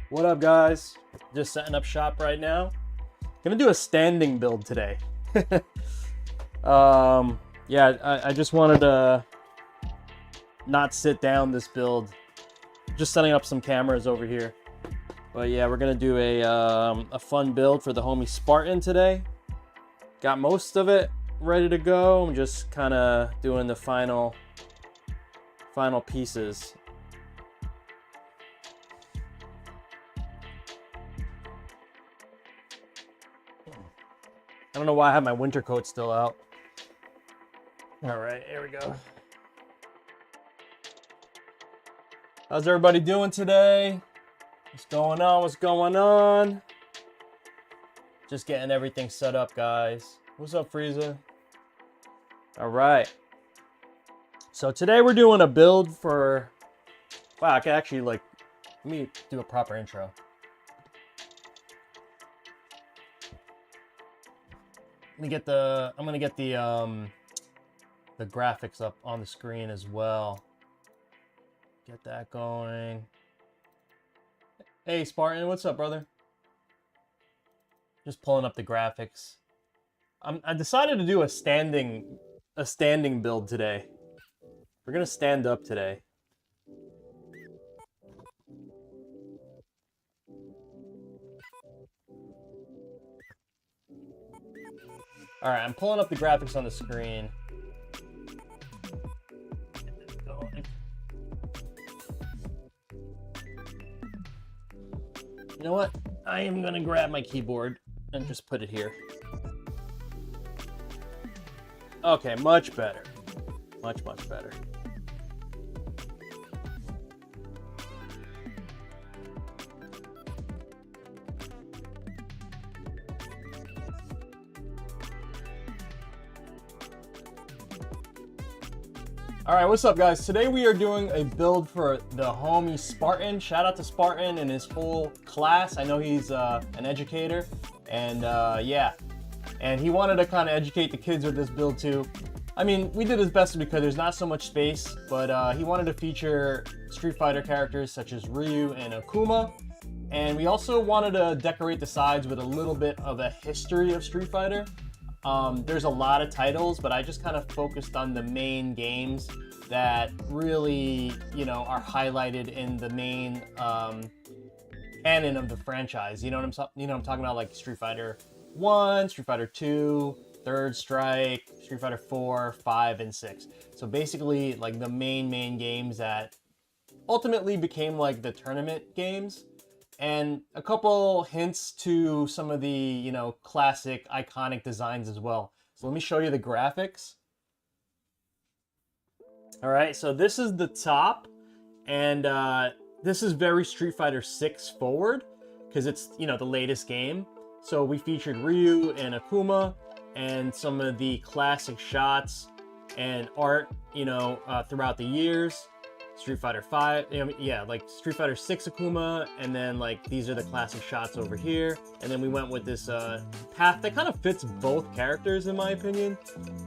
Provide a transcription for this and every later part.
What up, guys? Just setting up shop right now. Gonna do a standing build today. Yeah, I just wanted to not sit down this build. Just setting up some cameras over here. But yeah, we're gonna do a fun build for the homie Spartan today. Got most of it ready to go. I'm just kind of doing the final pieces. I don't know why I have my winter coat still out. All right, here we go. How's everybody doing today? What's going on? What's going on? Just getting everything set up, guys. What's up, Frieza? All right. So today we're doing a build for... Wow, I can actually, like, let me do a proper intro. I'm gonna get the graphics up on the screen as well. Get that going. Hey Spartan, what's up, brother? Just pulling up the graphics. I decided to do a standing build today. We're gonna stand up today. All right, I'm pulling up the graphics on the screen. Get this going. You know what? I am gonna grab my keyboard and just put it here. Okay, much better. Much better. All right, what's up, guys? Today we are doing a build for the homie Spartan. Shout out to Spartan and his whole class. I know he's an educator, and yeah, and he wanted to kind of educate the kids with this build too. I mean, we did as best because there's not so much space, but he wanted to feature Street Fighter characters such as Ryu and Akuma, and we also wanted to decorate the sides with a little bit of a history of Street Fighter. There's a lot of titles, but I just kind of focused on the main games that really, you know, are highlighted in the main canon of the franchise. You know what I'm talking about, like Street Fighter 1, Street Fighter 2, Third Strike, Street Fighter 4, 5, and 6. So basically, like the main games that ultimately became like the tournament games. And a couple hints to some of the, you know, classic, iconic designs as well. So let me show you the graphics. All right, so this is the top, and this is very Street Fighter 6 forward, because it's, you know, the latest game. So we featured Ryu and Akuma, and some of the classic shots and art, you know, throughout the years. Street Fighter 5, yeah, like Street Fighter 6 Akuma, and then like these are the classic shots over here. And then we went with this path that kind of fits both characters, in my opinion.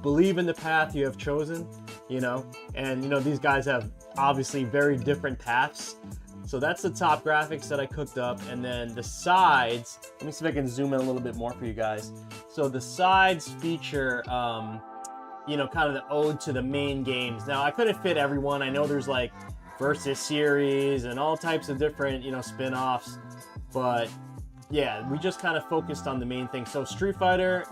Believe in the path you have chosen, you know, and you know, these guys have obviously very different paths. So that's the top graphics that I cooked up, and then the sides, let me see if I can zoom in a little bit more for you guys. So the sides feature, you know, kind of the ode to the main games. Now, I couldn't fit everyone. I know there's like Versus series and all types of different, you know, spin-offs, but yeah, we just kind of focused on the main thing. So Street Fighter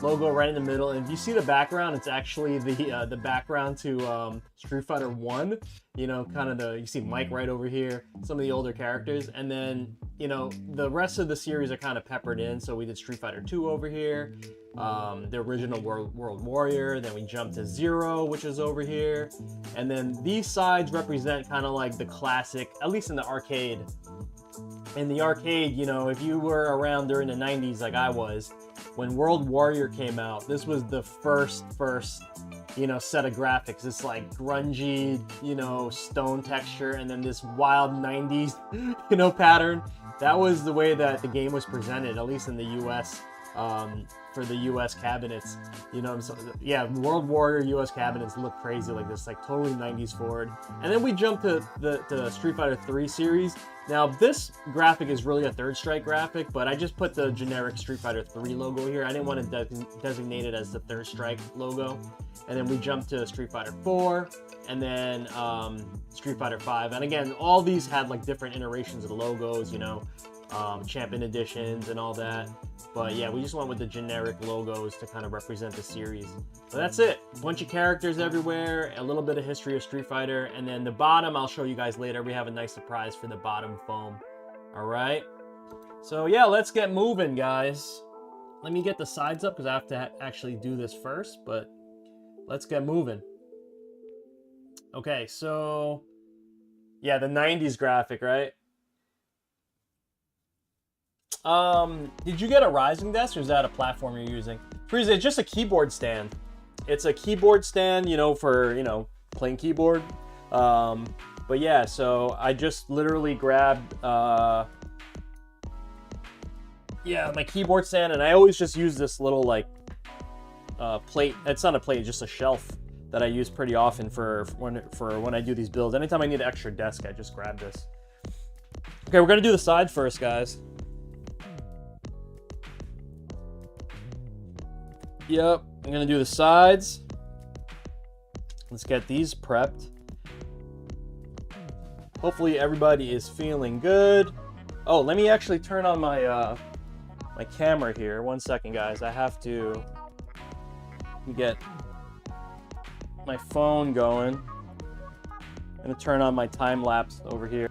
logo right in the middle, and if you see the background, it's actually the background to Street Fighter 1. You know, kind of you see Mike right over here, some of the older characters, and then, you know, the rest of the series are kind of peppered in. So we did Street Fighter 2 over here, the original World Warrior, then we jumped to Zero, which is over here, and then these sides represent kind of like the classic, at least in the arcade. In the arcade, you know, if you were around during the 90s like I was, when World Warrior came out, this was the first, you know, set of graphics. It's like grungy, you know, stone texture, and then this wild 90s, you know, pattern. That was the way that the game was presented, at least in the US, for the US cabinets. You know, so, yeah, World Warrior US cabinets look crazy like this, like totally 90s forward. And then we jumped to the Street Fighter 3 series, Now, this graphic is really a Third Strike graphic, but I just put the generic Street Fighter 3 logo here. I didn't want to designate it as the Third Strike logo. And then we jumped to Street Fighter 4, and then Street Fighter 5. And again, all these had like different iterations of the logos, you know, champion editions and all that. But yeah, we just went with the generic logos to kind of represent the series. So that's it. A bunch of characters everywhere, a little bit of history of Street Fighter, and then the bottom I'll show you guys later. We have a nice surprise for the bottom foam. All right. So yeah, let's get moving, guys. Let me get the sides up because I have to actually do this first, but let's get moving. Okay, so yeah, the 90s graphic, right? Did you get a rising desk, or is that a platform you're using? Freeze, it's just a keyboard stand. It's a keyboard stand, you know, for, you know, playing keyboard. But yeah, so I just literally grabbed, yeah, my keyboard stand, and I always just use this little, like, plate. It's not a plate, it's just a shelf that I use pretty often for when I do these builds. Anytime I need an extra desk, I just grab this. Okay, we're gonna do the side first, guys. Yep, I'm gonna do the sides. Let's get these prepped. Hopefully everybody is feeling good. Oh, let me actually turn on my my camera here. 1 second, guys. I have to get my phone going. I'm gonna turn on my time lapse over here.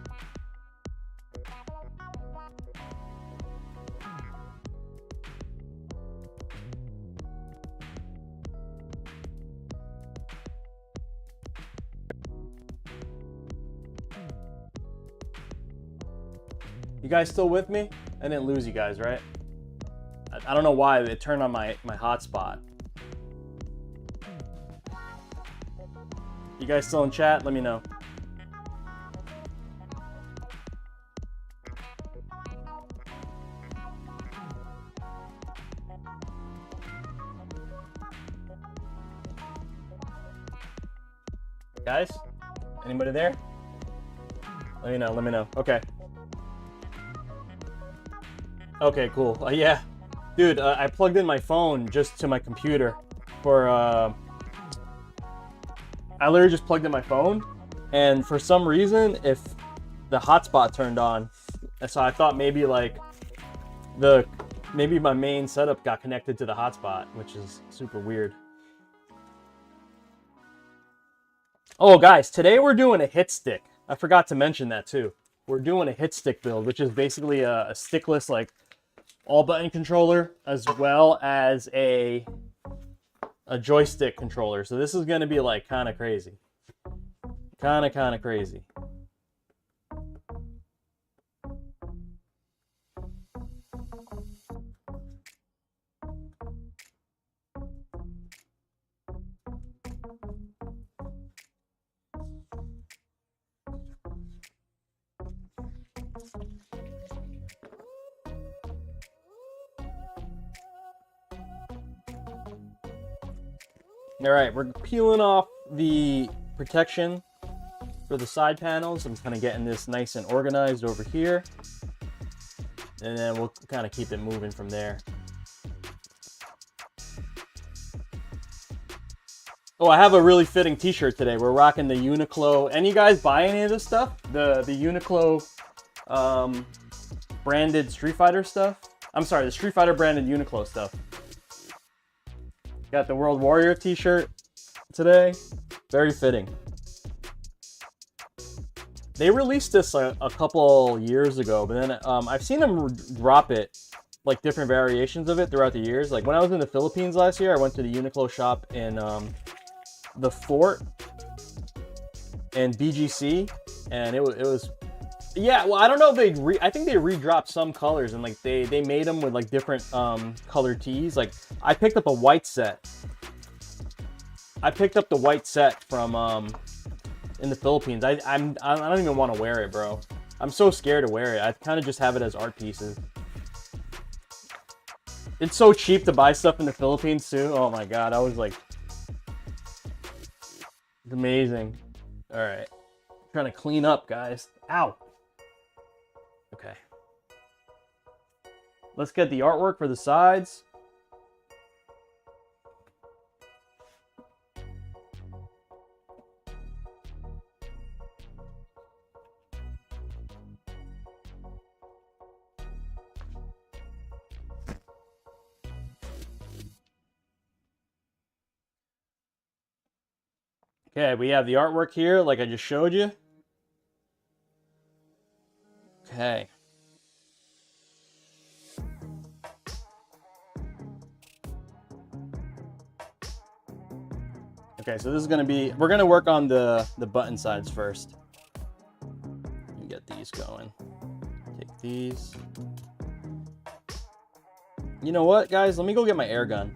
You guys still with me? I didn't lose you guys, right? I don't know why it turned on my hotspot. You guys still in chat? Let me know. Guys? Anybody there? Let me know, let me know. Okay. Okay, cool. Yeah. Dude, I plugged in my phone just to my computer for, I literally just plugged in my phone, and for some reason, if the hotspot turned on, and so I thought maybe like maybe my main setup got connected to the hotspot, which is super weird. Oh, guys, today we're doing a hit stick. I forgot to mention that too. We're doing a hit stick build, which is basically a stickless, like, all button controller as well as a joystick controller. So this is going to be like kind of crazy. Kind of crazy. All right, we're peeling off the protection for the side panels. I'm just kind of getting this nice and organized over here. And then we'll kind of keep it moving from there. Oh, I have a really fitting t-shirt today. We're rocking the Uniqlo. And you guys buy any of this stuff? The Uniqlo branded Street Fighter stuff? I'm sorry, the Street Fighter branded Uniqlo stuff. Got the World Warrior t-shirt today. Very fitting. They released this a couple years ago, but then I've seen them drop it, like different variations of it throughout the years. Like when I was in the Philippines last year, I went to the Uniqlo shop in the Fort and BGC, and it was, yeah, well, I don't know if I think they redropped some colors, and like they made them with like different color tees. Like I picked up a white set. I picked up the white set from in the Philippines. I don't even want to wear it, bro. I'm so scared to wear it. I kind of just have it as art pieces. It's so cheap to buy stuff in the Philippines too. Oh my god, I was like, it's amazing. All right, trying to clean up, guys. Ow. Okay. Let's get the artwork for the sides. Okay, we have the artwork here, like I just showed you. Okay. Okay, so this is gonna be, we're gonna work on the button sides first. Get these going. Take these. You know what, guys? Let me go get my air gun.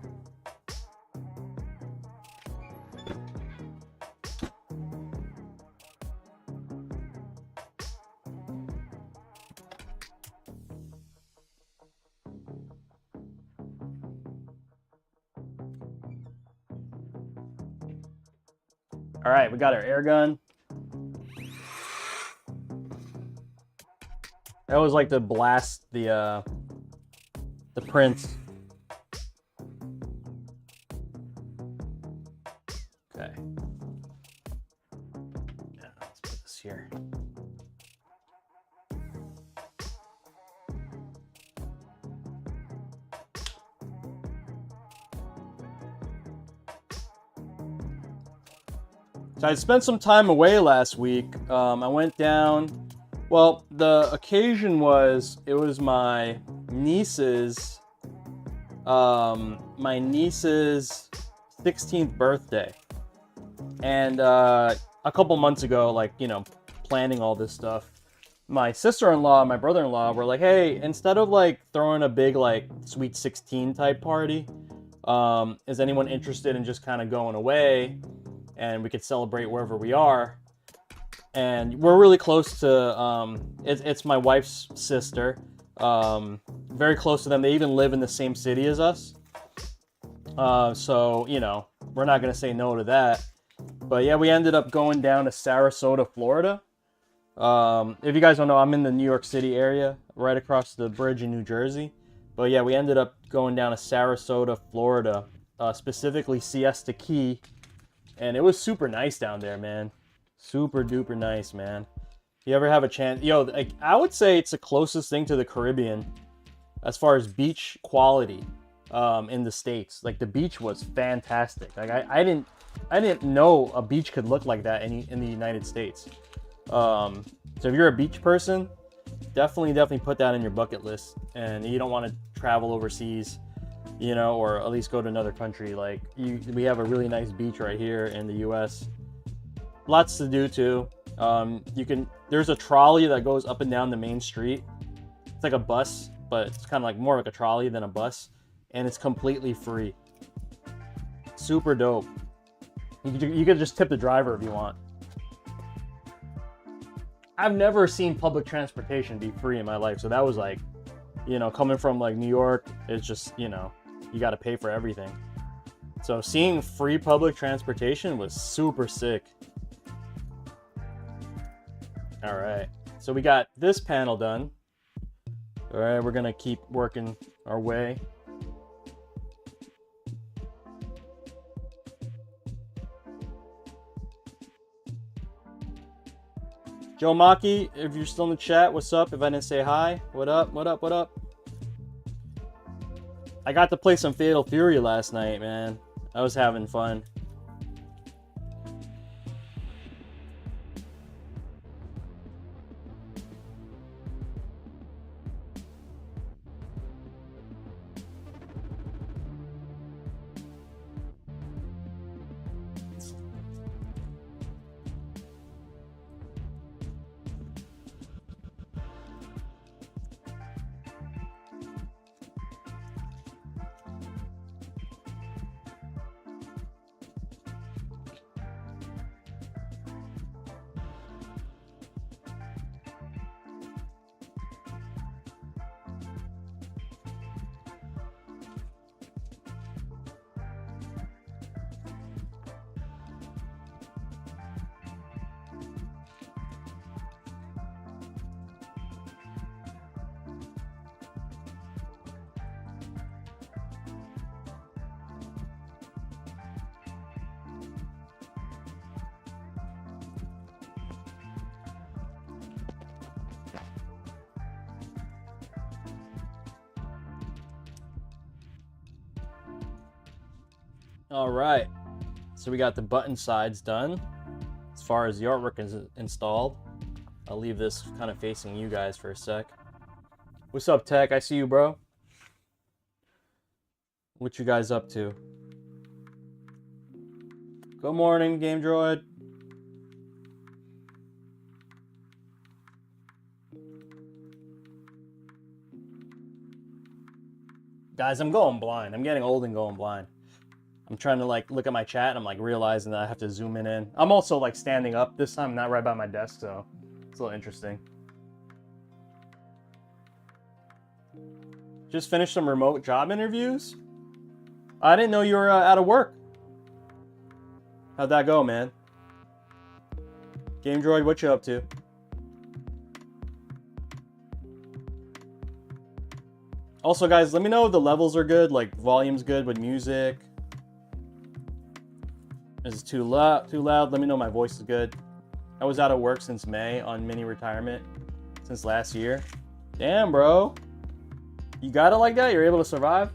All right, we got our air gun. I always like to blast the prints. Okay. Yeah, let's put this here. So I spent some time away last week. I went down. Well, the occasion was, it was my niece's 16th birthday. And a couple months ago, like, you know, planning all this stuff, my sister-in-law and my brother-in-law were like, hey, instead of like throwing a big like sweet 16 type party, is anyone interested in just kind of going away and we could celebrate wherever we are? And we're really close to, it's my wife's sister, very close to them. They even live in the same city as us. So, you know, we're not going to say no to that. But yeah, we ended up going down to Sarasota, Florida. If you guys don't know, I'm in the New York City area, right across the bridge in New Jersey. But yeah, we ended up going down to Sarasota, Florida, specifically Siesta Key. And it was super nice down there, man. Super duper nice, man. If you ever have a chance, yo, like, I would say it's the closest thing to the Caribbean as far as beach quality in the States. Like, the beach was fantastic. Like, I didn't know a beach could look like that in the United States. So if you're a beach person, definitely put that in your bucket list. And you don't want to travel overseas, you know, or at least go to another country. Like, we have a really nice beach right here in the US. Lots to do too. There's a trolley that goes up and down the main street. It's like a bus, but it's kind of like more like a trolley than a bus, and it's completely free. Super dope. You could just tip the driver if you want. I've never seen public transportation be free in my life, so that was like, you know, coming from like New York, it's just, you know, you got to pay for everything. So seeing free public transportation was super sick. All right, so we got this panel done. All right, we're gonna keep working our way. Joe Maki, if you're still in the chat, what's up? If I didn't say hi, what up, what up, what up? I got to play some Fatal Fury last night, man. I was having fun. All right. So we got the button sides done. As far as the artwork is installed, I'll leave this kind of facing you guys for a sec. What's up, Tech? I see you, bro. What you guys up to? Good morning, Game Droid. Guys, I'm going blind. I'm getting old and going blind. I'm trying to like look at my chat and I'm like realizing that I have to zoom in. I'm also like standing up this time, not right by my desk, so it's a little interesting. Just finished some remote job interviews. I didn't know you were out of work. How'd that go, man? Game Droid, what you up to? Also, guys, let me know if the levels are good, like volume's good with music. Is it too loud? Let me know my voice is good. I was out of work since May on mini retirement since last year. Damn, bro. You got it like that? You're able to survive?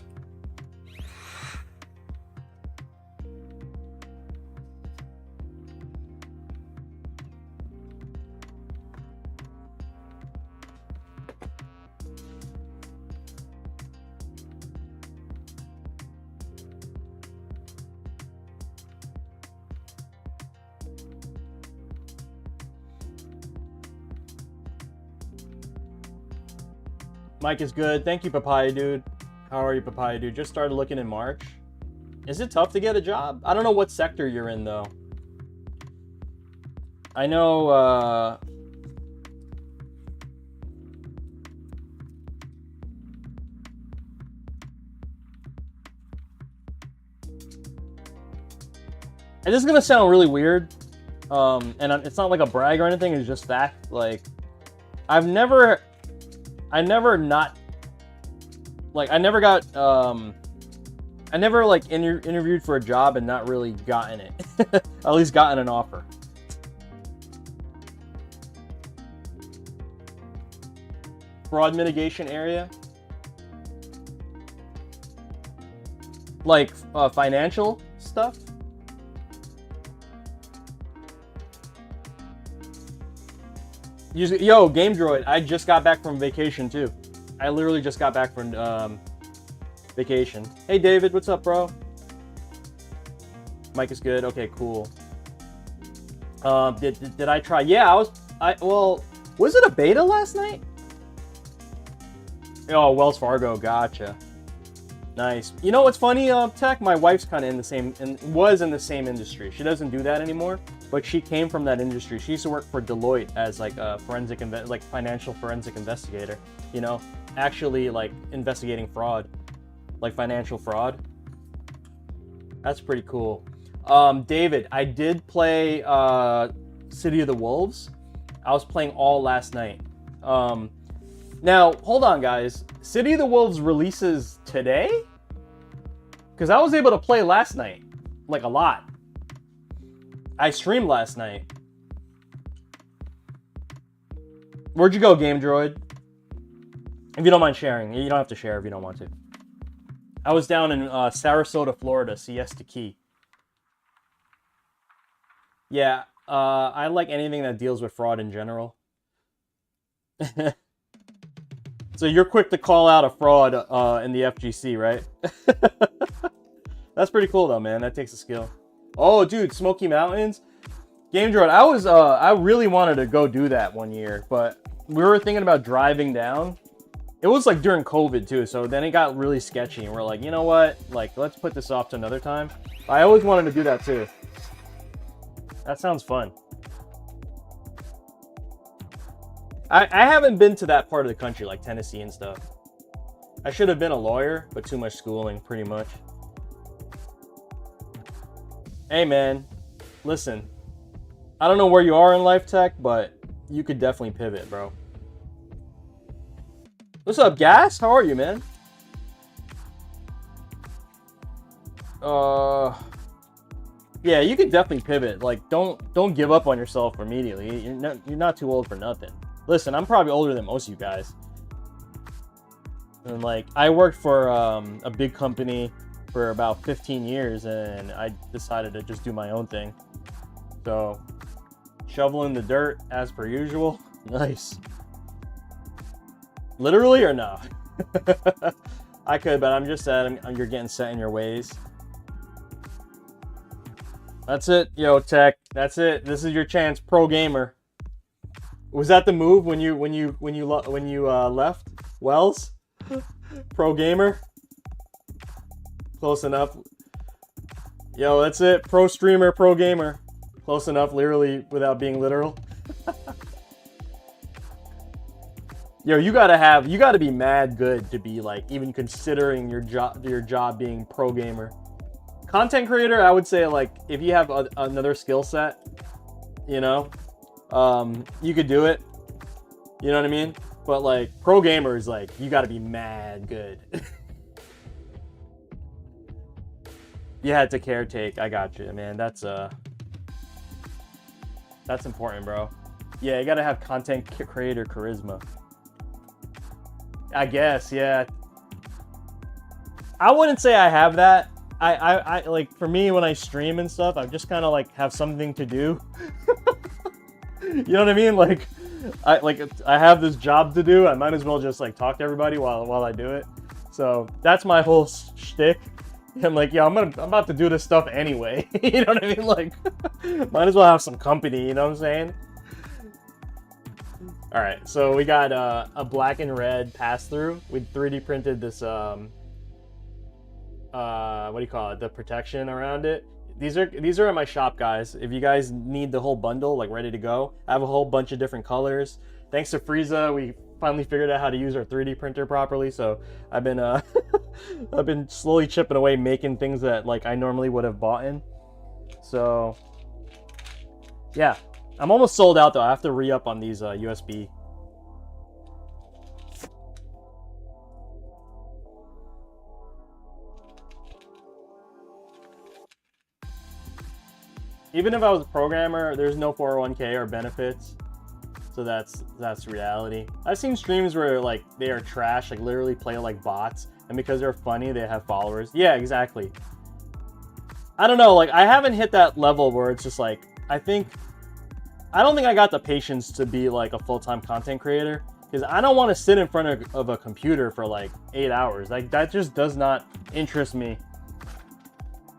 Mike is good. Thank you, Papaya Dude. How are you, Papaya Dude? Just started looking in March. Is it tough to get a job? I don't know what sector you're in, though. I know, and this is gonna sound really weird, and it's not like a brag or anything. It's just fact. Like, I never like interviewed for a job and not really gotten it. At least gotten an offer. Fraud mitigation area. Like financial stuff. Yo, Game Droid, I just got back from vacation too. I literally just got back from vacation. Hey David, what's up, bro? Mike is good. Okay, cool. Did I try? Yeah, well, was it a beta last night? Oh, Wells Fargo, gotcha. Nice. You know what's funny, Tech? My wife's kind of was in the same industry. She doesn't do that anymore, but she came from that industry. She used to work for Deloitte as like a financial forensic investigator. You know, actually like investigating fraud, like financial fraud. That's pretty cool. David, I did play City of the Wolves. I was playing all last night. Now, hold on, guys. City of the Wolves releases today? Because I was able to play last night. Like, a lot. I streamed last night. Where'd you go, Game Droid? If you don't mind sharing. You don't have to share if you don't want to. I was down in Sarasota, Florida, Siesta Key. Yeah, I like anything that deals with fraud in general. So you're quick to call out a fraud in the FGC, right? That's pretty cool though, man. That takes a skill. Oh, dude, Smoky Mountains. Game Droid, I really wanted to go do that one year, but we were thinking about driving down. It was like during COVID too, so then it got really sketchy, and we're like, you know what? Like, let's put this off to another time. I always wanted to do that too. That sounds fun. I haven't been to that part of the country, like Tennessee and stuff. I should have been a lawyer, but too much schooling, pretty much. Hey, man. Listen. I don't know where you are in life, Tech, but you could definitely pivot, bro. What's up, Gas? How are you, man? Yeah, you could definitely pivot. Like, don't give up on yourself immediately. You're not too old for nothing. Listen, I'm probably older than most of you guys. And like, I worked for a big company for about 15 years, and I decided to just do my own thing. So, shoveling the dirt as per usual. Nice. Literally or no? I could, but I'm just saying you're getting set in your ways. That's it, yo, Tech. That's it. This is your chance, pro gamer. Was that the move when you left? Wells? Pro gamer? Close enough. Yo, that's it. Pro streamer, pro gamer. Close enough, literally, without being literal. Yo, you gotta be mad good to be like even considering your job being pro gamer. Content creator, I would say, like, if you have another skill set, you know, you could do it. You know what I mean? But like pro gamers, like, you gotta be mad good. You had to caretake. I got you, man. That's important, bro. Yeah, you gotta have content creator charisma. I guess, yeah. I wouldn't say I have that. I like, for me, when I stream and stuff, I just kind of like have something to do. You know what I mean? Like, I have this job to do. I might as well just like talk to everybody while I do it. So that's my whole shtick. I'm like, yeah, I'm about to do this stuff anyway. You know what I mean? Like, might as well have some company. You know what I'm saying? All right, so we got a black and red pass-through. We 3D printed this, what do you call it? The protection around it. These are at my shop, guys. If you guys need the whole bundle, like, ready to go, I have a whole bunch of different colors. Thanks to Frieza, we finally figured out how to use our 3D printer properly. So I've been I've been slowly chipping away, making things that like I normally would have bought in. So yeah. I'm almost sold out, though. I have to re-up on these USB. Even if I was a programmer, there's no 401k or benefits. So that's reality. I've seen streams where like they are trash, like literally play like bots, and because they're funny, they have followers. Yeah, exactly. I don't know, like I haven't hit that level where it's just like, I don't think I got the patience to be like a full-time content creator, because I don't want to sit in front of a computer for like 8 hours. Like, that just does not interest me.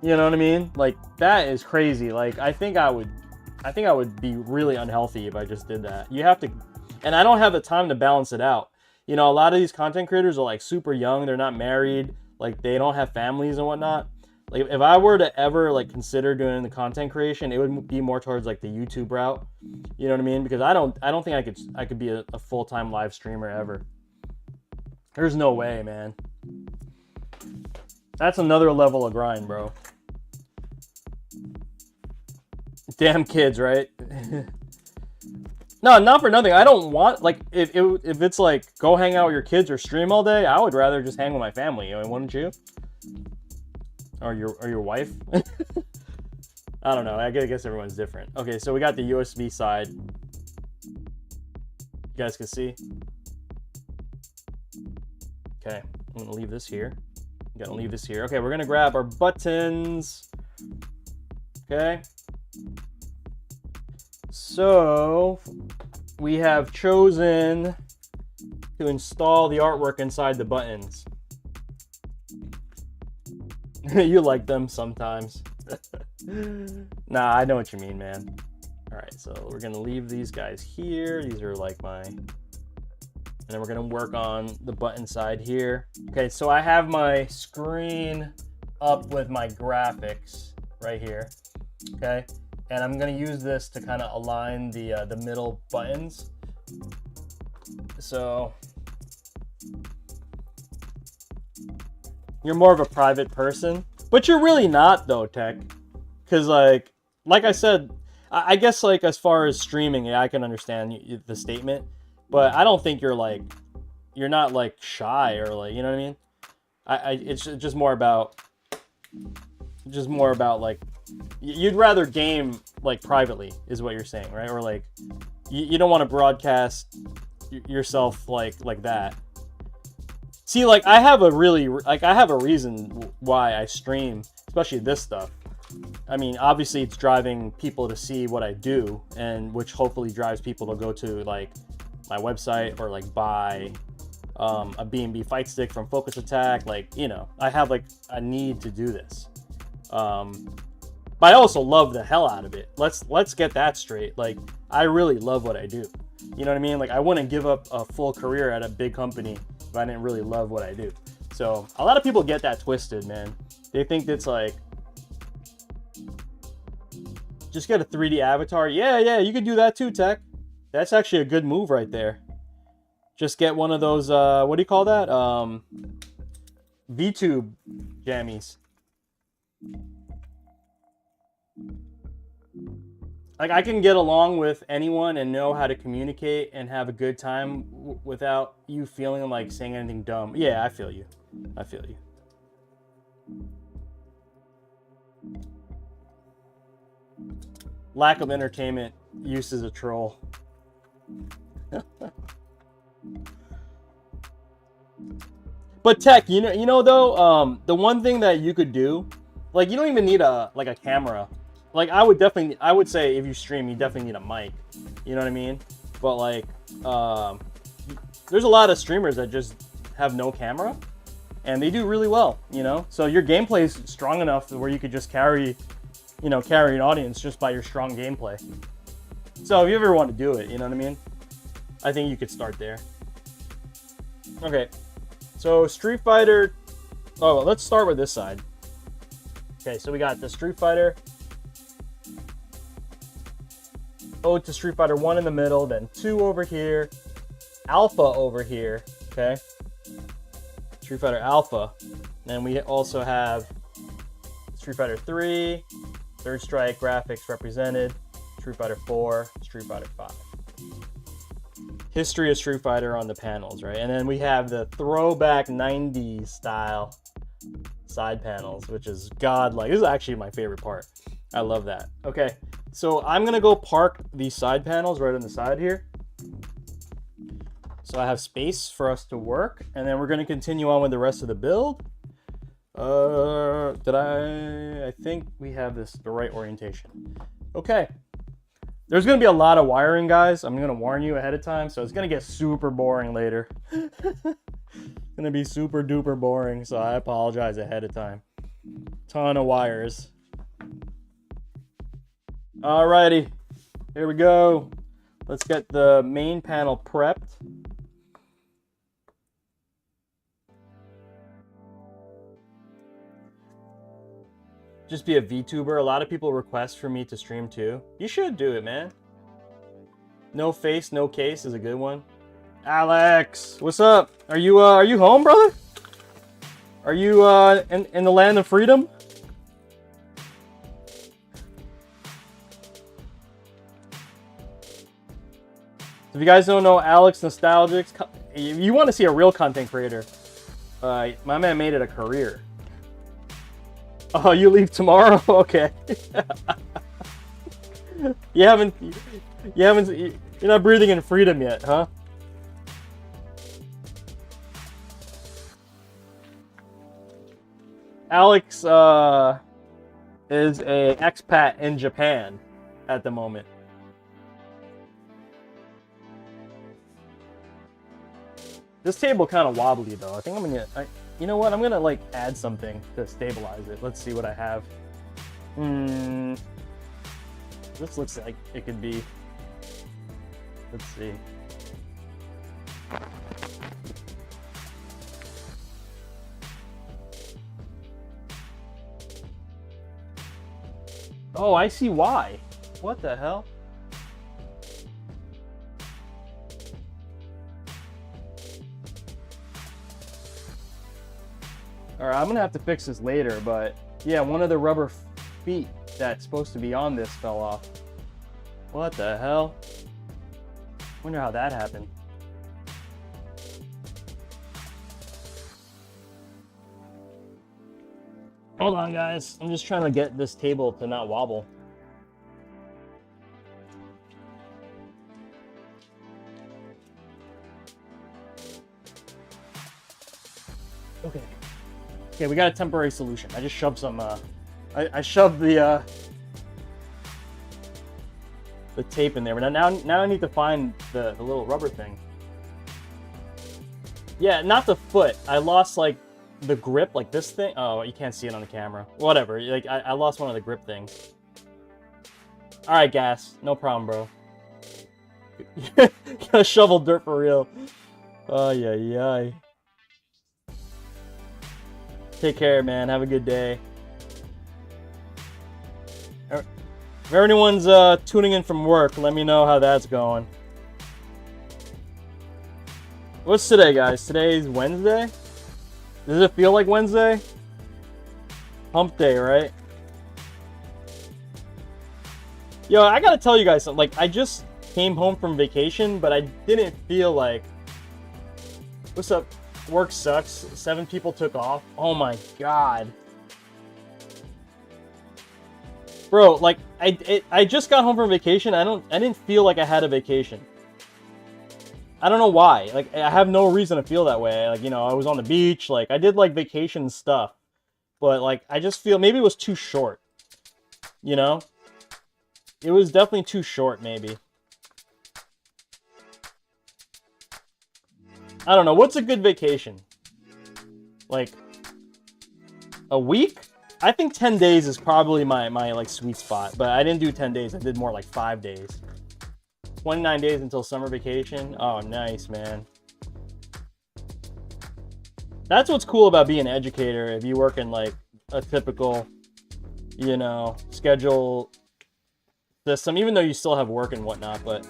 You know what I mean? Like, that is crazy. Like, I think I would be really unhealthy if I just did that. You have to, and I don't have the time to balance it out. You know, a lot of these content creators are like super young. They're not married. Like, they don't have families and whatnot. Like, if I were to ever like consider doing the content creation, it would be more towards like the YouTube route. You know what I mean? Because I don't think I could be a full-time live streamer ever. There's no way, man. That's another level of grind, bro. Damn kids, right? No, not for nothing. I don't want, like, if it's like go hang out with your kids or stream all day, I would rather just hang with my family. I mean, wouldn't you? Or your wife? I don't know. I guess everyone's different. Okay, so we got the USB side. You guys can see. Okay, I'm gonna leave this here. Gotta leave this here. Okay, we're gonna grab our buttons. Okay. So we have chosen to install the artwork inside the buttons. You like them sometimes. Nah, I know what you mean, man. All right, so we're gonna leave these guys here. These are like my, and then we're gonna work on the button side here. Okay, so I have my screen up with my graphics right here. Okay, and I'm gonna use this to kind of align the middle buttons. So you're more of a private person, but you're really not though, Tech. Because like I said, I guess like as far as streaming, yeah, I can understand the statement, but I don't think you're not like shy or like, you know what I mean? It's just more about like, you'd rather game like privately is what you're saying, right? Or like you don't want to broadcast yourself like that. See, like, I have a reason why I stream, especially this stuff. I mean, obviously it's driving people to see what I do, and which hopefully drives people to go to like my website or like buy a BnB Fightstick from Focus Attack. Like, you know, I have like a need to do this. But I also love the hell out of it. Let's get that straight. Like, I really love what I do. You know what I mean? Like, I wouldn't give up a full career at a big company if I didn't really love what I do. So a lot of people get that twisted, man. They think it's like, just get a 3D avatar. Yeah, you could do that too, Tech. That's actually a good move right there. Just get one of those, what do you call that? VTube jammies. Like, I can get along with anyone and know how to communicate and have a good time without you feeling like saying anything dumb. Yeah, I feel you. I feel you. Lack of entertainment, use as a troll. But Tech, you know though, the one thing that you could do, like, you don't even need a camera. Like, I would say if you stream, you definitely need a mic. You know what I mean? But like, there's a lot of streamers that just have no camera, and they do really well. You know, so your gameplay is strong enough where you could just carry an audience just by your strong gameplay. So if you ever want to do it, you know what I mean? I think you could start there. Okay, so Street Fighter. Oh, let's start with this side. Okay, so we got the Street Fighter. Ode to Street Fighter 1 in the middle, then 2 over here, Alpha over here, okay? Street Fighter Alpha. Then we also have Street Fighter 3, Third Strike graphics represented, Street Fighter 4, Street Fighter 5. History of Street Fighter on the panels, right? And then we have the throwback 90s style side panels, which is godlike. This is actually my favorite part. I love that. Okay, so I'm gonna go park these side panels right on the side here. So I have space for us to work, and then we're gonna continue on with the rest of the build. I think we have the right orientation. Okay. There's gonna be a lot of wiring, guys. I'm gonna warn you ahead of time, so it's gonna get super boring later. It's gonna be super duper boring, so I apologize ahead of time. Ton of wires. Alrighty, here we go. Let's get the main panel prepped. Just be a VTuber. A lot of people request for me to stream too. You should do it, man. No face, no case is a good one. Alex, what's up? Are you home, brother? Are you in the land of freedom? If you guys don't know Alex Nostalgics, if you want to see a real content creator, my man made it a career. Oh, you leave tomorrow? Okay. You're not breathing in freedom yet, huh? Alex is a expat in Japan at the moment. This table kind of wobbly though. I think I'm gonna, you know what? I'm gonna like add something to stabilize it. Let's see what I have. This looks like it could be. Let's see. Oh, I see why. What the hell? Alright, I'm gonna have to fix this later, but yeah, one of the rubber feet that's supposed to be on this fell off. What the hell? Wonder how that happened. Hold on, guys. I'm just trying to get this table to not wobble. Okay. Okay, we got a temporary solution. I just shoved some, I shoved the tape in there, but now I need to find the little rubber thing. Yeah, not the foot. I lost, like, the grip, like this thing. Oh, you can't see it on the camera. Whatever. Like, I lost one of the grip things. Alright, Gas. No problem, bro. Gotta shovel dirt for real. Ay, ay, ay. Take care, man. Have a good day. If anyone's tuning in from work, let me know how that's going. What's today, guys? Today's Wednesday? Does it feel like Wednesday? Hump day, right? Yo, I gotta tell you guys something. Like, I just came home from vacation, but I didn't feel like... What's up? Work sucks. 7 people took off. Oh my god. Bro, like, I just got home from vacation. I didn't feel like I had a vacation. I don't know why. Like, I have no reason to feel that way. Like, you know, I was on the beach. Like, I did, like, vacation stuff. But, like, I just feel... Maybe it was too short. You know? It was definitely too short, maybe. I don't know. What's a good vacation? Like, a week? I think 10 days is probably my like, sweet spot. But I didn't do 10 days. I did more like 5 days. 29 days until summer vacation. Oh, nice, man. That's what's cool about being an educator. If you work in, like, a typical, you know, schedule system. Even though you still have work and whatnot, but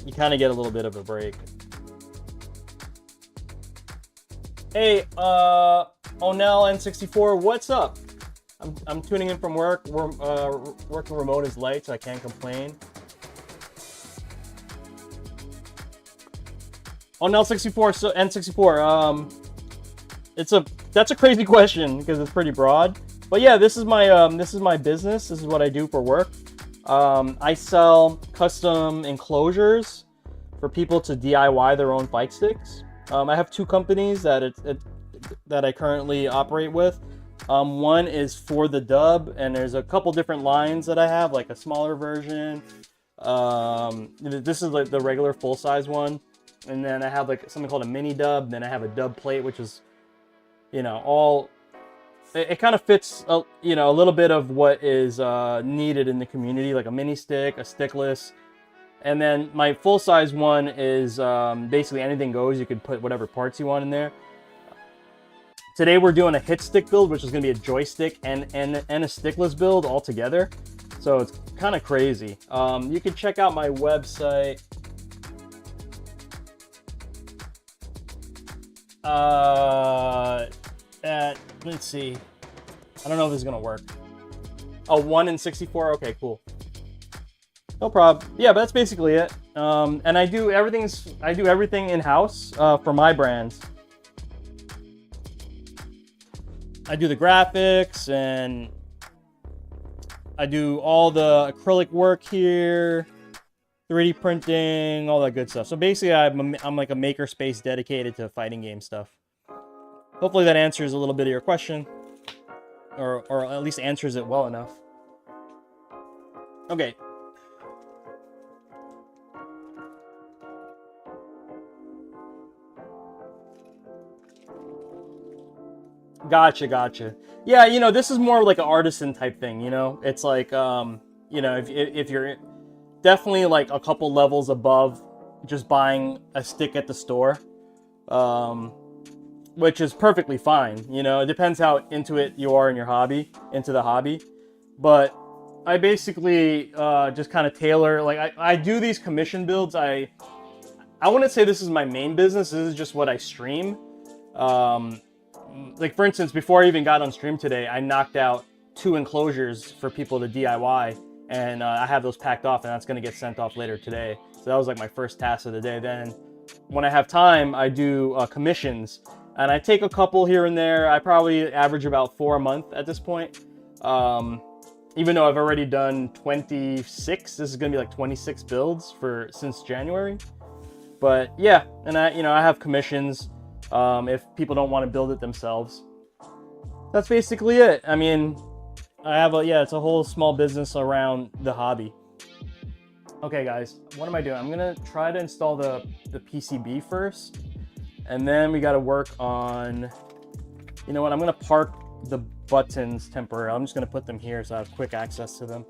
you kind of get a little bit of a break. Hey, Onel N64, what's up? I'm tuning in from work. We're working remote is light, so I can't complain. Onel64, so N64. That's a crazy question because it's pretty broad. But yeah, this is my business. This is what I do for work. I sell custom enclosures for people to DIY their own fight sticks. I have 2 companies that I currently operate with. One is for the dub, and there's a couple different lines that I have, like a smaller version. This is like the regular full-size one, and then I have like something called a mini dub. Then I have a dub plate, which is, you know, all. It kind of fits, you know, a little bit of what is needed in the community, like a mini stick, a stickless. And then my full-size one is basically anything goes. You could put whatever parts you want in there. Today we're doing a hit stick build, which is going to be a joystick and a stickless build all together. So it's kind of crazy. You can check out my website. Let's see. I don't know if this is going to work. Oh, 1 and 64? Okay, cool. No problem. Yeah, but that's basically it. And I do everything in-house for my brands. I do the graphics, and I do all the acrylic work here, 3D printing, all that good stuff. So basically, I'm like a makerspace dedicated to fighting game stuff. Hopefully that answers a little bit of your question, or at least answers it well enough. Okay. Gotcha. Yeah, you know, this is more like an artisan type thing, you know? It's like, you know, if you're definitely like a couple levels above just buying a stick at the store, which is perfectly fine, you know? It depends how into it you are in your hobby, into the hobby. But I basically just kind of tailor, like, I do these commission builds. I wouldn't say this is my main business. This is just what I stream. Like, for instance, before I even got on stream today, I knocked out 2 enclosures for people to DIY, and I have those packed off, and that's going to get sent off later today. So that was like my first task of the day. Then when I have time, I do commissions, and I take a couple here and there. I probably average about 4 a month at this point. Even though I've already done 26, this is going to be like 26 builds since January. But yeah, and I have commissions. if people don't want to build it themselves. That's basically it. I mean, I have yeah, it's a whole small business around the hobby. Okay, guys, what am I doing? I'm gonna try to install the PCB first, and then we got to work on. You know what? I'm gonna park the buttons temporarily. I'm just gonna put them here so I have quick access to them.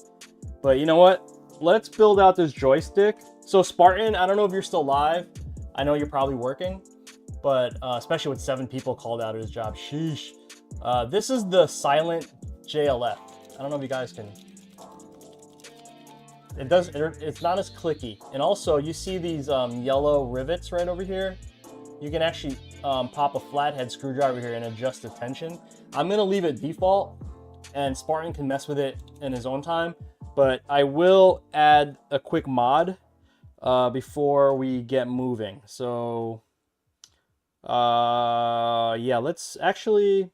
But you know what? Let's build out this joystick. So Spartan, I don't know if you're still live. I know you're probably working, but especially with 7 people called out of his job. Sheesh. This is the silent JLF. I don't know if you guys can. It's not as clicky. And also, you see these yellow rivets right over here? You can actually pop a flathead screwdriver here and adjust the tension. I'm gonna leave it default, and Spartan can mess with it in his own time. But I will add a quick mod before we get moving. So, yeah, let's actually.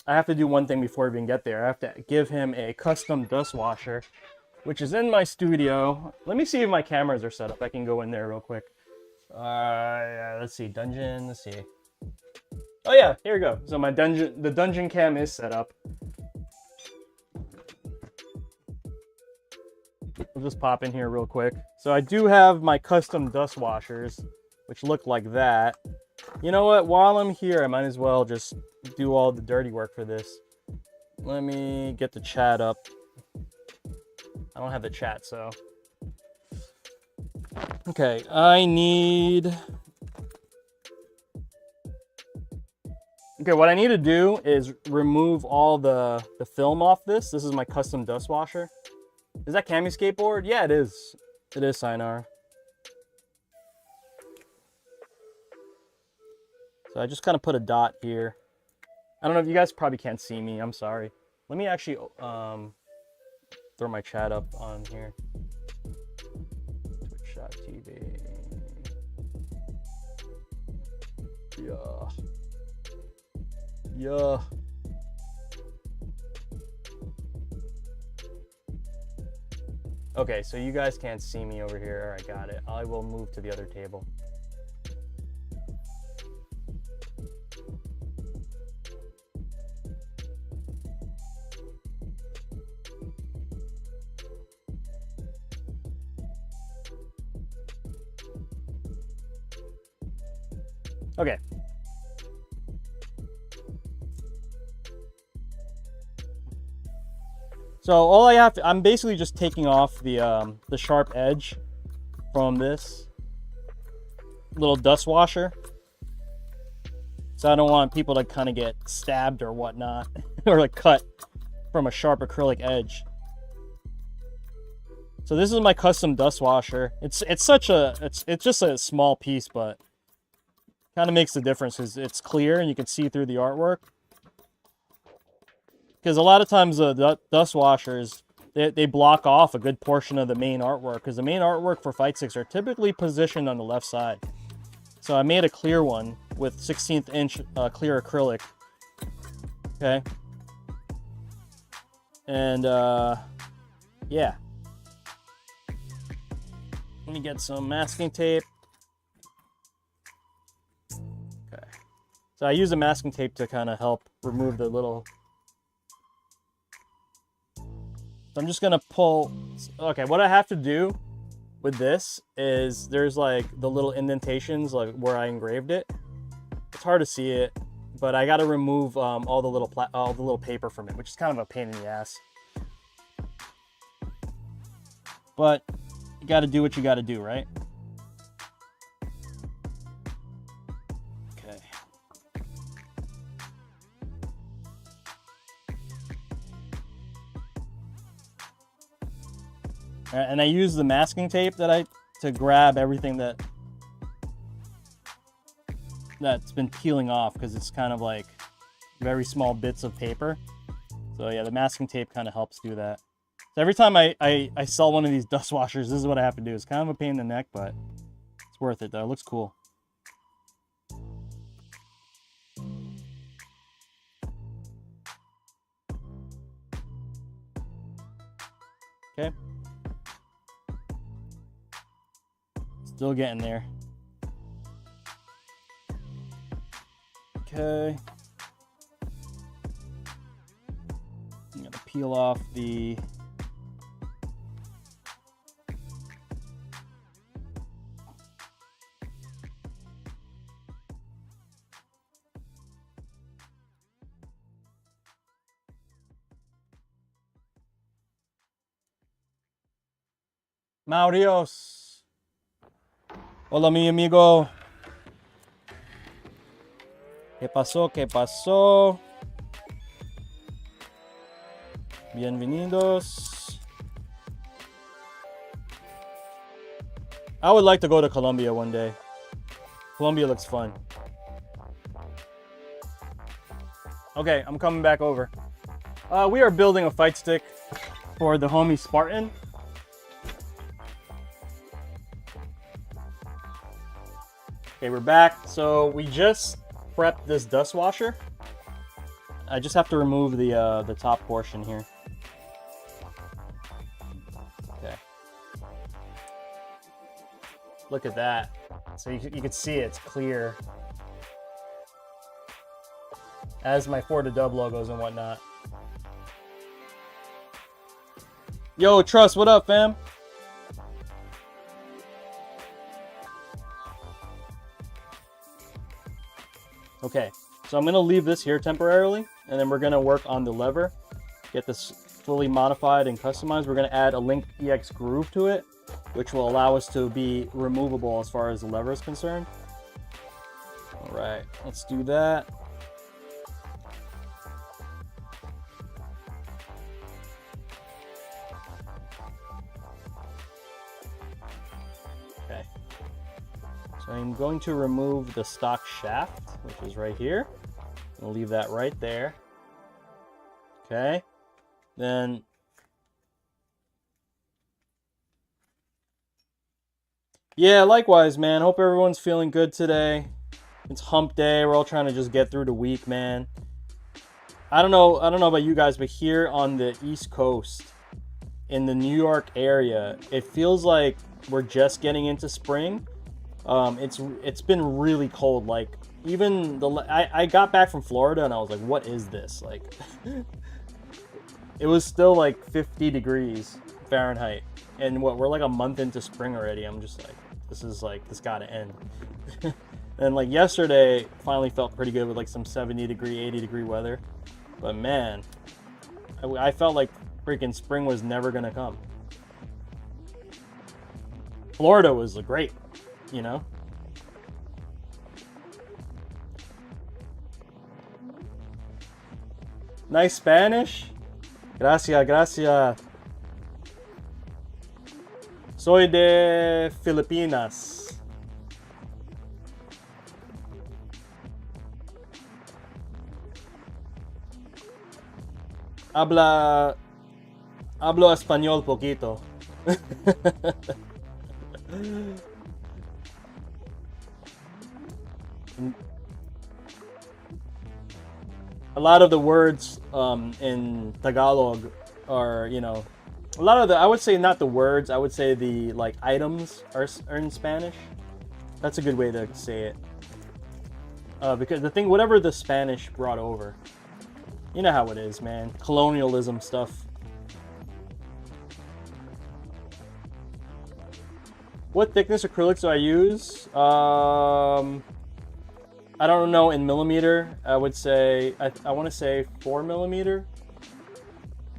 I have to do one thing before we even get there. I have to give him a custom dust washer, which is in my studio. Let me see if my cameras are set up. I can go in there real quick. Yeah, let's see, dungeon, let's see. Oh yeah, here we go. So the dungeon cam is set up. We'll just pop in here real quick. So I do have my custom dust washers, which look like that. You know what, while I'm here, I might as well just do all the dirty work for this. Let me get the chat up. I don't have the chat, so. Okay, I need... Okay, what I need to do is remove all the film off this. This is my custom dust washer. Is that Cami skateboard? Yeah, it is. It is Sinar. So I just kind of put a dot here. I don't know if you guys probably can't see me. I'm sorry. Let me actually throw my chat up on here. Twitch.tv. Yeah. Yeah. Okay, so you guys can't see me over here. All right, got it. I will move to the other table. Okay. So all I have to, I'm basically just taking off the sharp edge from this little dust washer. So I don't want people to kind of get stabbed or whatnot, or like cut from a sharp acrylic edge. So this is my custom dust washer. It's just a small piece, but kind of makes the difference because it's clear and you can see through the artwork. Because a lot of times the dust washers, they block off a good portion of the main artwork, because the main artwork for Fightsticks are typically positioned on the left side. So I made a clear one with 16th inch clear acrylic. Okay. And yeah. Let me get some masking tape. Okay. So I use the masking tape to kind of help remove the little... So I'm just gonna pull... Okay, what I have to do with this is there's like the little indentations like where I engraved it. It's hard to see it, but I gotta remove all the little paper from it, which is kind of a pain in the ass. But you gotta do what you gotta do, right? Okay. And I use the masking tape to grab everything that's been peeling off, because it's kind of like very small bits of paper. So yeah, the masking tape kind of helps do that. So every time I sell one of these dust washers, this is what I have to do. It's kind of a pain in the neck, but it's worth it though. It looks cool. Okay. Still getting there. Okay. I'm gonna peel off the Maurios. Hola, mi amigo. ¿Qué pasó? ¿Qué pasó? Bienvenidos. I would like to go to Colombia one day. Colombia looks fun. Okay, I'm coming back over. We are building a fight stick for the homie Spartan. Okay, we're back. So we just prepped this dust washer. I just have to remove the top portion here. Okay. Look at that. So you can see it's clear. As my For the Dub logos and whatnot. Yo, Trust, what up, fam? Okay, so I'm gonna leave this here temporarily, and then we're gonna work on the lever, get this fully modified and customized. We're gonna add a Link EX groove to it, which will allow us to be removable as far as the lever is concerned. All right, let's do that. Okay, so I'm going to remove the stock shaft, which is right here. I'll leave that right there. Okay, then yeah, likewise, man. Hope everyone's feeling good today. It's hump day. We're all trying to just get through the week, man. I don't know about you guys, but here on the East Coast, in the New York area, it feels like we're just getting into spring. It's been really cold. Like, even I got back from Florida and I was like, what is this? Like, it was still like 50 degrees Fahrenheit, and we're like a month into spring already. I'm just like, this gotta end. And like yesterday finally felt pretty good with like some 70 degree, 80 degree weather, but man, I felt like freaking spring was never gonna come. Florida was great, you know. Nice Spanish. Gracias, gracias. Soy de Filipinas. Hablo español poquito. A lot of the words in Tagalog are, you know, a lot of I would say not the words, I would say the like items are in Spanish. That's a good way to say it. Because whatever the Spanish brought over, you know how it is, man. Colonialism stuff. What thickness acrylics do I use? I don't know in millimeter. I would say, I want to say 4 millimeter.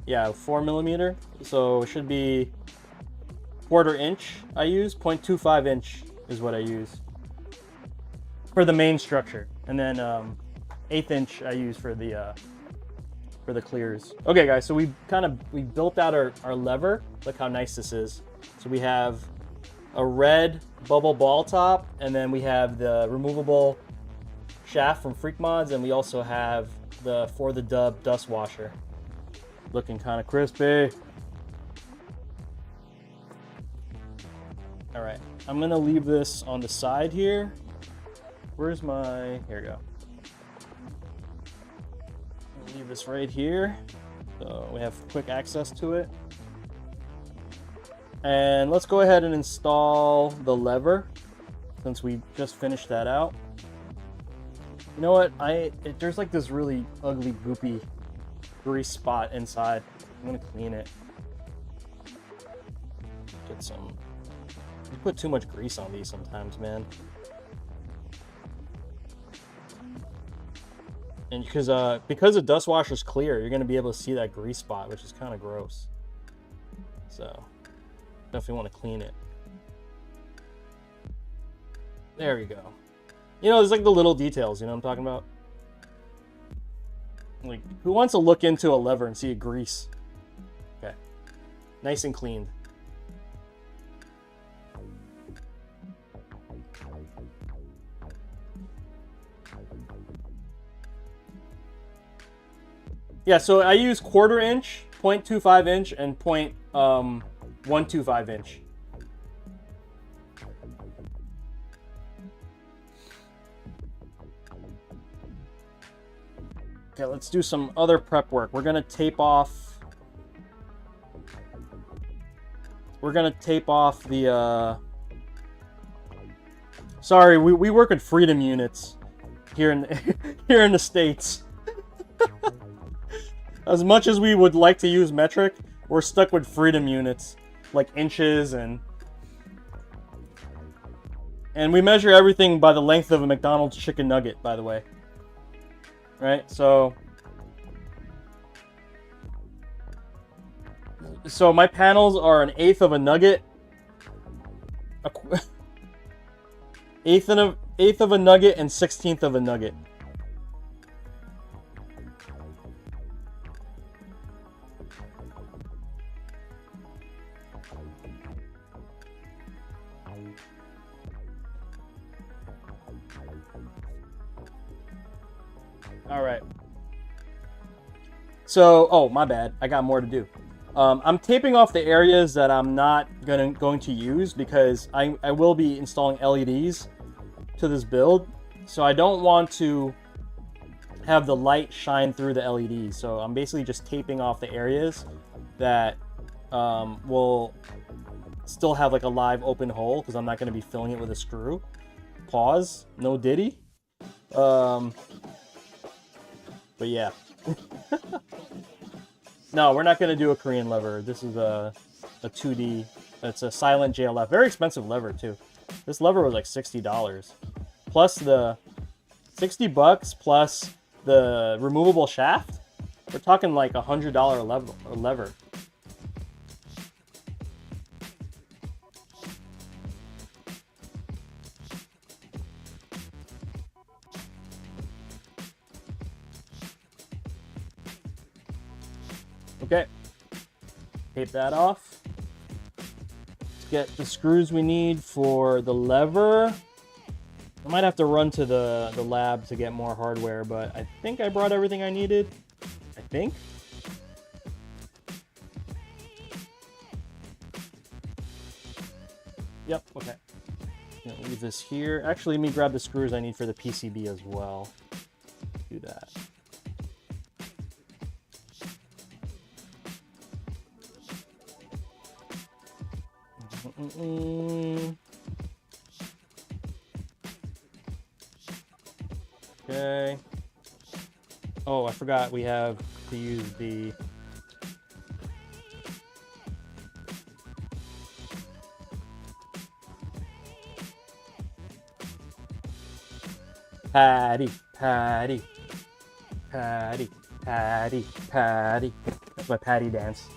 Yeah, 4 millimeter. So it should be 1/4 inch I use. 0.25 inch is what I use for the main structure. And then 1/8 inch I use for the clears. Okay guys, so we built out our lever. Look how nice this is. So we have a red bubble ball top, and then we have the removable shaft from Freak Mods, and we also have the For the Dub dust washer. Looking kind of crispy. All right, I'm gonna leave this on the side here. Where's my, here we go. I'll leave this right here, so we have quick access to it. And let's go ahead and install the lever, since we just finished that out. You know what? There's like this really ugly, goopy grease spot inside. I'm gonna clean it. Get some. You put too much grease on these sometimes, man. And because the dust washer's clear, you're gonna be able to see that grease spot, which is kind of gross. So definitely want to clean it. There we go. You know, there's like the little details, you know what I'm talking about? Like, who wants to look into a lever and see a grease? Okay. Nice and cleaned. Yeah, so I use 1/4 inch, 0.25 inch, and 0.125 inch. Okay, let's do some other prep work. We're gonna tape off. The. Sorry, we work with freedom units here in here in the States. As much as we would like to use metric, we're stuck with freedom units, like inches and we measure everything by the length of a McDonald's chicken nugget, by the way. Right? So my panels are 1/8 of a nugget. Eighth of a nugget and 1/16 of a nugget. All right. So, oh, my bad. I got more to do. I'm taping off the areas that I'm not going to use because I will be installing LEDs to this build. So I don't want to have the light shine through the LEDs. So I'm basically just taping off the areas that will still have like a live open hole because I'm not going to be filling it with a screw. Pause. No diddy. But yeah. No, we're not going to do a Korean lever. This is a 2D. It's a silent JLF. Very expensive lever, too. This lever was like $60. Plus the $60 plus the removable shaft. We're talking like $100 lever. Okay, tape that off. Let's get the screws we need for the lever. I might have to run to the lab to get more hardware, but I think I brought everything I needed. I think. Yep, okay. I'm gonna leave this here. Actually, let me grab the screws I need for the PCB as well. Do that. Okay. Oh, I forgot we have to use the Patty. That's my Patty dance.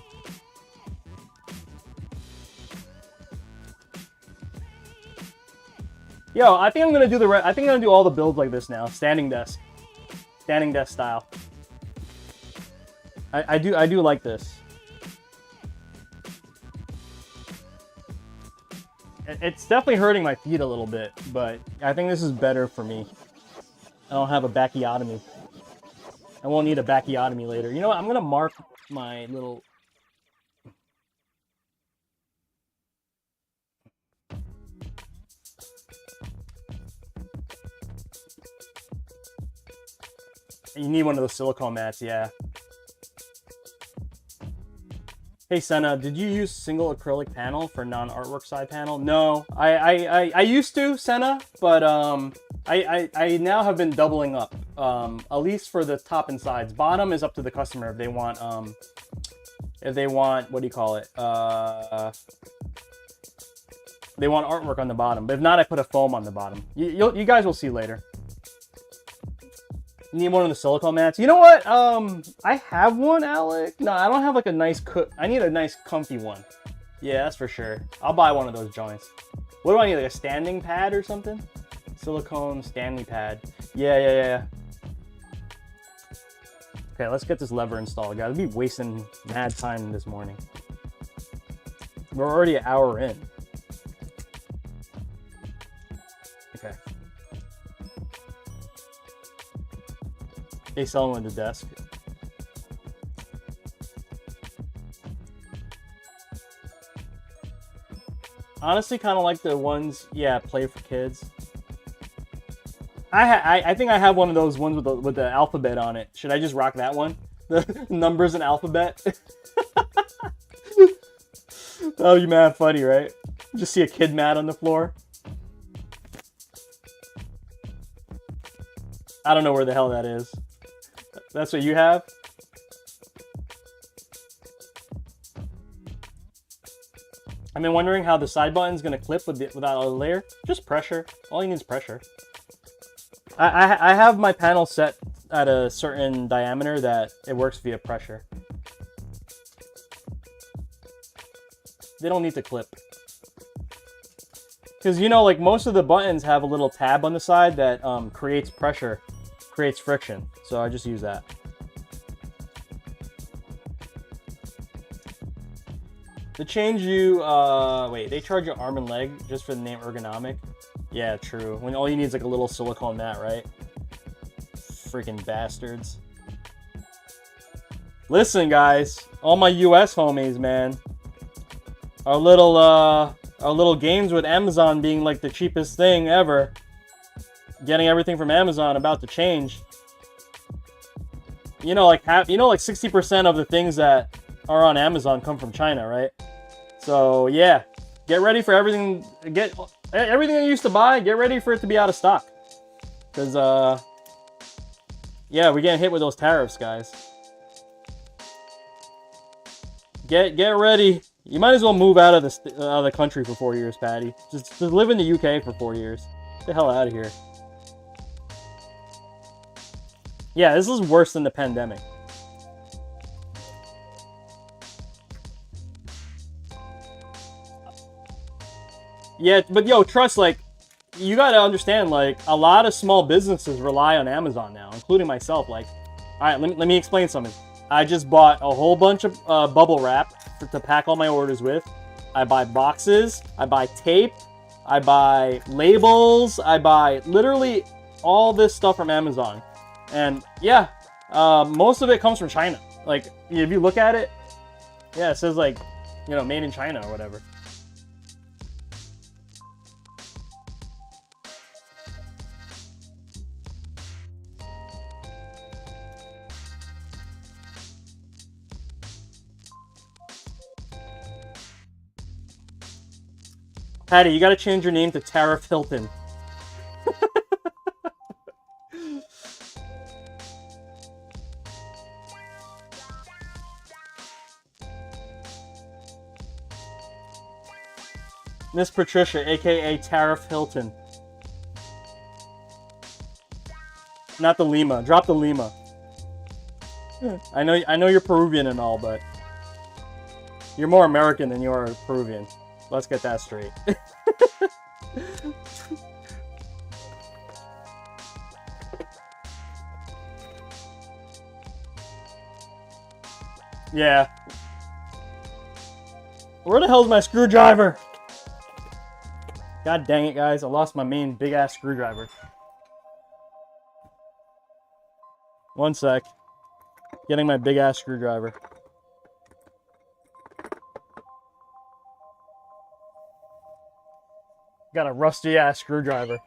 Yo, I think I'm gonna do I think I'm gonna do all the builds like this now. Standing desk style. I do like this. It's definitely hurting my feet a little bit, but I think this is better for me. I don't have a bacchiotomy. I won't need a bacchiotomy later. You know what? I'm gonna mark my little. You need one of those silicone mats, yeah. Hey Senna, did you use single acrylic panel for non-artwork side panel? No, I used to, Senna, but I now have been doubling up, at least for the top and sides. Bottom is up to the customer if they want, what do you call it? They want artwork on the bottom. But if not, I put a foam on the bottom. You guys will see later. You need one of the silicone mats. You know what? I have one, Alec. No, I don't have like a nice I need a nice comfy one. Yeah, that's for sure. I'll buy one of those joints. What do I need? Like a standing pad or something? Silicone standing pad. Yeah. Okay, let's get this lever installed, guys. We'll be wasting mad time this morning. We're already an hour in. Okay. They sell them at the desk. Honestly, kind of like the ones, yeah, play for kids. I think I have one of those ones with the alphabet on it. Should I just rock that one? The numbers and alphabet? That would be mad funny, right? Just see a kid mat on the floor. I don't know where the hell that is. That's what you have? I've been wondering how the side button's gonna clip without a layer. Just pressure. All you need is pressure. I have my panel set at a certain diameter that it works via pressure. They don't need to clip. Because, you know, like most of the buttons have a little tab on the side that creates pressure, creates friction. So I just use that. To change you, wait, they charge you arm and leg just for the name ergonomic? Yeah, true. When all you need is like a little silicone mat, right? Freaking bastards. Listen, guys, all my US homies, man. Our little games with Amazon being like the cheapest thing ever. Getting everything from Amazon about to change. You know, like 60% of the things that are on Amazon come from China, right? So yeah, get ready for everything. Get everything you used to buy. Get ready for it to be out of stock, because yeah, we're getting hit with those tariffs, guys. Get ready. You might as well move out of the country for 4 years, Patty. Just live in the UK for 4 years. Get the hell out of here. Yeah, this is worse than the pandemic. Yeah, but yo, trust, like, you gotta understand, like, a lot of small businesses rely on Amazon now, including myself. Like, all right, let me explain something. I just bought a whole bunch of bubble wrap to pack all my orders with. I buy boxes, I buy tape, I buy labels, I buy literally all this stuff from Amazon. And yeah, most of it comes from China. Like, if you look at it, yeah, it says like, you know, made in China or whatever. Patty, you gotta change your name to Tariff Hilton. Miss Patricia, aka Tariff Hilton. Not the Lima. Drop the Lima. I know you're Peruvian and all, but you're more American than you are Peruvian. Let's get that straight. Yeah. Where the hell's my screwdriver? God dang it, guys. I lost my main big-ass screwdriver. One sec. Getting my big-ass screwdriver. Got a rusty-ass screwdriver.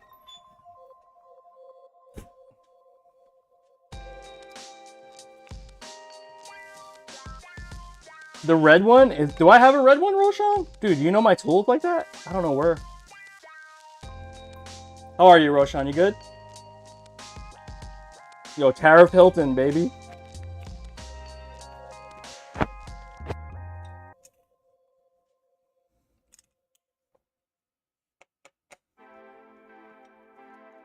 The red one is... Do I have a red one, Roshan? Dude, you know my tools like that? I don't know where. How are you, Roshan? You good? Yo, Tariff Hilton, baby.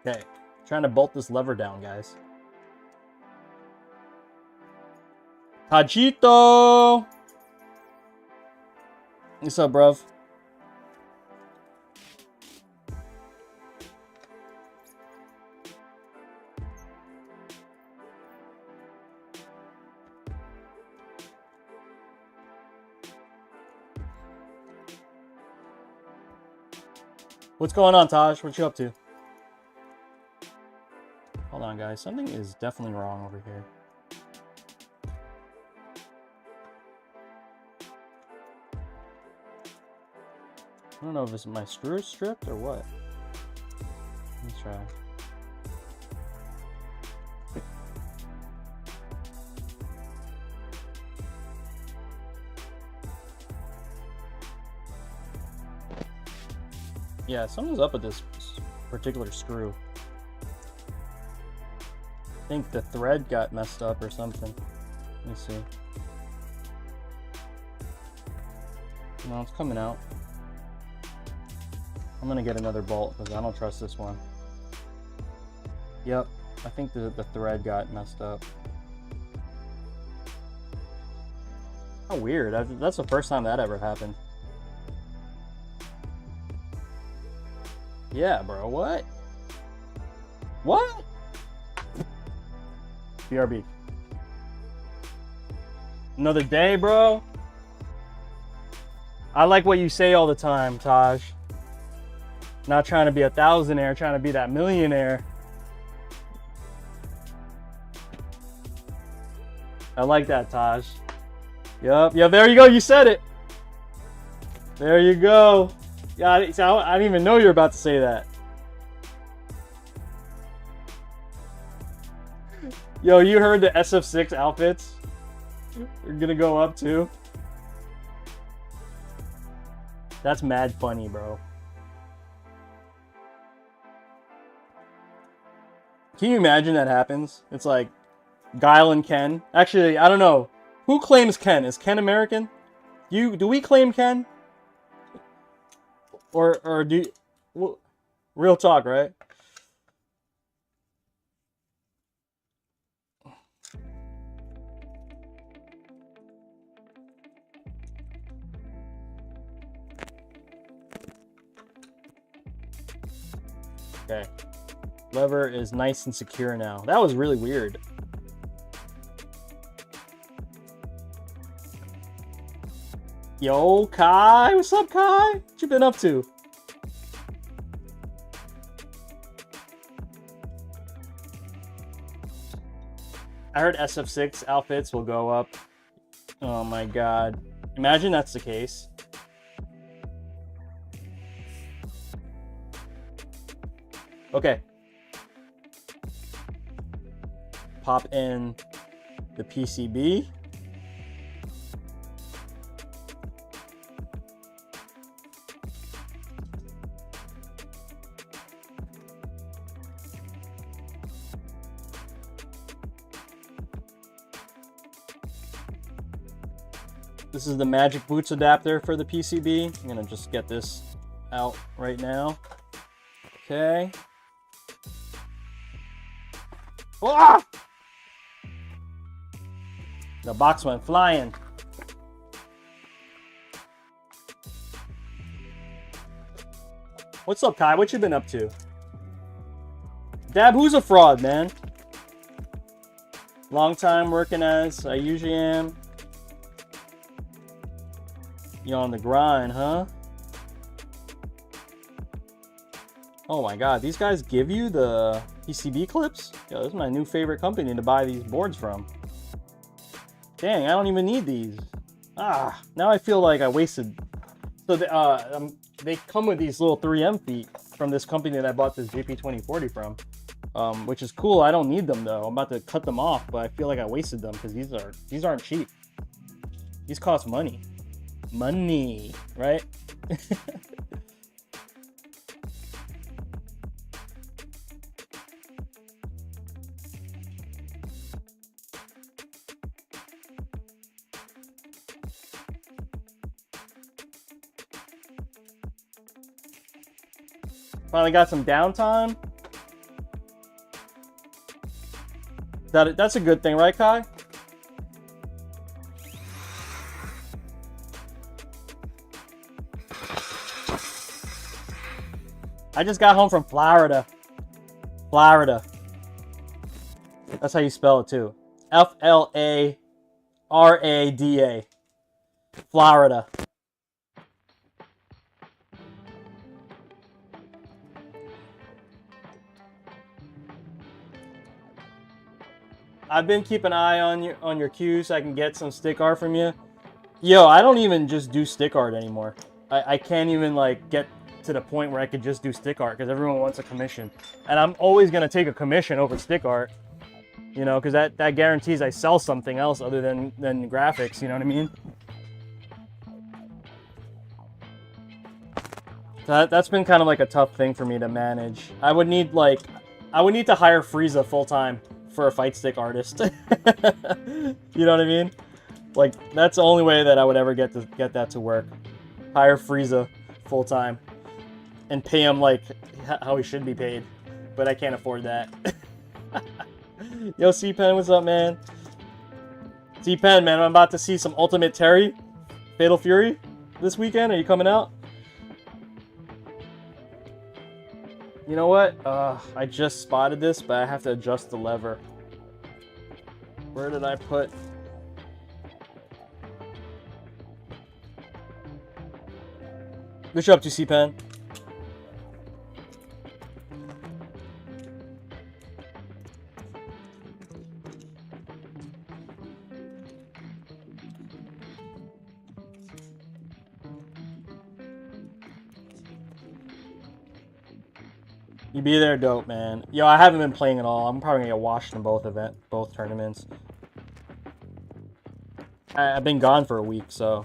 Okay, trying to bolt this lever down, guys. Tajito! What's up, bruv? What's going on, Taj? What you up to? Hold on, guys. Something is definitely wrong over here. I don't know if it's my screw is stripped or what. Let's try. Yeah, something's up with this particular screw. I think the thread got messed up or something. Let me see. No, it's coming out. I'm gonna get another bolt because I don't trust this one. Yep, I think the thread got messed up. How weird. That's the first time that ever happened. Yeah, bro, what? What? BRB. Another day, bro? I like what you say all the time, Taj. Not trying to be a thousandaire, trying to be that millionaire. I like that, Taj. Yup, yeah, there you go, you said it. There you go. Yeah, I didn't even know you were about to say that. Yo, you heard the SF6 outfits? They're gonna go up too. That's mad funny, bro. Can you imagine that happens? It's like Guile and Ken. Actually, I don't know. Who claims Ken? Is Ken American? Do we claim Ken? Or do you, real talk, right? Okay. Lever is nice and secure now. That was really weird. Yo, Kai. What's up, Kai? What you been up to? I heard SF6 outfits will go up. Oh my god. Imagine that's the case. Okay. Pop in the PCB. This is the Magic Boots adapter for the PCB. I'm gonna just get this out right now. Okay. Ah! The box went flying. What's up, Kai? What you been up to? Dab, who's a fraud, man? Long time working as I usually am. You on the grind, huh? Oh my god, these guys give you the PCB clips? Yo, this is my new favorite company to buy these boards from. Dang, I don't even need these. Ah, now I feel like I wasted. So they come with these little 3M feet from this company that I bought this JP2040 from, which is cool. I don't need them though. I'm about to cut them off, but I feel like I wasted them because these aren't cheap. These cost money. Money, right? Finally got some downtime. That's a good thing, right, Kai? I just got home from Florida. Florida. That's how you spell it too. F-L-A-R-A-D-A. Florida. I've been keeping an eye on your queue so I can get some stick art from you. Yo, I don't even just do stick art anymore. I can't even like get to the point where I could just do stick art because everyone wants a commission. And I'm always gonna take a commission over stick art. You know, because that guarantees I sell something else other than graphics, you know what I mean? So that's been kind of like a tough thing for me to manage. I would need to hire Frieza full time for a fight stick artist. You know what I mean? Like, that's the only way that I would ever get that to work. Hire Frieza full time and pay him like how he should be paid, but I can't afford that. Yo, C-Pen, what's up, man? C-Pen, man, I'm about to see some Ultimate Terry, Fatal Fury this weekend. Are you coming out? You know what? I just spotted this, but I have to adjust the lever. Where did I put? What you up to, C-Pen? You be there, dope, man. Yo, I haven't been playing at all. I'm probably gonna get washed in both tournaments. I've been gone for a week, so.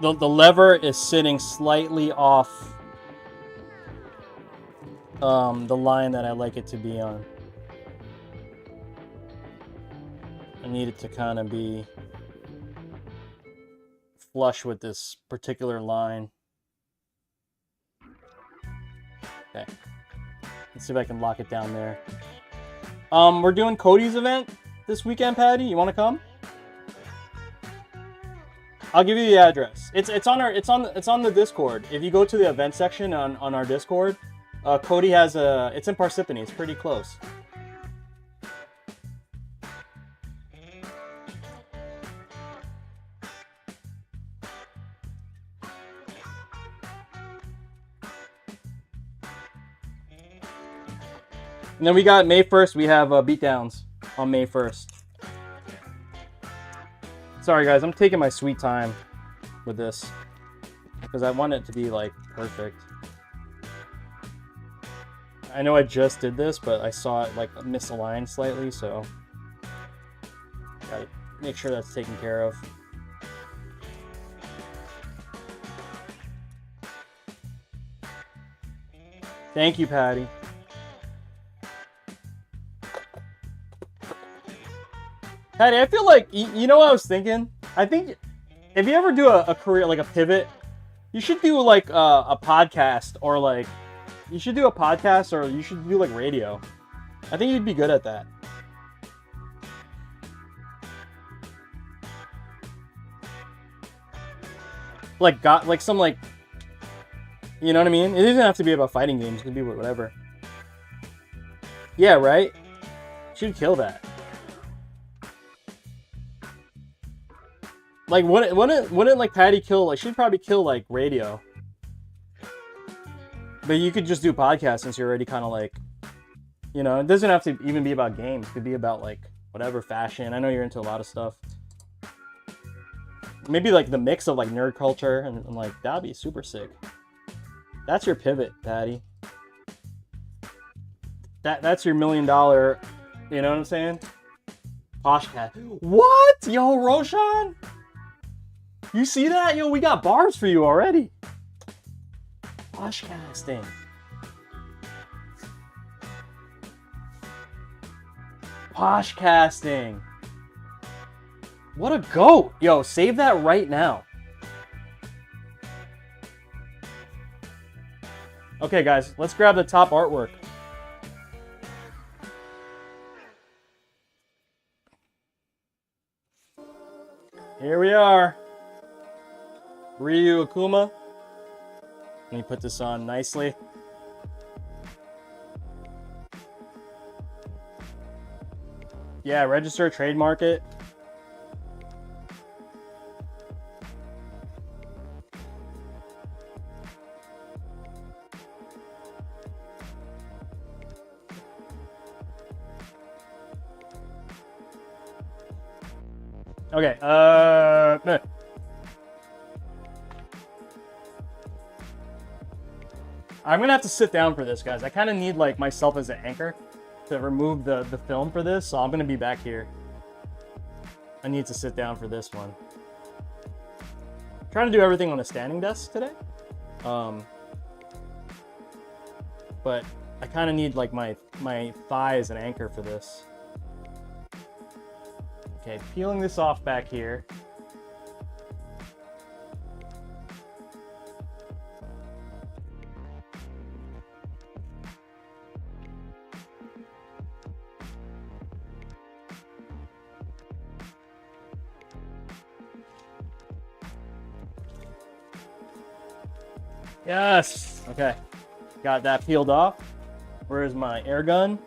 The lever is sitting slightly off the line that I like it to be on. I need it to kind of be flush with this particular line. Okay. Let's see if I can lock it down there. We're doing Cody's event this weekend, Patty. You want to come? I'll give you the address. It's on the Discord. If you go to the event section on our Discord, Cody has it's in Parsippany. It's pretty close. And then we got May 1st. We have beatdowns on May 1st. Sorry guys, I'm taking my sweet time with this because I want it to be like perfect. I know I just did this, but I saw it like misaligned slightly, so gotta make sure that's taken care of. Thank you, Patty. Patty, I feel like, you know what I was thinking? I think if you ever do a career, like a pivot, you should do like a podcast or like, you should do a podcast or you should do like radio. I think you'd be good at that. Like some like, you know what I mean? It doesn't have to be about fighting games. It can be whatever. Yeah, right? She'd kill that. Like, wouldn't like Patty kill, like, she'd probably kill, like, radio. But you could just do podcasts since you're already kind of like, you know, it doesn't have to even be about games. It could be about, like, whatever, fashion. I know you're into a lot of stuff. Maybe, like, the mix of, like, nerd culture and like, that'd be super sick. That's your pivot, Patty. That's your $1 million, you know what I'm saying? Poshcat. What? Yo, Roshan? You see that? Yo, we got bars for you already. Poshcasting. Poshcasting. What a goat. Yo, save that right now. Okay, guys, let's grab the top artwork. Here we are. Ryu Akuma. Let me put this on nicely. Yeah, register, trademark it. Okay, I'm gonna have to sit down for this, guys. I kind of need, like, myself as an anchor to remove the film for this, so I'm gonna be back here. I need to sit down for this one. I'm trying to do everything on a standing desk today. But I kind of need, like, my thigh as an anchor for this. Okay, peeling this off back here. Yes! Okay, got that peeled off. Where's my air gun?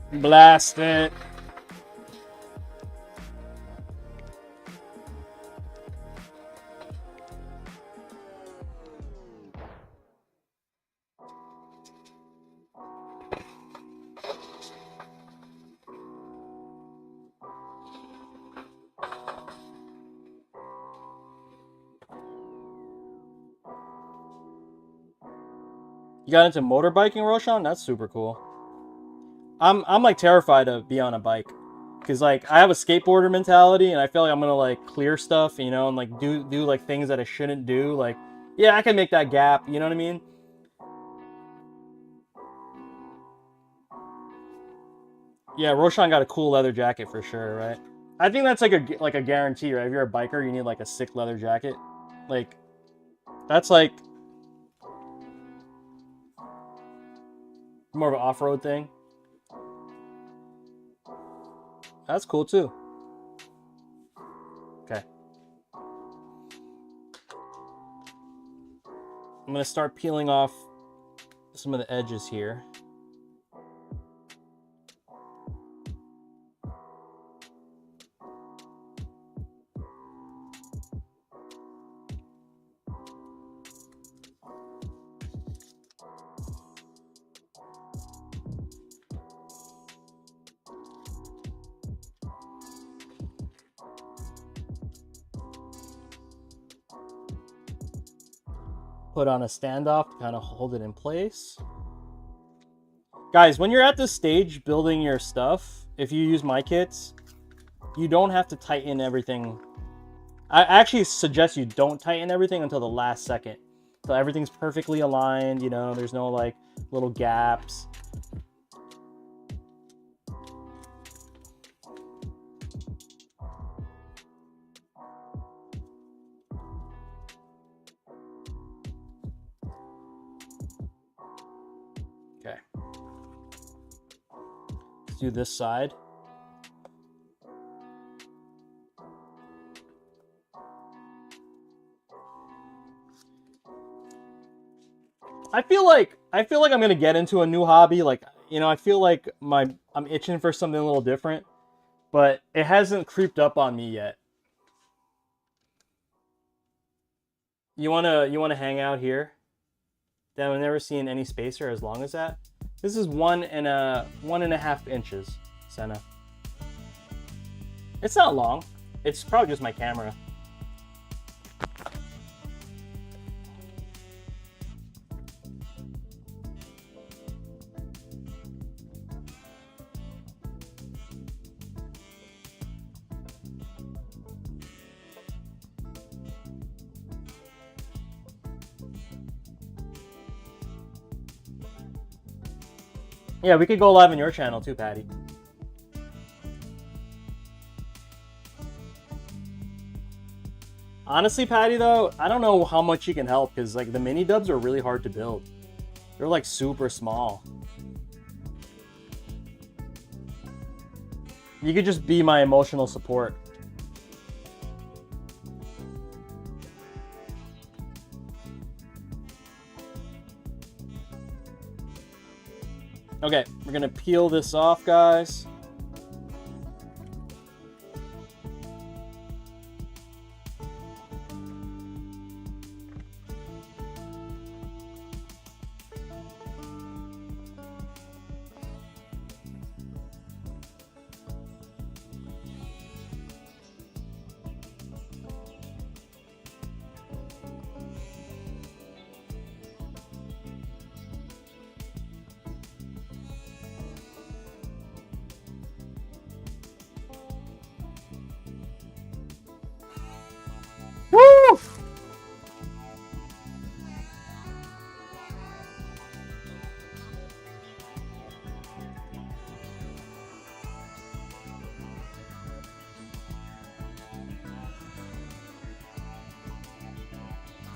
Blast it. You got into motorbiking, Roshan? That's super cool. I'm like terrified to be on a bike, because, like, I have a skateboarder mentality, and I feel like I'm gonna, like, clear stuff, you know, and, like, do like things that I shouldn't do. Like, yeah, I can make that gap, you know what I mean? Yeah, Roshan got a cool leather jacket for sure, right? I think that's like a guarantee, right? If you're a biker, you need, like, a sick leather jacket. Like, that's like more of an off-road thing. That's cool too. Okay. I'm gonna start peeling off some of the edges here. Put on a standoff to kind of hold it in place. Guys, when you're at this stage building your stuff, if you use my kits, you don't have to tighten everything. I actually suggest you don't tighten everything until the last second. So everything's perfectly aligned, you know, there's no, like, little gaps. Okay. Let's do this side. I feel like I'm gonna get into a new hobby. Like, you know, I feel like I'm itching for something a little different, but it hasn't creeped up on me yet. You wanna hang out here? Then I've never seen any spacer as long as that. This is 1.5 inches, Senna. It's not long. It's probably just my camera. Yeah, we could go live on your channel too, Patty. Honestly, Patty, though, I don't know how much you can help because like the mini dubs are really hard to build. They're like super small. You could just be my emotional support. Okay, we're gonna peel this off, guys. Woo!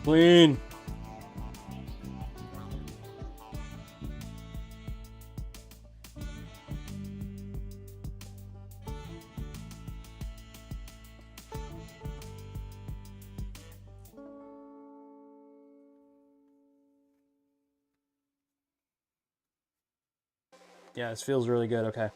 Clean. Yeah, this feels really good. Okay.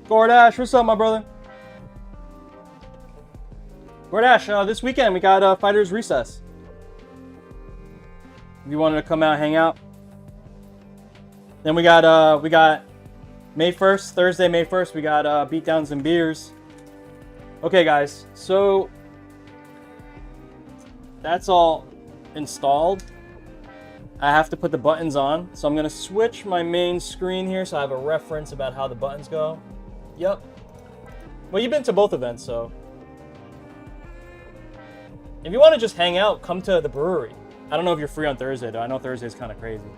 Gordash, what's up, my brother? Gordash, this weekend we got Fighters Recess. If you wanted to come out, hang out. Then we got May 1st, Thursday, May 1st, we got Beatdowns and Beers. Okay, guys, so that's all installed. I have to put the buttons on, so I'm gonna switch my main screen here so I have a reference about how the buttons go. Yep. Well, you've been to both events, so if you want to just hang out, come to the brewery. I don't know if you're free on Thursday, though. I know Thursday's kind of crazy.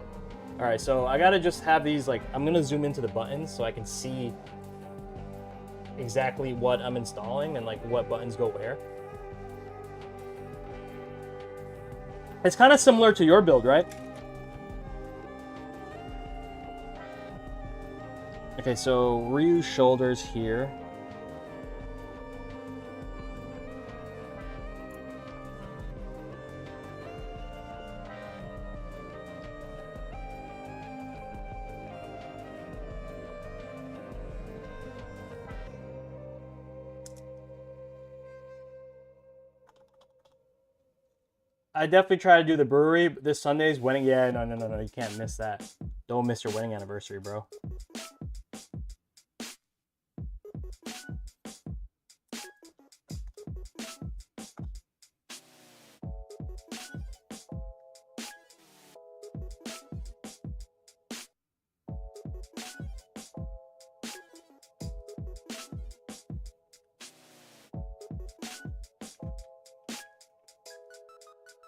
All right, so I gotta just have these, like, I'm gonna zoom into the buttons so I can see exactly what I'm installing and like what buttons go where. It's kind of similar to your build, right? Okay, so Ryu's shoulders here. I definitely try to do the brewery this Sunday's wedding. Yeah, no, you can't miss that. Don't miss your wedding anniversary, bro.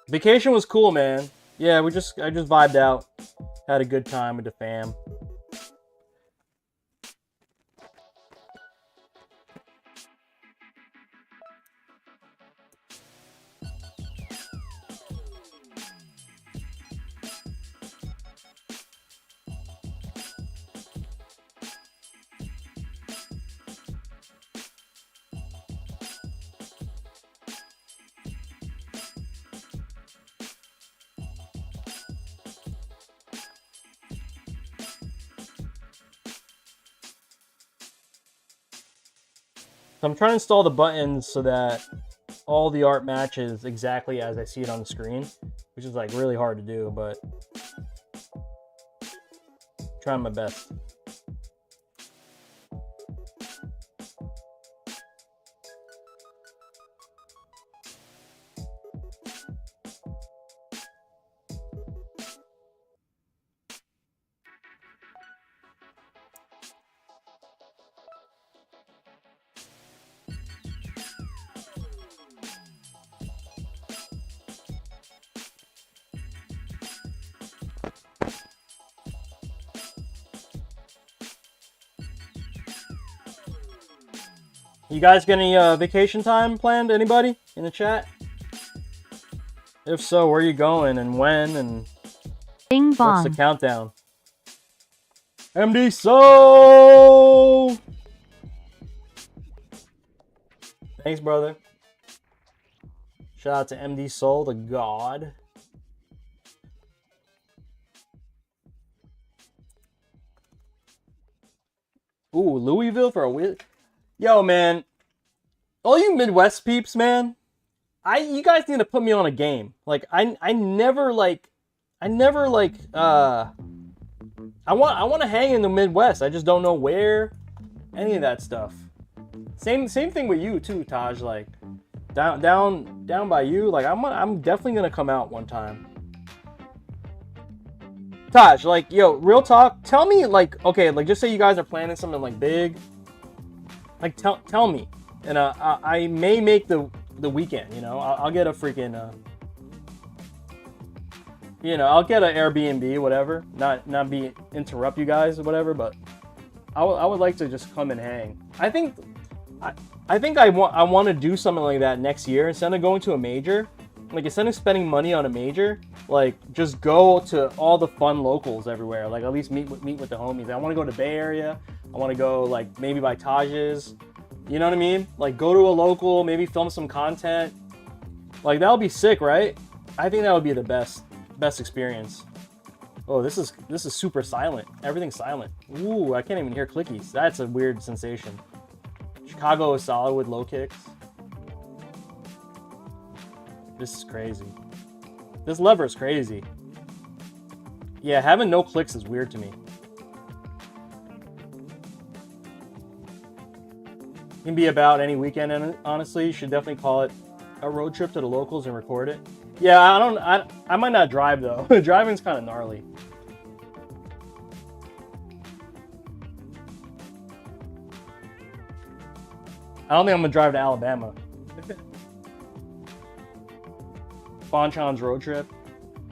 Vacation was cool, man. Yeah, I just vibed out. Had a good time with the fam. So I'm trying to install the buttons so that all the art matches exactly as I see it on the screen, which is like really hard to do, but trying my best. You guys got any vacation time planned? Anybody in the chat? If so, where are you going and when and Bing bong. what's the countdown? MD Soul! Thanks, brother. Shout out to MD Soul, the god. Ooh, Louisville for a win. Yo, man. All you Midwest peeps, man. You guys need to put me on a game. Like, I never I want to hang in the Midwest. I just don't know where, any of that stuff. Same thing with you too, Taj. Like, down by you. Like, I'm definitely gonna come out one time. Taj, like, yo, real talk. Tell me, like, okay, like, just say you guys are planning something like big. Like, tell me, and I may make the weekend. You know, I'll get a freaking you know, I'll get an Airbnb, whatever. Not interrupt you guys or whatever, but I would like to just come and hang. I think I want to do something like that next year instead of going to a major. Like, instead of spending money on a major, like, just go to all the fun locals everywhere. Like, at least meet with the homies. I want to go to Bay Area. I want to go, like, maybe by Taj's. You know what I mean? Like, go to a local, maybe film some content. Like, that would be sick, right? I think that would be the best experience. Oh, this is super silent. Everything's silent. Ooh, I can't even hear clickies. That's a weird sensation. Chicago is solid with low kicks. This is crazy. This lever is crazy. Yeah, having no clicks is weird to me. Can be about any weekend, and honestly, you should definitely call it a road trip to the locals and record it. Yeah, I might not drive though. Driving's kind of gnarly. I don't think I'm gonna drive to Alabama. Bonchan's road trip.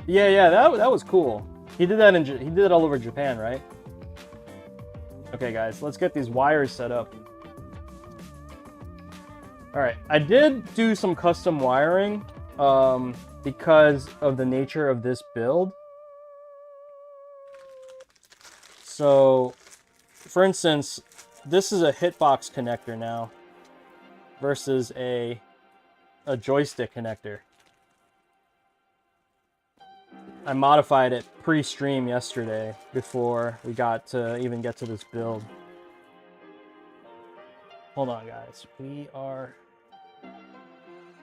Yeah, that was cool. He did that all over Japan, right? Okay, guys, let's get these wires set up. All right, I did do some custom wiring because of the nature of this build. So, for instance, this is a hitbox connector now versus a joystick connector. I modified it pre-stream yesterday before we got to even get to this build. Hold on, guys.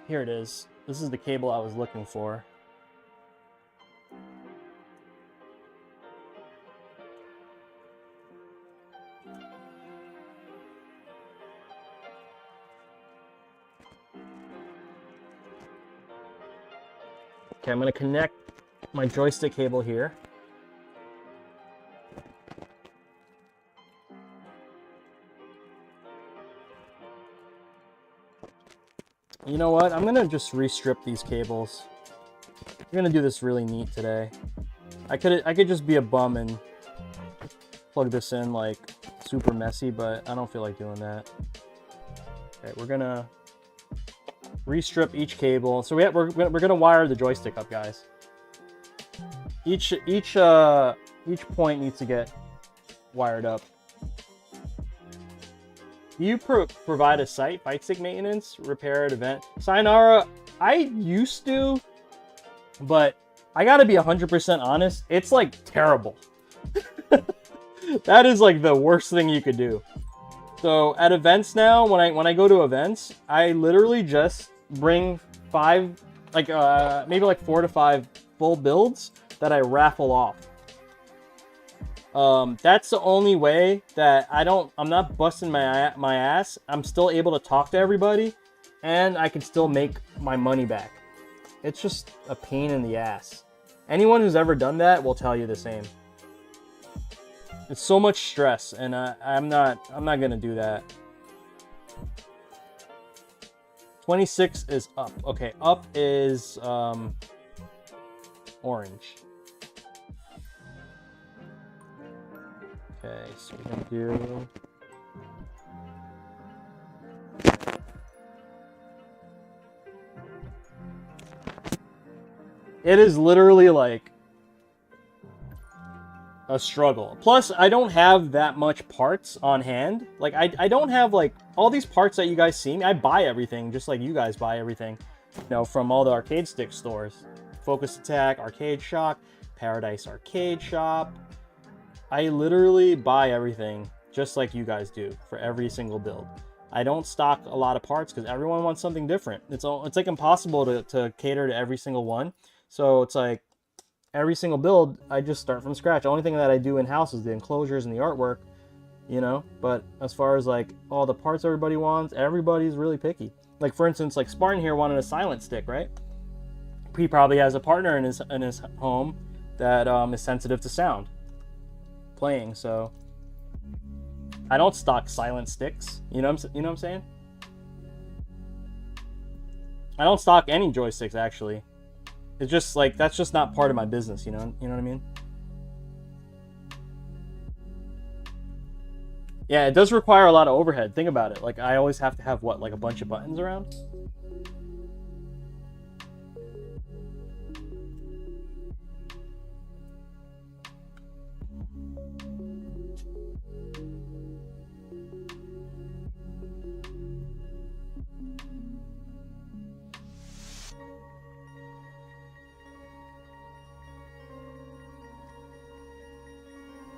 Here it is. This is the cable I was looking for. Okay, I'm going to connect my joystick cable here. You know what? I'm going to just restrip these cables. We're gonna do this really neat today. I could just be a bum and plug this in like super messy, but I don't feel like doing that. Okay, we're gonna restrip each cable. So we're gonna wire the joystick up, guys. Each point needs to get wired up. Do you provide a site, Fightstick maintenance, repair at event? Sayonara, I used to, but I gotta be 100% honest, it's like terrible. That is like the worst thing you could do. So at events now, when I go to events, I literally just bring maybe like 4 to 5 full builds that I raffle off. That's the only way that I'm not busting my ass. I'm still able to talk to everybody, and I can still make my money back. It's just a pain in the ass. Anyone who's ever done that will tell you the same. It's so much stress, and I'm not gonna do that. 26 is up. Okay, up is orange. Okay, so we're gonna do. It is literally like a struggle. Plus, I don't have that much parts on hand. Like, I don't have like all these parts that you guys see me. I buy everything just like you guys buy everything, you know, from all the arcade stick stores. Focus Attack, Arcade Shock, Paradise Arcade Shop. I literally buy everything just like you guys do for every single build. I don't stock a lot of parts because everyone wants something different. It's like impossible to cater to every single one. So it's like every single build, I just start from scratch. The only thing that I do in-house is the enclosures and the artwork, you know? But as far as like all the parts everybody wants, everybody's really picky. Like for instance, like Spartan here wanted a silent stick, right? He probably has a partner in his home that is sensitive to sound playing, so I don't stock silent sticks. You know what I'm saying? I don't stock any joysticks actually. It's just like that's just not part of my business, you know what I mean? Yeah, it does require a lot of overhead. Think about it. Like I always have to have what, like a bunch of buttons around?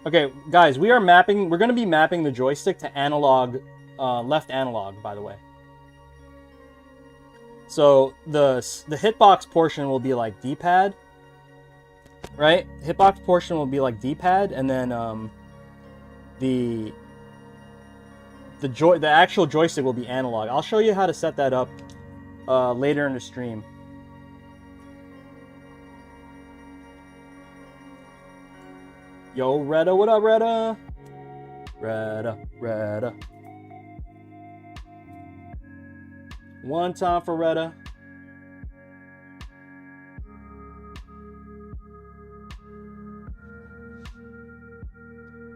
Okay, guys, we're going to be mapping the joystick to analog, left analog, by the way. So the hitbox portion will be like D-pad, right? Hitbox portion will be like D-pad, and then the actual joystick will be analog. I'll show you how to set that up later in the stream. Yo, Retta, what up, Retta? Retta. One time for Retta.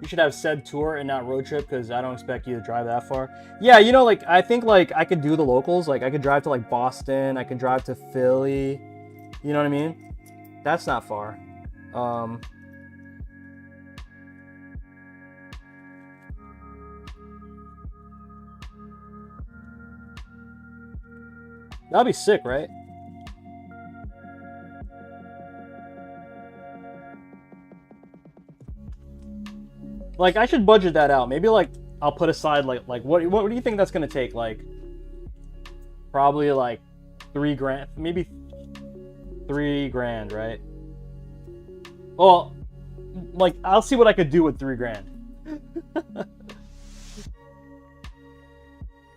You should have said tour and not road trip because I don't expect you to drive that far. Yeah, you know, like, I think, like, I could do the locals. Like, I could drive to, like, Boston. I could drive to Philly. You know what I mean? That's not far. That'd be sick, right? Like, I should budget that out. Maybe, like, I'll put aside, like what do you think that's gonna take? Like, probably, like, $3,000, maybe $3,000, right? Well, like, I'll see what I could do with $3,000.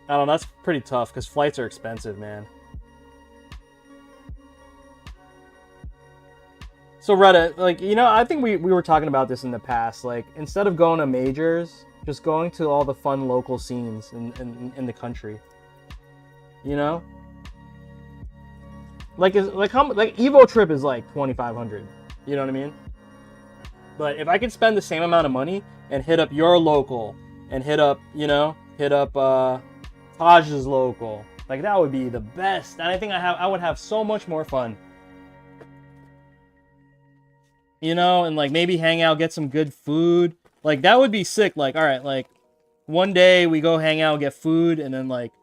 I don't know, that's pretty tough, because flights are expensive, man. So Reddit, like, you know, I think we were talking about this in the past. Like, instead of going to majors, just going to all the fun local scenes in the country. You know? Like Evo trip is like 2,500. You know what I mean? But if I could spend the same amount of money and hit up your local and hit up, Taj's local, like that would be the best. And I think I would have so much more fun. And like maybe hang out, get some good food. Like that would be sick. Like, all right, like one day we go hang out, get food, and then like,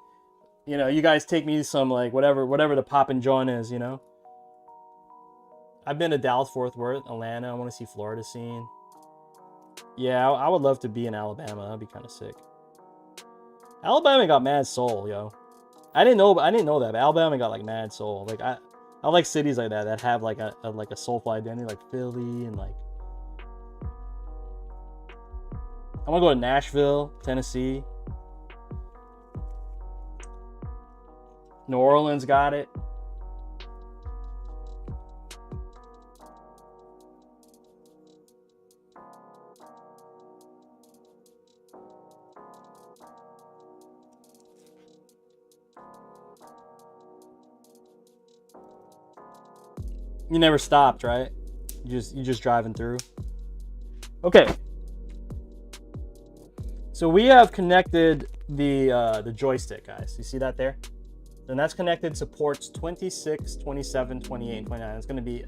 you guys take me to some like whatever the poppin' joint is, I've been to Dallas, Fort Worth, Atlanta. I want to see Florida scene. Yeah, I would love to be in Alabama. That'd be kind of sick. Alabama got mad soul, yo. I didn't know that, but Alabama got like mad soul. Like I like cities like that have like a soulful identity, like Philly and like. I want to go to Nashville, Tennessee. New Orleans got it. You never stopped, right? You just driving through. Okay. So we have connected the joystick, guys. You see that there? And that's connected, supports 26, 27, 28, and 29. It's going to be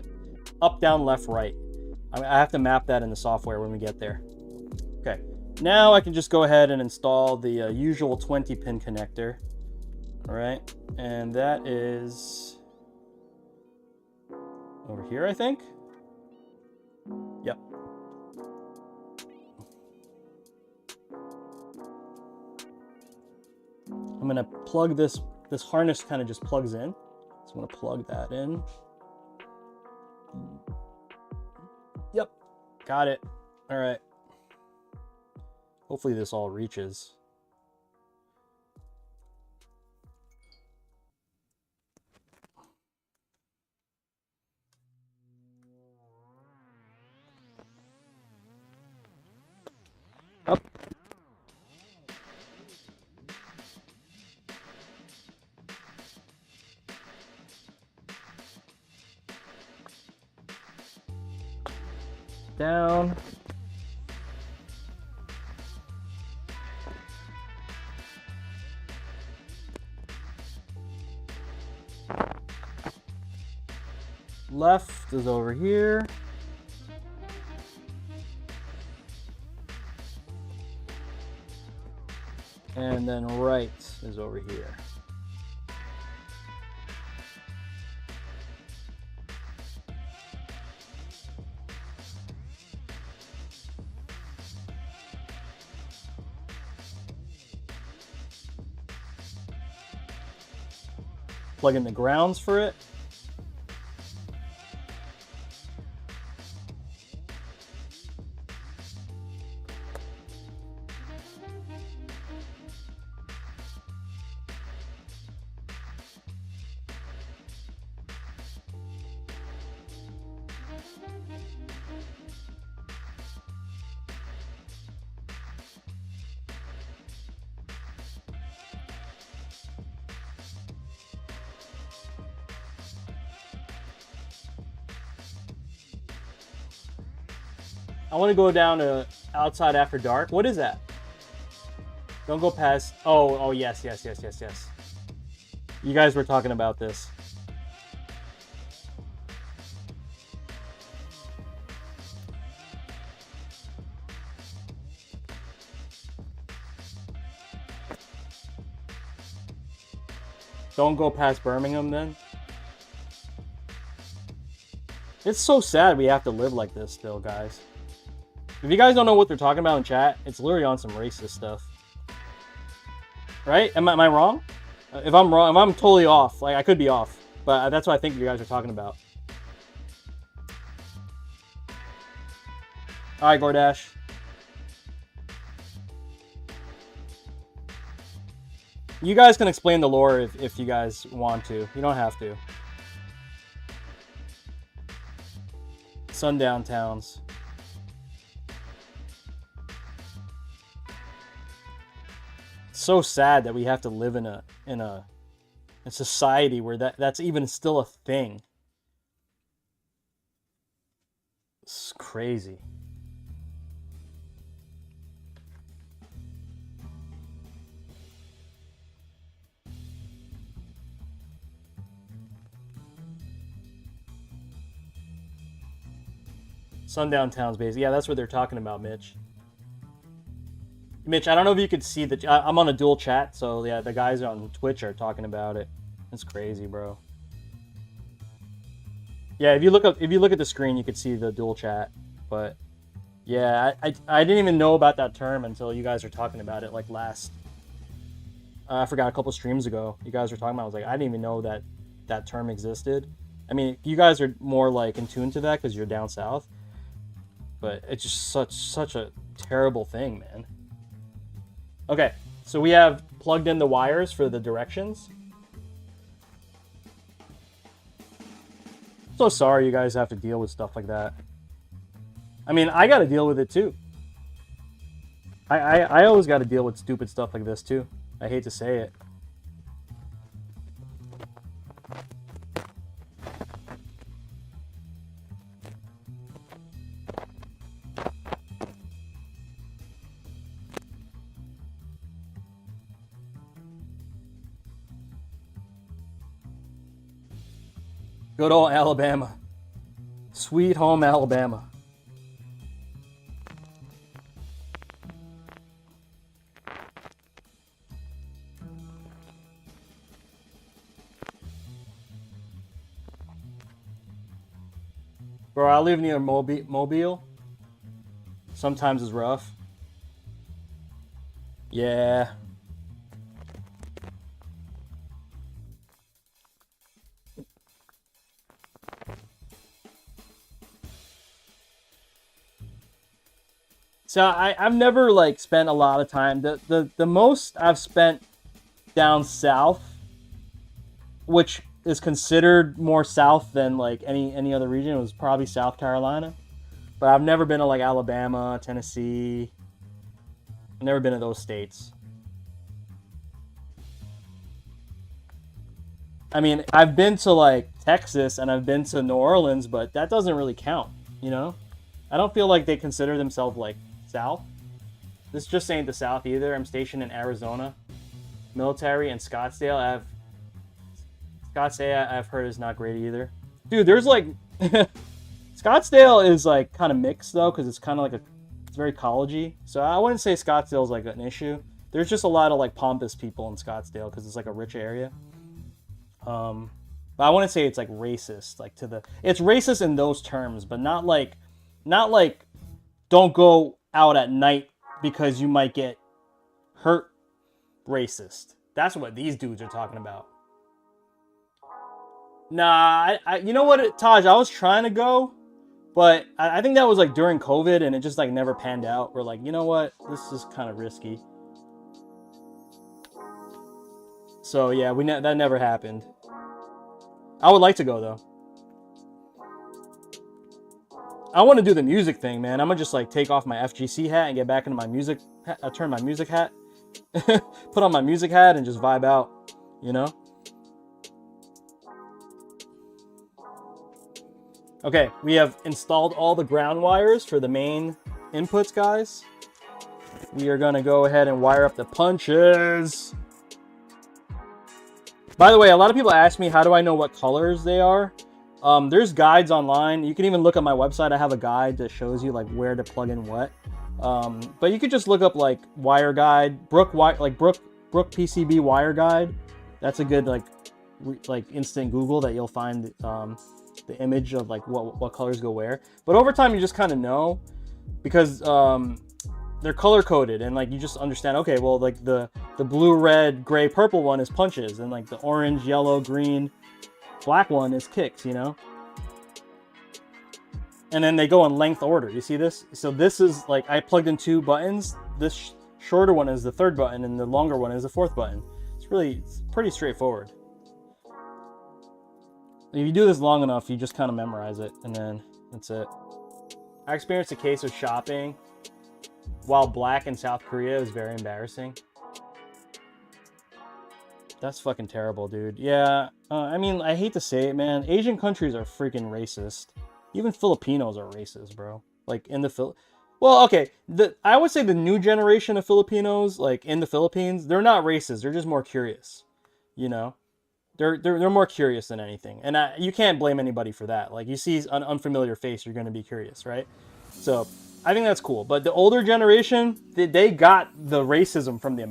up, down, left, right. I have to map that in the software when we get there. Okay. Now I can just go ahead and install the usual 20-pin connector. All right. And that is over here, I think. Yep. I'm going to plug this harness kind of just plugs in. So I'm going to plug that in. Yep. Got it. All right. Hopefully this all reaches. Up. Down. Left is over here. And then right is over here. Plug in the grounds for it. I want to go down to outside after dark. What is that? Don't go past. Oh, yes. You guys were talking about this. Don't go past Birmingham then. It's so sad we have to live like this still, guys. If you guys don't know what they're talking about in chat, it's literally on some racist stuff. Right? Am I wrong? If I'm wrong, if I'm totally off, like I could be off, but that's what I think you guys are talking about. All right, Gordash. You guys can explain the lore if you guys want to. You don't have to. Sundown towns. So sad that we have to live in a a society where that's even still a thing. It's crazy. Sundown Towns base. Yeah, that's what they're talking about, Mitch. Mitch, I don't know if you could see the. I'm on a dual chat, so yeah, the guys on Twitch are talking about it. It's crazy, bro. Yeah, if you look at the screen, you could see the dual chat. But yeah, I didn't even know about that term until you guys were talking about it like last. I forgot, a couple streams ago. You guys were talking about it. I was like, I didn't even know that term existed. I mean, you guys are more like in tune to that because you're down south. But it's just such a terrible thing, man. Okay, so we have plugged in the wires for the directions. So sorry you guys have to deal with stuff like that. I mean, I got to deal with it too. I always got to deal with stupid stuff like this too. I hate to say it. Good old Alabama. Sweet home Alabama. Bro, I live near Mobile. Sometimes it's rough. Yeah. So I've never like spent a lot of time. The most I've spent down south, which is considered more south than like any other region, was probably South Carolina. But I've never been to like Alabama, Tennessee. I've never been to those states. I mean, I've been to like Texas and I've been to New Orleans, but that doesn't really count, you know? I don't feel like they consider themselves like South. This just ain't the South either. I'm stationed in Arizona. Military in Scottsdale. Scottsdale I've heard is not great either. Dude, there's like Scottsdale is like kind of mixed though, because it's kind of like it's very collegey. So I wouldn't say Scottsdale is like an issue. There's just a lot of like pompous people in Scottsdale because it's like a rich area. But I wouldn't say it's like racist, like it's racist in those terms, but not like don't go out at night because you might get hurt racist. That's what these dudes are talking about. Nah, you know what, Taj, I was trying to go, but I think that was like during COVID and it just like never panned out. We're like, you know what, this is kind of risky. So yeah, that never happened. I would like to go though. I want to do the music thing, man. I'm gonna just like take off my FGC hat and get back into my music. Turn my music hat, put on my music hat, and just vibe out. You know. Okay, we have installed all the ground wires for the main inputs, guys. We are gonna go ahead and wire up the punches. By the way, a lot of people ask me, how do I know what colors they are? There's guides online. You can even look at my website. I have a guide that shows you like where to plug in what. But you could just look up like wire guide, Brook PCB wire guide. That's a good like instant Google that you'll find the image of like what colors go where. But over time you just kind of know because they're color coded and like you just understand. Okay, well like the blue, red, gray, purple one is punches, and like the orange, yellow, green, black one is kicks, you know? And then they go in length order. You see this? So this is like, I plugged in 2 buttons. This shorter one is the 3rd button and the longer one is the 4th button. It's pretty straightforward. If you do this long enough, you just kind of memorize it and then that's it. I experienced a case of shopping while black in South Korea. It was very embarrassing. That's fucking terrible, dude. Yeah, I mean, I hate to say it, man. Asian countries are freaking racist. Even Filipinos are racist, bro. Like in the well, okay, I would say the new generation of Filipinos, like in the Philippines, they're not racist. They're just more curious. You know, they're more curious than anything, and you can't blame anybody for that. Like you see an unfamiliar face, you're gonna be curious, right? So I think that's cool. But the older generation, they got the racism from the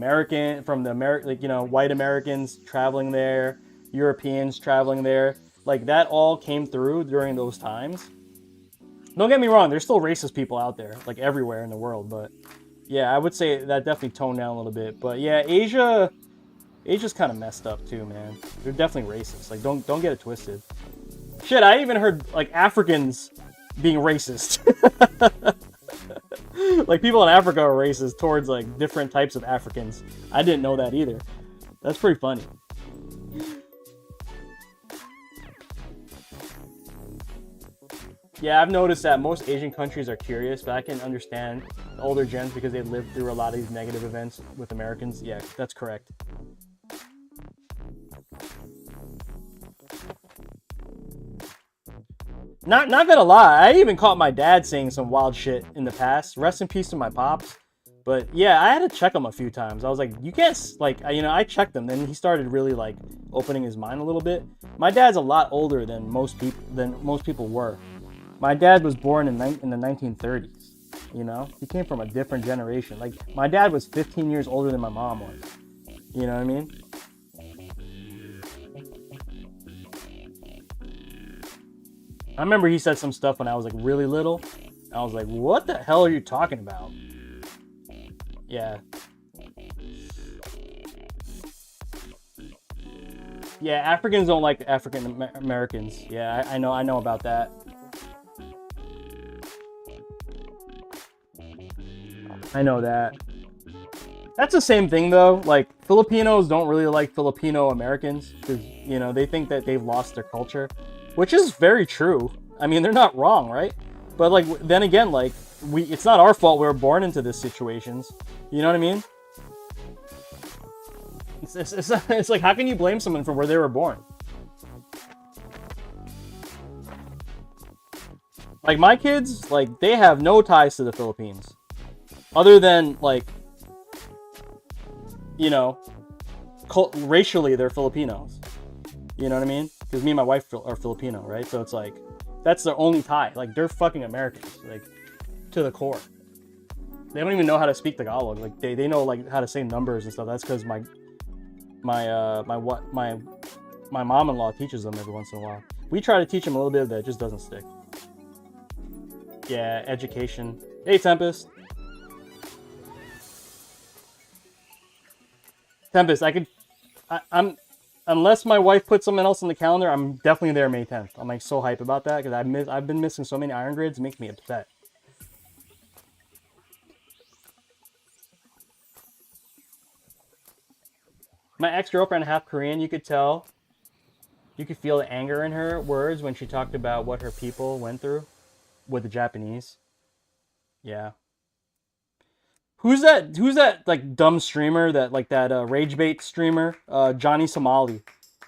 like, you know, white Americans traveling there, Europeans traveling there. Like that all came through during those times. Don't get me wrong, there's still racist people out there, like everywhere in the world. But yeah, I would say that definitely toned down a little bit. But yeah, Asia's kind of messed up too, man. They're definitely racist. Like don't get it twisted. Shit, I even heard like Africans being racist. Like people in Africa are racist towards like different types of Africans. I didn't know that either. That's pretty funny. Yeah, I've noticed that most Asian countries are curious, but I can understand the older gens because they've lived through a lot of these negative events with Americans. Yeah, that's correct. Not gonna lie, I even caught my dad saying some wild shit in the past. Rest in peace to my pops. But yeah, I had to check him a few times. I was like, you can't, like, you know, I checked him. Then he started really like opening his mind a little bit. My dad's a lot older than most people were. My dad was born in the 1930s. You know, he came from a different generation. Like my dad was 15 years older than my mom was. You know what I mean? I remember he said some stuff when I was like really little. I was like, what the hell are you talking about? Yeah. Yeah, Africans don't like African Americans. Yeah, I know about that. I know that. That's the same thing though. Like Filipinos don't really like Filipino Americans because, you know, they think that they've lost their culture, which is very true. I mean, they're not wrong, right? But like then again, like it's not our fault we were born into these situations. You know what I mean? It's like, how can you blame someone for where they were born? Like my kids, like they have no ties to the Philippines, other than like, you know, racially they're Filipinos. You know what I mean? Because me and my wife are Filipino, right? So it's like that's their only tie. Like they're fucking Americans, like to the core. They don't even know how to speak Tagalog. Like they know like how to say numbers and stuff. That's because my mom-in-law teaches them every once in a while. We try to teach them a little bit of that, it just doesn't stick. Yeah, education. Hey, Tempest. Tempest, I'm unless my wife puts something else on the calendar, I'm definitely there May 10th. I'm like so hype about that because I've been missing so many iron grids, it makes me upset. My ex-girlfriend, half Korean, you could tell. You could feel the anger in her words when she talked about what her people went through with the Japanese. Yeah. Who's that like dumb streamer that like that rage bait streamer, Johnny Somali,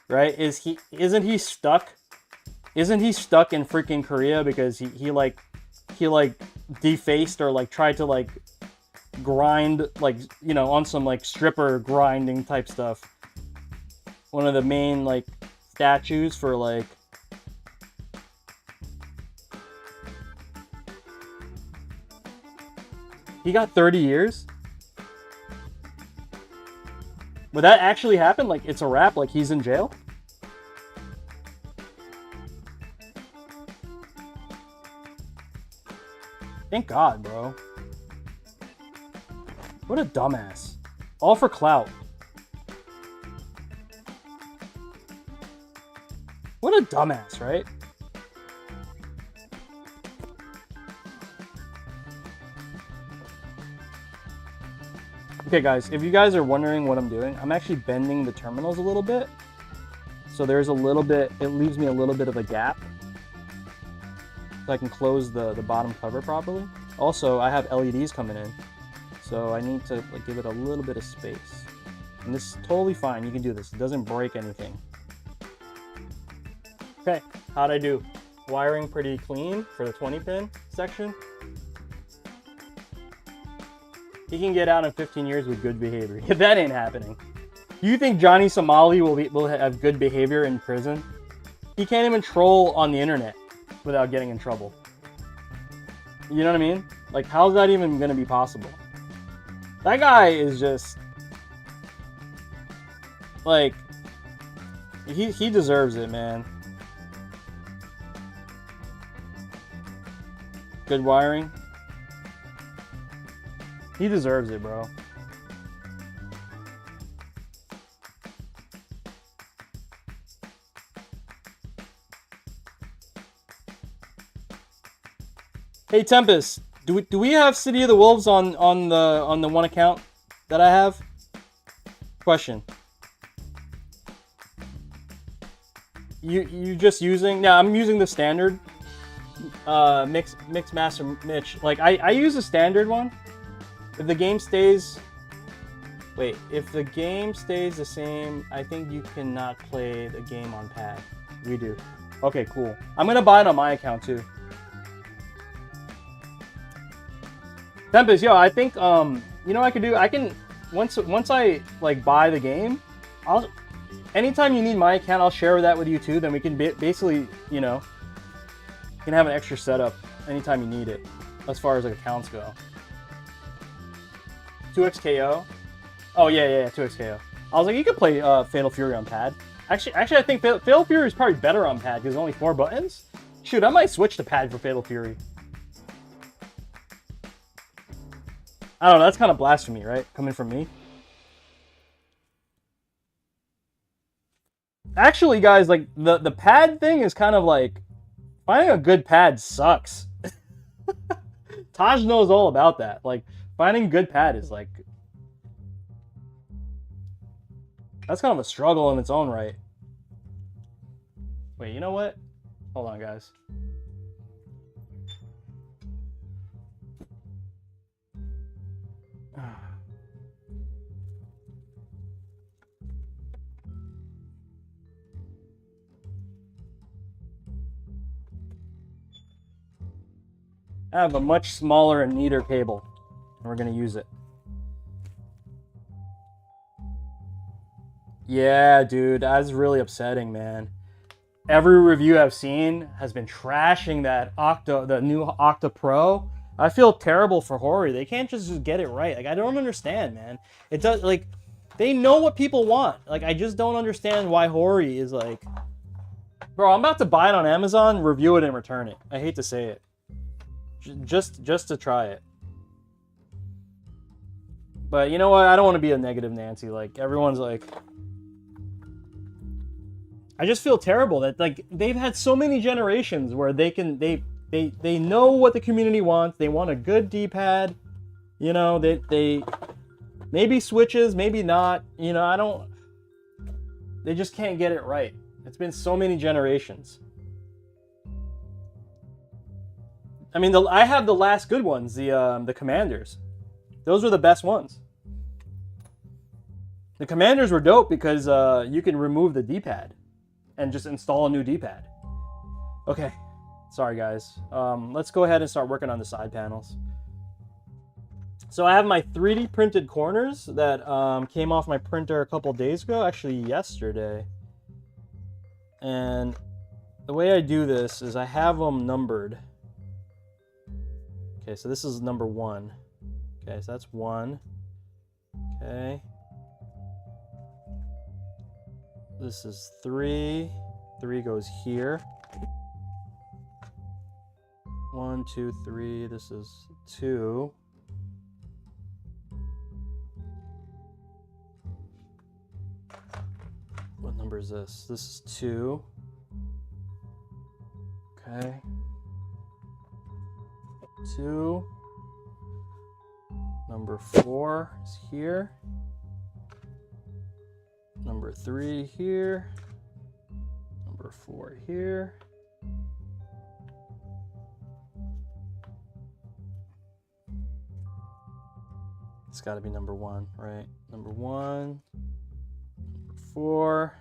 right? Isn't he stuck? Isn't he stuck in freaking Korea because he defaced or like tried to like grind, like, you know, on some like stripper grinding type stuff. One of the main like statues for like he got 30 years. Would that actually happen? Like it's a wrap, like he's in jail? Thank God, bro. What a dumbass. All for clout. What a dumbass, right? Okay, guys, if you guys are wondering what I'm doing, I'm actually bending the terminals a little bit. So there's a little bit, it leaves me a little bit of a gap. So I can close the bottom cover properly. Also, I have LEDs coming in. So I need to like give it a little bit of space. And this is totally fine. You can do this. It doesn't break anything. Okay, how'd I do? Wiring pretty clean for the 20 pin section. He can get out in 15 years with good behavior. That ain't happening. Do you think Johnny Somali will have good behavior in prison? He can't even troll on the internet without getting in trouble. You know what I mean? Like, how's that even gonna be possible? That guy is just like, he deserves it, man. Good wiring. He deserves it, bro. Hey Tempest, do we have City of the Wolves on the one account that I have? Question. You just using? No, I'm using the standard mix master Mitch. Like I use the standard one. If the game stays, wait, if the game stays the same, I think you cannot play the game on pad. We do. Okay, cool. I'm gonna buy it on my account too. Tempest, yo, I think you know what I could do? I can once I like buy the game, anytime you need my account, I'll share that with you too. Then we can basically, you know, you can have an extra setup anytime you need it, as far as like accounts go. 2x KO. Oh yeah, 2x KO. I was like, you could play Fatal Fury on pad. Actually, I think Fatal Fury is probably better on pad because only 4 buttons. Shoot, I might switch to pad for Fatal Fury. I don't know, that's kind of blasphemy, right? Coming from me. Actually, guys, like, the pad thing is kind of like, finding a good pad sucks. Taj knows all about that. Like, finding good pad is like, that's kind of a struggle in its own right. Wait, you know what? Hold on, guys. I have a much smaller and neater cable, and we're gonna use it. Yeah, dude, that's really upsetting, man. Every review I've seen has been trashing that the new Octa Pro. I feel terrible for Hori. They can't just get it right. Like, I don't understand, man. It does, like, they know what people want. Like, I just don't understand why Hori is like, bro, I'm about to buy it on Amazon, review it, and return it. I hate to say it. Just to try it. But you know what? I don't want to be a negative Nancy. Like, everyone's like, I just feel terrible that, like, they've had so many generations where they know what the community wants. They want a good D-pad. You know, they maybe switches, maybe not. You know, they just can't get it right. It's been so many generations. I mean, I have the last good ones, the Commanders. Those were the best ones. The Commanders were dope because you can remove the D-pad and just install a new D-pad. Okay, sorry guys. Let's go ahead and start working on the side panels. So I have my 3D printed corners that came off my printer a couple days ago, actually yesterday. And the way I do this is I have them numbered. Okay, so this is number 1. Okay, so that's 1. Okay. This is 3. 3 goes here. 1, 2, 3. This is 2. What number is this? This is 2. Okay. 2. Number 4 is here. Number 3 here. Number 4 here. It's got to be number 1, right? Number 1. 4,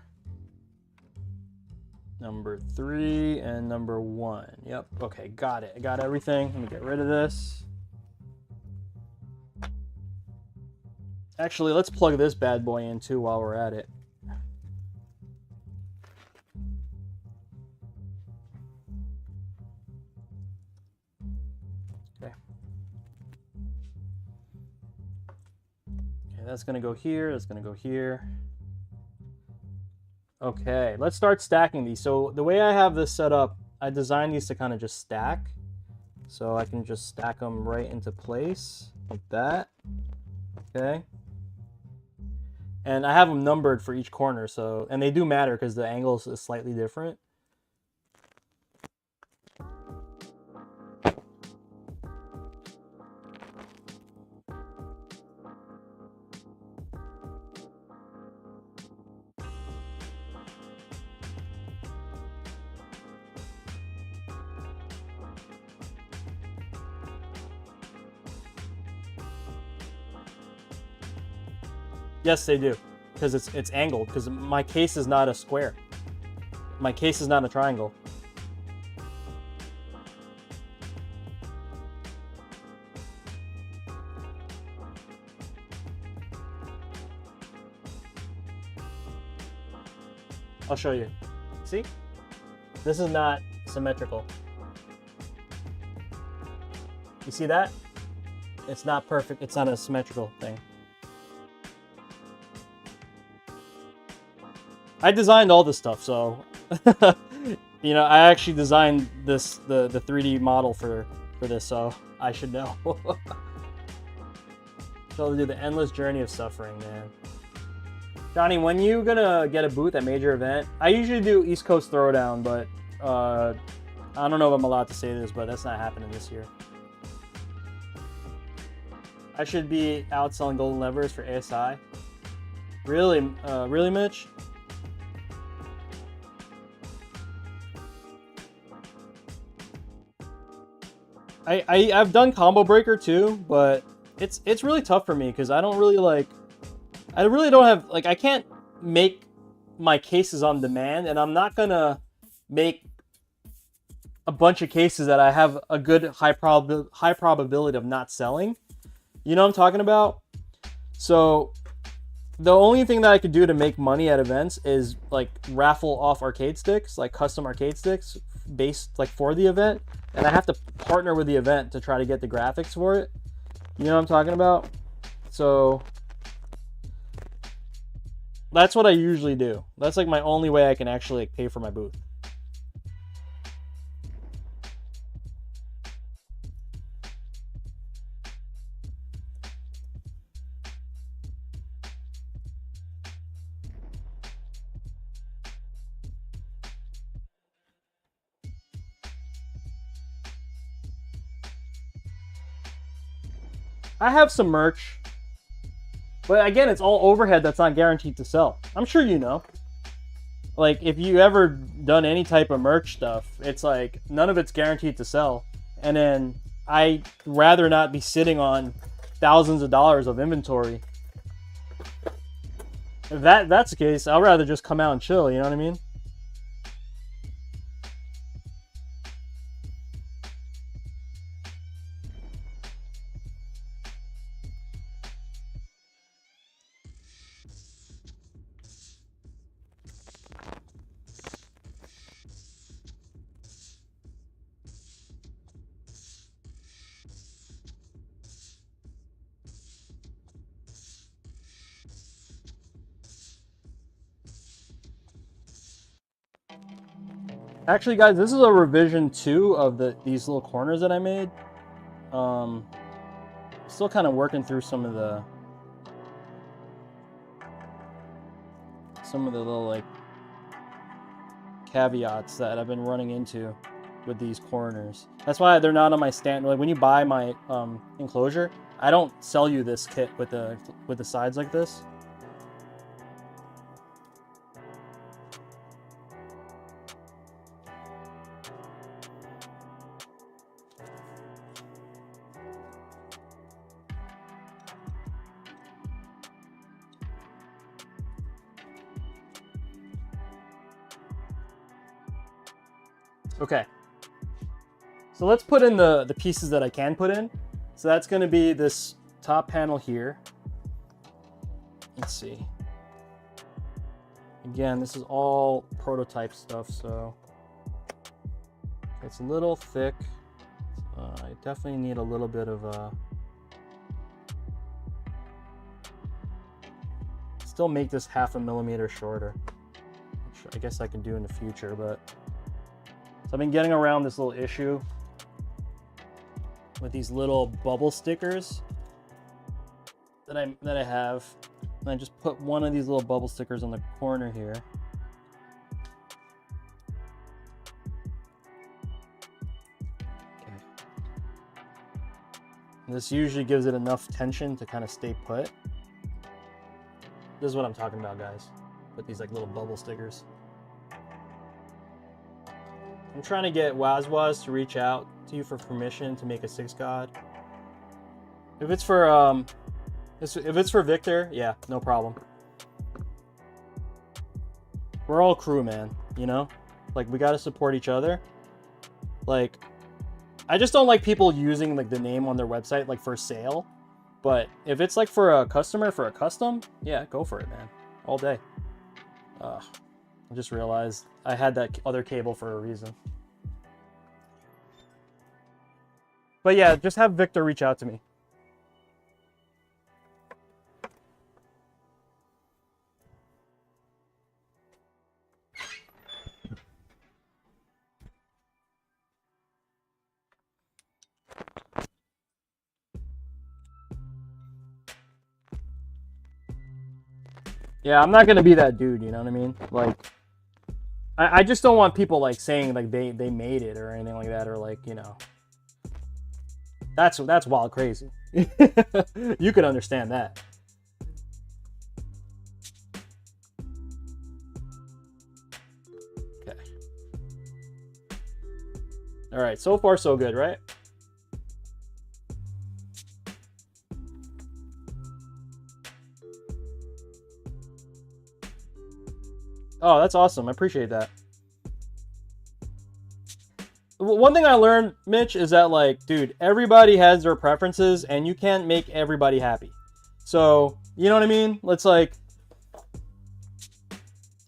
number 3, and number 1. Yep, okay, got it. I got everything. Let me get rid of this. Actually, let's plug this bad boy in too while we're at it. Okay. Okay, that's gonna go here, that's gonna go here. Okay, let's start stacking these. So the way I have this set up, I designed these to kind of just stack. So I can just stack them right into place like that. Okay. And I have them numbered for each corner, so, and they do matter because the angle is slightly different. Yes, they do, because it's angled, because my case is not a square. My case is not a triangle. I'll show you. See? This is not symmetrical. You see that? It's not perfect. It's not a symmetrical thing. I designed all this stuff, so you know, I actually designed this the 3D model for this, so I should know. So do the endless journey of suffering, man. Johnny, when you gonna get a booth at major event? I usually do East Coast Throwdown, but I don't know if I'm allowed to say this, but that's not happening this year. I should be out selling golden levers for ASI. Really, really, Mitch? I've done Combo Breaker too, but it's really tough for me because I really don't have, like, I can't make my cases on demand, and I'm not gonna make a bunch of cases that I have a good high probability of not selling. You know what I'm talking about? So the only thing that I could do to make money at events is like raffle off arcade sticks, like custom arcade sticks based like for the event, and I have to partner with the event to try to get the graphics for it. You know what I'm talking about? So that's what I usually do. That's like my only way I can actually like pay for my booth. I have some merch, but again, it's all overhead that's not guaranteed to sell. I'm sure you know. Like, if you ever done any type of merch stuff, it's like none of it's guaranteed to sell. And then I'd rather not be sitting on thousands of dollars of inventory. If that's the case, I'd rather just come out and chill, you know what I mean? Actually, guys, this is a revision 2 of these little corners that I made. Still kind of working through some of the little like caveats that I've been running into with these corners. That's why they're not on my stand. Like when you buy my enclosure, I don't sell you this kit with the sides like this. Okay. So let's put in the pieces that I can put in. So that's going to be this top panel here. Let's see. Again, this is all prototype stuff, so it's a little thick. I definitely need a little bit of still make this 0.5 millimeter shorter, which I guess I can do in the future. But so I've been getting around this little issue with these little bubble stickers that I have, and I just put one of these little bubble stickers on the corner here. Okay. And this usually gives it enough tension to kind of stay put. This is what I'm talking about, guys. With these like little bubble stickers. I'm trying to get Wazwaz to reach out to you for permission to make a 6God. If it's for Victor, yeah, no problem. We're all crew, man, you know? Like, we gotta support each other. Like, I just don't like people using like the name on their website like for sale. But if it's like for a customer, for a custom, yeah, go for it, man. All day. I just realized I had that other cable for a reason. But yeah, just have Victor reach out to me. Yeah, I'm not gonna be that dude, you know what I mean? Like, I just don't want people like saying like they made it or anything like that, or like, you know, that's wild crazy. You could understand that. Okay. All right, so far so good, right? Oh, that's awesome. I appreciate that. One thing I learned, Mitch, is that like, dude, everybody has their preferences and you can't make everybody happy. So, you know what I mean? It's like,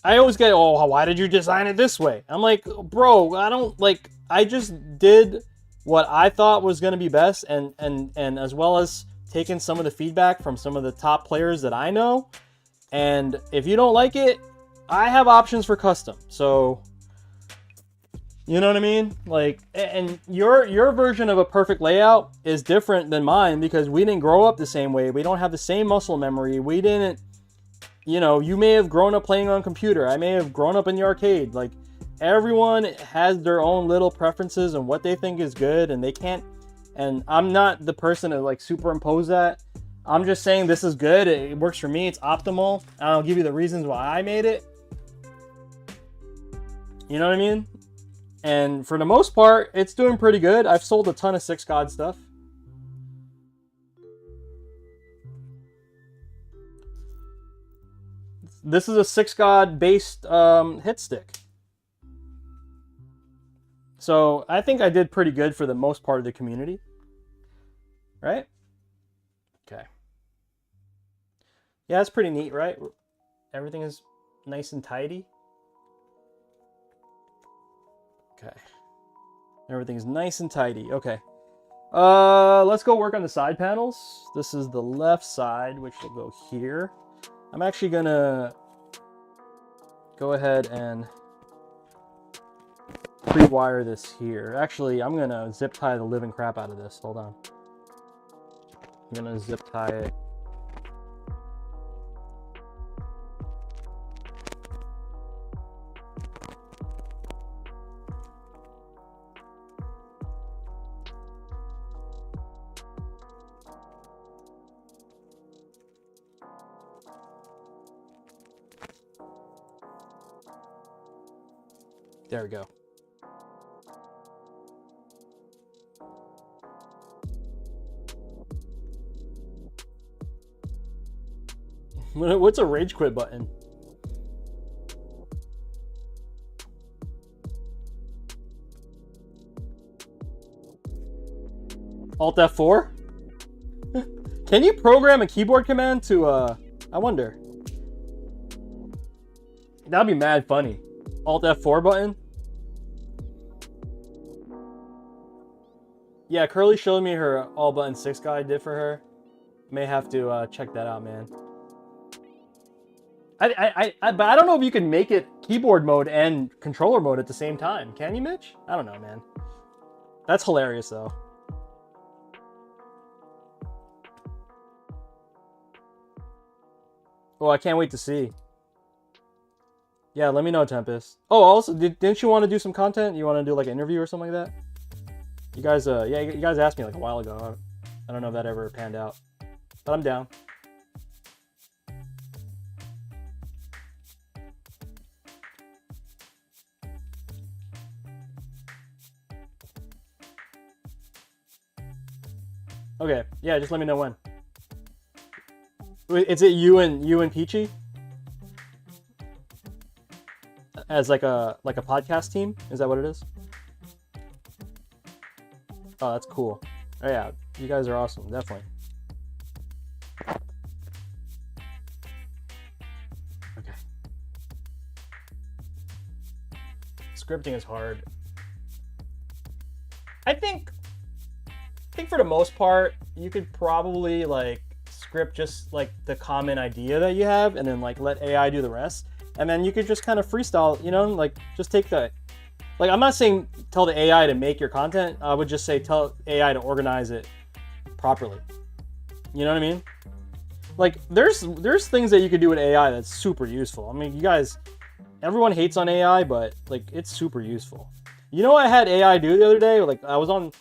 I always get, oh, why did you design it this way? I'm like, bro, I just did what I thought was going to be best, and as well as taking some of the feedback from some of the top players that I know. And if you don't like it, I have options for custom. So, you know what I mean? Like, and your version of a perfect layout is different than mine because we didn't grow up the same way. We don't have the same muscle memory. We didn't, you know, you may have grown up playing on a computer. I may have grown up in the arcade. Like, everyone has their own little preferences and what they think is good, and they can't, and I'm not the person to like superimpose that. I'm just saying this is good. It works for me. It's optimal. I'll give you the reasons why I made it. You know what I mean? And for the most part, it's doing pretty good. I've sold a ton of 6God stuff. This is a 6God based hit stick. So I think I did pretty good for the most part of the community. Right? Okay. Yeah, it's pretty neat, right? Everything is nice and tidy. Okay. Everything's nice and tidy. Okay. Let's go work on the side panels. This is the left side, which will go here. I'm actually gonna go ahead and pre-wire this here. Actually, I'm gonna zip tie the living crap out of this. Hold on. I'm gonna zip tie it. There we go. What's a rage quit button? Alt F4? Can you program a keyboard command to, I wonder. That'd be mad funny. Alt F4 button? Yeah, Curly showed me her all button 6 guide did for her. May have to check that out, man. But I don't know if you can make it keyboard mode and controller mode at the same time. Can you, Mitch? I don't know, man. That's hilarious, though. Oh, I can't wait to see. Yeah, let me know, Tempest. Oh, also, didn't you want to do some content? You want to do like an interview or something like that? You guys, yeah, you guys asked me like a while ago. I don't know if that ever panned out, but I'm down. Okay, yeah, just let me know when. Is it you and Peachy? As like a podcast team? Is that what it is? Oh, that's cool. Oh yeah, you guys are awesome, definitely. Okay. Scripting is hard. I think for the most part, you could probably like script just like the common idea that you have and then like let AI do the rest. And then you could just kind of freestyle, you know, like just take the, like I'm not saying tell the AI to make your content. I would just say tell AI to organize it properly. You know what I mean? Like there's things that you could do with AI that's super useful. I mean, you guys, everyone hates on AI, but like it's super useful. You know what I had AI do the other day? Like I was on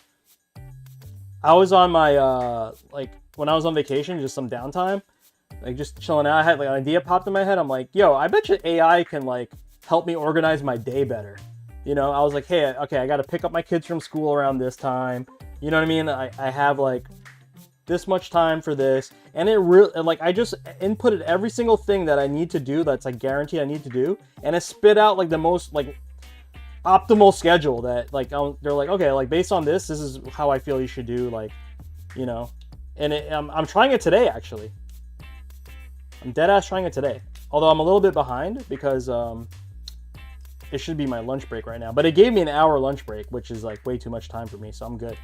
my like when I was on vacation, just some downtime, like just chilling out. I had like an idea popped in my head. I'm like, yo, I bet you AI can like help me organize my day better. You know, I was like, hey, okay, I got to pick up my kids from school around this time. You know what I mean? I have like this much time for this, and it really like I just inputted every single thing that I need to do that's like guaranteed I need to do, and it spit out like the most like optimal schedule that like they're like, okay, like based on this is how I feel you should do, like, you know. And I'm trying it today, actually. I'm dead ass trying it today, although I'm a little bit behind because it should be my lunch break right now, but it gave me an hour lunch break, which is like way too much time for me, so I'm good.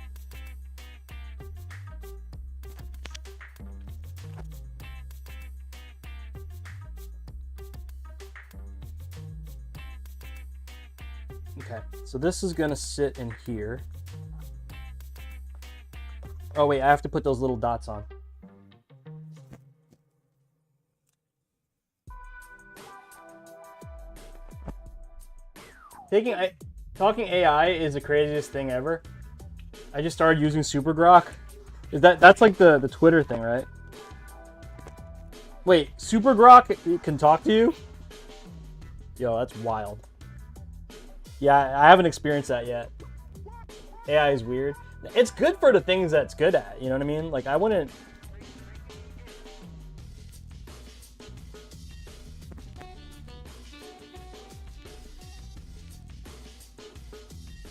Okay, so this is gonna sit in here. Oh wait, I have to put those little dots on. Talking AI is the craziest thing ever. I just started using Super Grok. That's like the Twitter thing, right? Wait, Super Grok can talk to you? Yo, that's wild. Yeah, I haven't experienced that yet. AI is weird. It's good for the things that's good at, you know what I mean? Like, I wouldn't...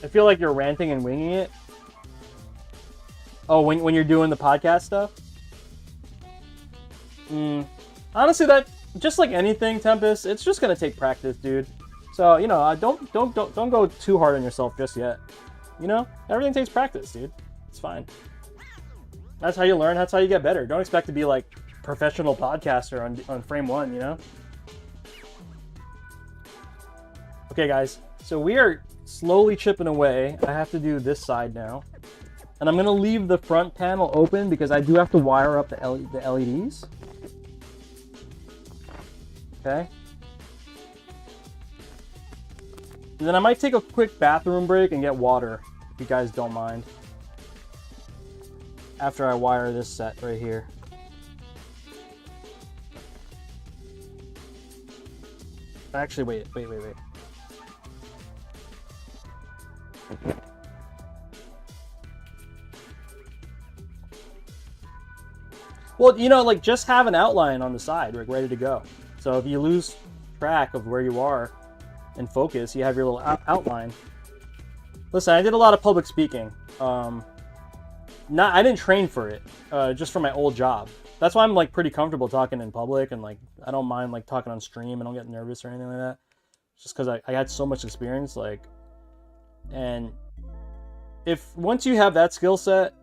I feel like you're ranting and winging it. Oh, when you're doing the podcast stuff? Honestly, that just like anything, Tempest, it's just gonna take practice, dude. So, you know, don't go too hard on yourself just yet. You know, everything takes practice, dude. It's fine. That's how you learn. That's how you get better. Don't expect to be like professional podcaster on frame one, you know? Okay, guys. So we are slowly chipping away. I have to do this side now. And I'm going to leave the front panel open because I do have to wire up the LEDs. Okay. And then I might take a quick bathroom break and get water, if you guys don't mind. After I wire this set right here. Actually, wait. Well, you know, like just have an outline on the side, like ready to go. So if you lose track of where you are and focus, you have your little outline. Listen, I did a lot of public speaking. I didn't train for it, just for my old job. That's why I'm like pretty comfortable talking in public, and like I don't mind like talking on stream. I don't get nervous or anything like that. Just because I had so much experience, like, and if once you have that skill set,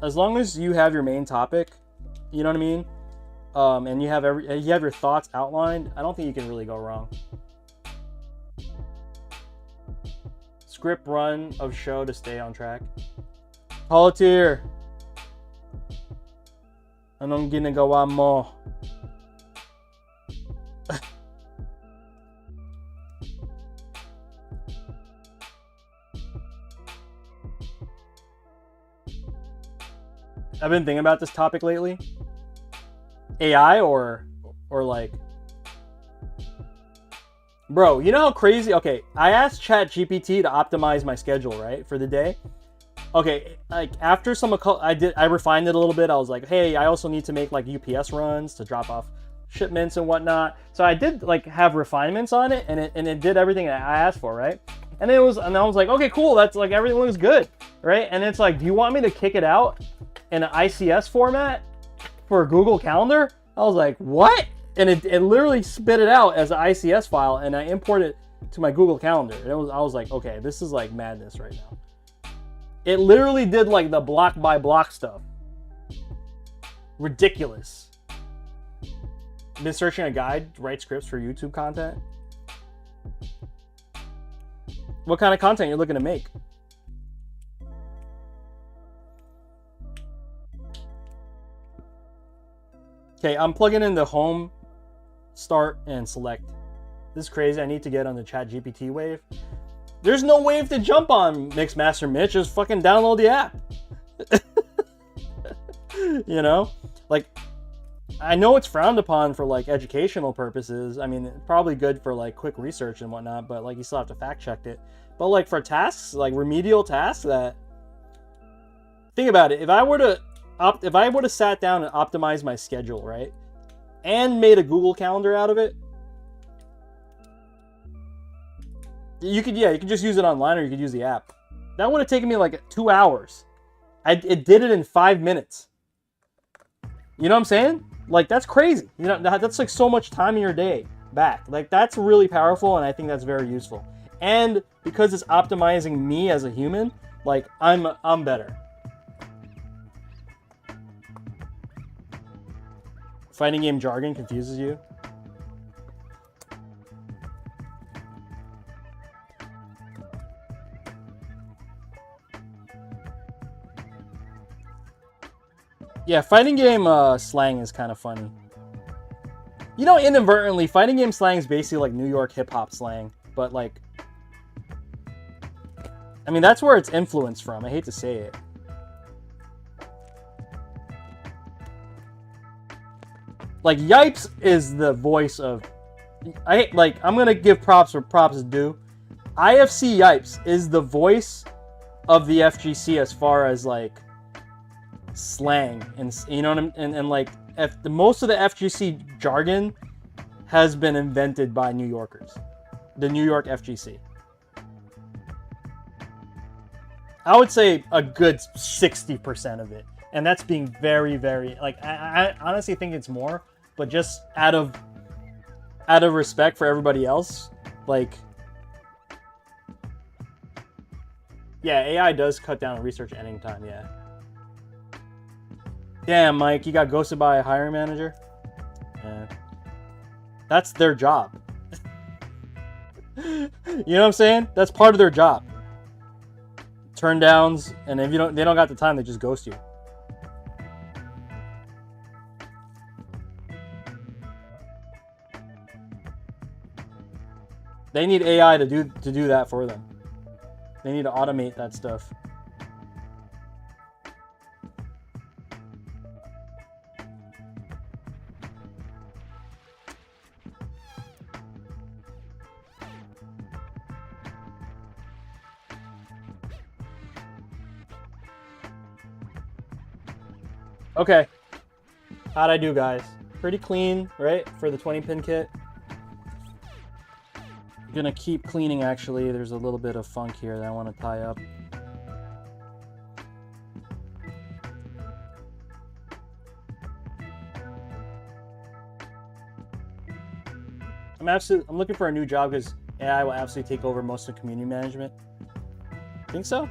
as long as you have your main topic, you know what I mean, and you have your thoughts outlined, I don't think you can really go wrong. Script run of show to stay on track. Politier. Anong ginagawa mo? I've been thinking about this topic lately. AI or like, bro, you know how crazy? Okay, I asked ChatGPT to optimize my schedule, right, for the day. Okay, like after I refined it a little bit. I was like, hey, I also need to make like UPS runs to drop off shipments and whatnot. So I did like have refinements on it, and it did everything that I asked for, right? And I was like, okay, cool. That's like everything looks good, right? And it's like, do you want me to kick it out in an ICS format for Google Calendar? I was like, what? And it literally spit it out as an ICS file, and I imported it to my Google Calendar. And I was like, okay, this is like madness right now. It literally did like the block by block stuff. Ridiculous. Been searching a guide to write scripts for YouTube content. What kind of content you're looking to make? Okay, I'm plugging in the home, start, and select. This is crazy. I need to get on the ChatGPT wave. There's no wave to jump on, Mixmaster Mitch. Just fucking download the app. You know? Like, I know it's frowned upon for like educational purposes. I mean, it's probably good for like quick research and whatnot, but like you still have to fact check it. But like for tasks, like remedial tasks that, think about it. If I would have sat down and optimized my schedule, right, and made a Google Calendar out of it, you could just use it online, or you could use the app. That would have taken me like 2 hours. It did it in 5 minutes. You know what I'm saying? Like, that's crazy. You know, that's like so much time in your day back. Like, that's really powerful, and I think that's very useful. And because it's optimizing me as a human, like I'm better. Fighting game jargon confuses you? Yeah, fighting game slang is kind of funny. You know, inadvertently, fighting game slang is basically like New York hip-hop slang. But like, I mean, that's where it's influenced from. I hate to say it. Like, Yipes is the voice of... I'm going to give props where props is due. IFC Yipes is the voice of the FGC as far as, like, slang. And you know what I'm... And like, most of the FGC jargon has been invented by New Yorkers. The New York FGC. I would say a good 60% of it. And that's being very, very... Like, I honestly think it's more... But just out of respect for everybody else, like, yeah, AI does cut down research ending time, yeah. Damn, Mike, you got ghosted by a hiring manager? Yeah. That's their job. You know what I'm saying? That's part of their job. Turn downs, and if they don't got the time, they just ghost you. They need AI to do that for them. They need to automate that stuff. Okay. How'd I do, guys? Pretty clean, right? For the 20-pin kit. Gonna keep cleaning, actually. There's a little bit of funk here that I want to tie up. I'm looking for a new job because AI will absolutely take over most of community management. Think so?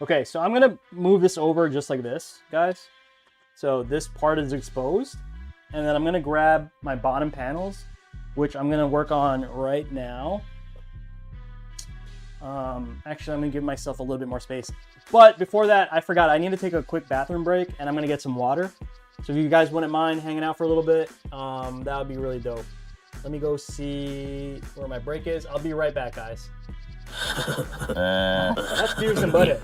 Okay, so I'm gonna move this over just like this, guys. So this part is exposed, and then I'm gonna grab my bottom panels, which I'm gonna work on right now. Actually, I'm gonna give myself a little bit more space. But before that, I forgot, I need to take a quick bathroom break, and I'm gonna get some water. So if you guys wouldn't mind hanging out for a little bit, that would be really dope. Let me go see where my break is. I'll be right back, guys. That's Beavis and Butthead.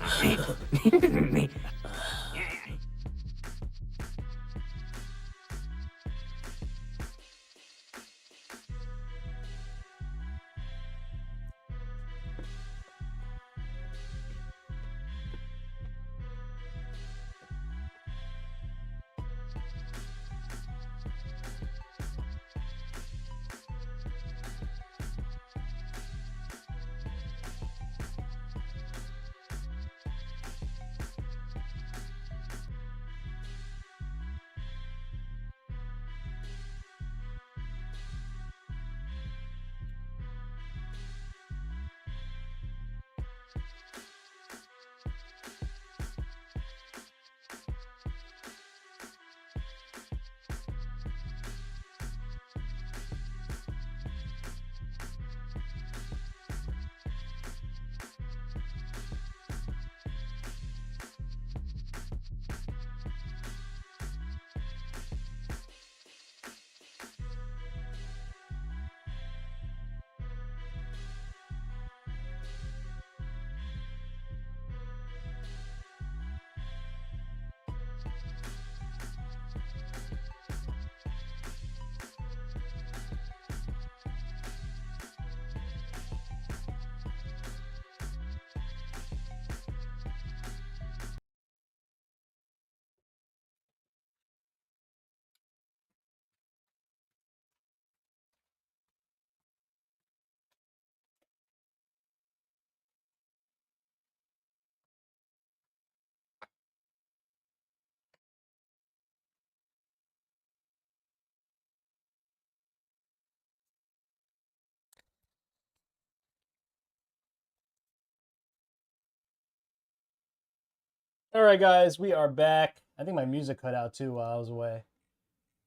All right, guys, we are back. I think my music cut out too while I was away.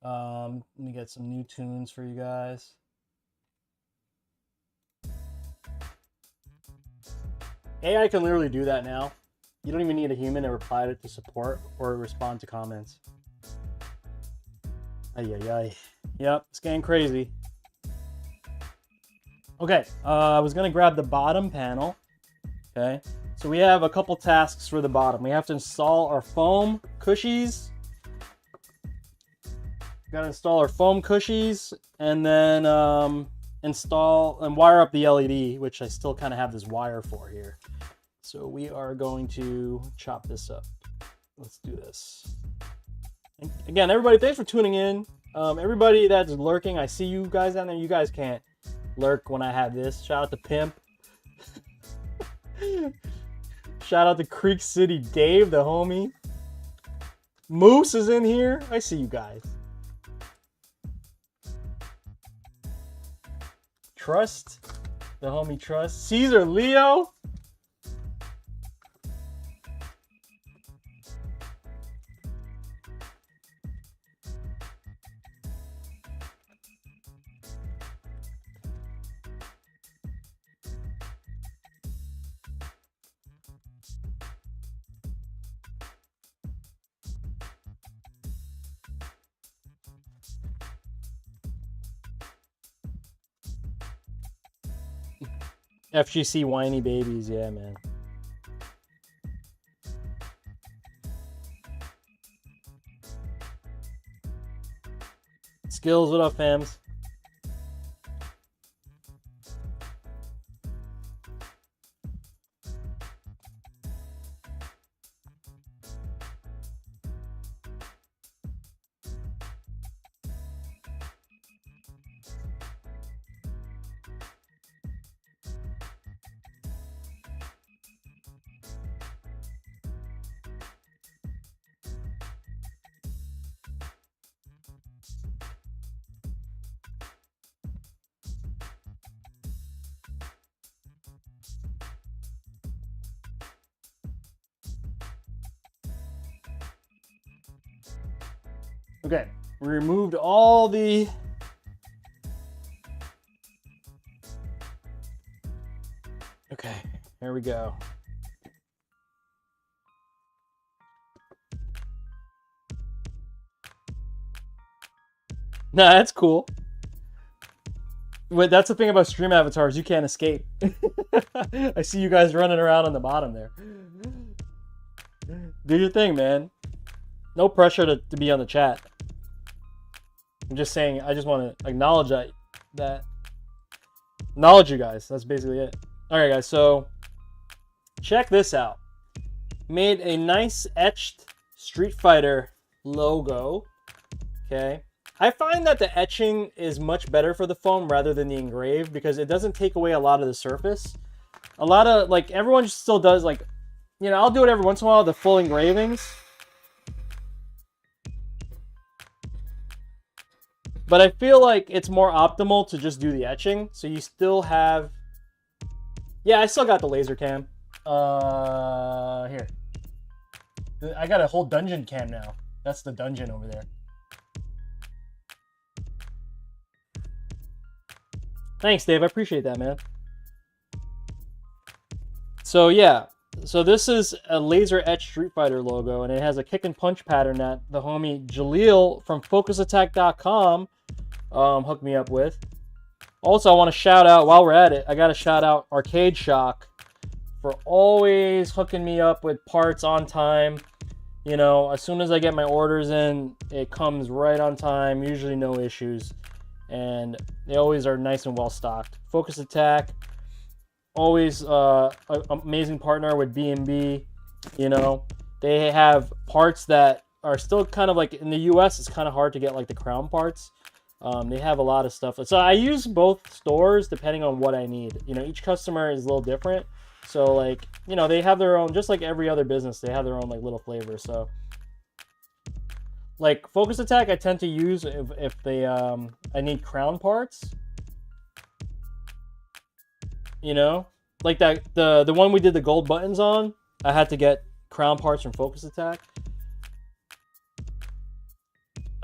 Let me get some new tunes for you guys. AI can literally do that now. You don't even need a human to reply to support or respond to comments. Ay, ay, ay. Yep, it's getting crazy. Okay, I was gonna grab the bottom panel. Okay, so we have a couple tasks for the bottom. We have to install our foam cushies. We gotta install our foam cushies, and then install and wire up the LED, which I still kind of have this wire for here. So we are going to chop this up. Let's do this. And again, everybody, thanks for tuning in. Everybody that's lurking, I see you guys down there. You guys can't lurk when I have this. Shout out to Pimp. Shout out to Creek City Dave, the homie. Moose is in here. I see you guys. Trust, the homie Trust. Caesar Leo. FGC whiny babies, yeah, man. Skills, what up, fams? Okay, we removed all the... Okay, here we go. Nah, that's cool. But that's the thing about stream avatars, you can't escape. I see you guys running around on the bottom there. Do your thing, man. No pressure to be on the chat. I'm just saying, I just want to acknowledge that. Acknowledge you guys. That's basically it. Alright, guys, so check this out. Made a nice etched Street Fighter logo. Okay. I find that the etching is much better for the foam rather than the engraved because it doesn't take away a lot of the surface. A lot of, like, everyone still does, like, you know, I'll do it every once in a while, the full engravings. But I feel like it's more optimal to just do the etching. So you still have... Yeah, I still got the laser cam. Here. I got a whole dungeon cam now. That's the dungeon over there. Thanks, Dave. I appreciate that, man. So, yeah. So this is a laser etched Street Fighter logo, and it has a kick and punch pattern that the homie Jaleel from FocusAttack.com hooked me up with. Also, I want to shout out, while we're at it, I got to shout out Arcade Shock for always hooking me up with parts on time. You know, as soon as I get my orders in, it comes right on time, usually no issues. And they always are nice and well stocked. Focus Attack, always an amazing partner with BnB. You know, they have parts that are still kind of like, in the US, it's kind of hard to get like the crown parts. They have a lot of stuff. So I use both stores depending on what I need. You know, each customer is a little different. So like, you know, they have their own, just like every other business, they have their own like little flavor. So like Focus Attack, I tend to use if they, I need crown parts. You know, like that, the one we did the gold buttons on, I had to get crown parts from Focus Attack.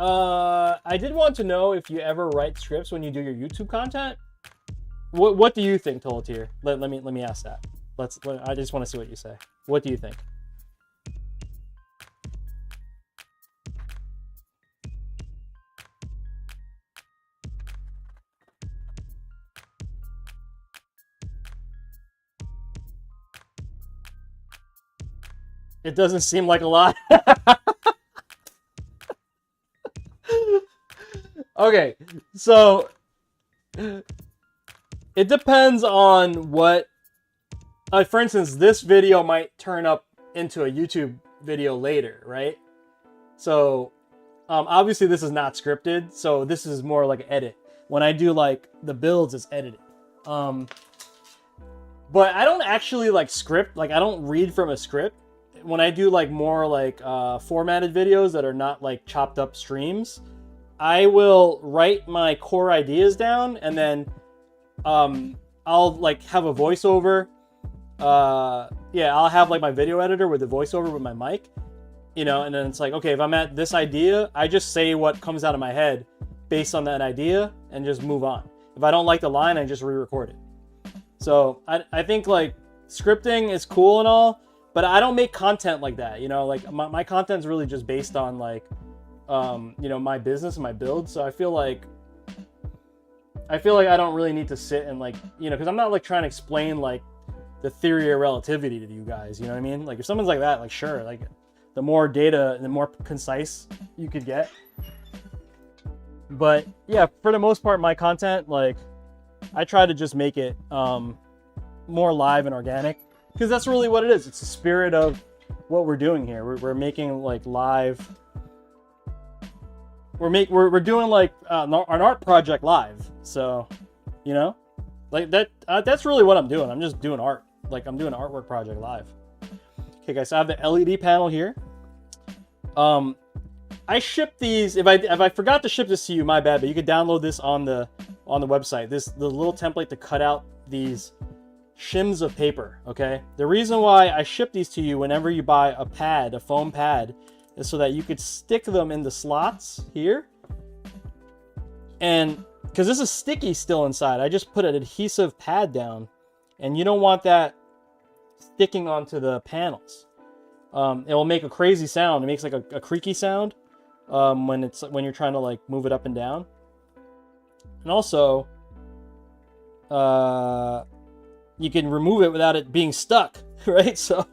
I did want to know if you ever write scripts when you do your YouTube content. What do you think, Tolatier? Let me ask that. I just want to see what you say. What do you think? It doesn't seem like a lot. Okay, so it depends on what, for instance, this video might turn up into a YouTube video later, right? So obviously this is not scripted, so this is more like an edit. When I do like the builds, it's edited. But I don't actually like script, like I don't read from a script. When I do like more like formatted videos that are not like chopped up streams, I will write my core ideas down, and then I'll like have a voiceover. Yeah, I'll have like my video editor with the voiceover with my mic, you know, and then it's like, okay, if I'm at this idea, I just say what comes out of my head based on that idea and just move on. If I don't like the line, I just re-record it. So I think like scripting is cool and all, but I don't make content like that, you know, like my content's really just based on like, you know, my business and my build. So I feel like I don't really need to sit and like, you know, because I'm not like trying to explain like the theory of relativity to you guys, you know what I mean? Like if someone's like that, like sure, like the more data and the more concise you could get. But yeah, for the most part, my content, like I try to just make it more live and organic, because that's really what it is. It's the spirit of what we're doing here. We're making like live. We're doing like an art project live. So, you know, like that. That's really what I'm doing. I'm just doing art. Like I'm doing an artwork project live. Okay, guys. So I have the LED panel here. I shipped these. If I forgot to ship this to you, my bad. But you can download this on the website. The little template to cut out these shims of paper. Okay. The reason why I ship these to you whenever you buy a pad, a foam pad, is so that you could stick them in the slots here. And because this is sticky still inside, I just put an adhesive pad down, and you don't want that sticking onto the panels. It will make a crazy sound. It makes like a creaky sound when you're trying to like move it up and down. And also, you can remove it without it being stuck, right? So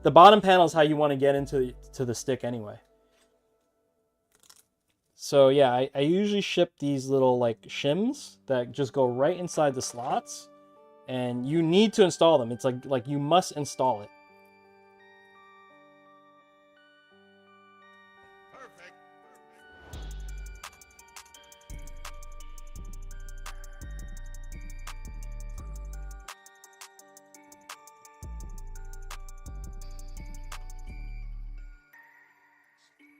the bottom panel is how you want to get into the stick anyway. So yeah, I usually ship these little like shims that just go right inside the slots, and you need to install them. It's like you must install it.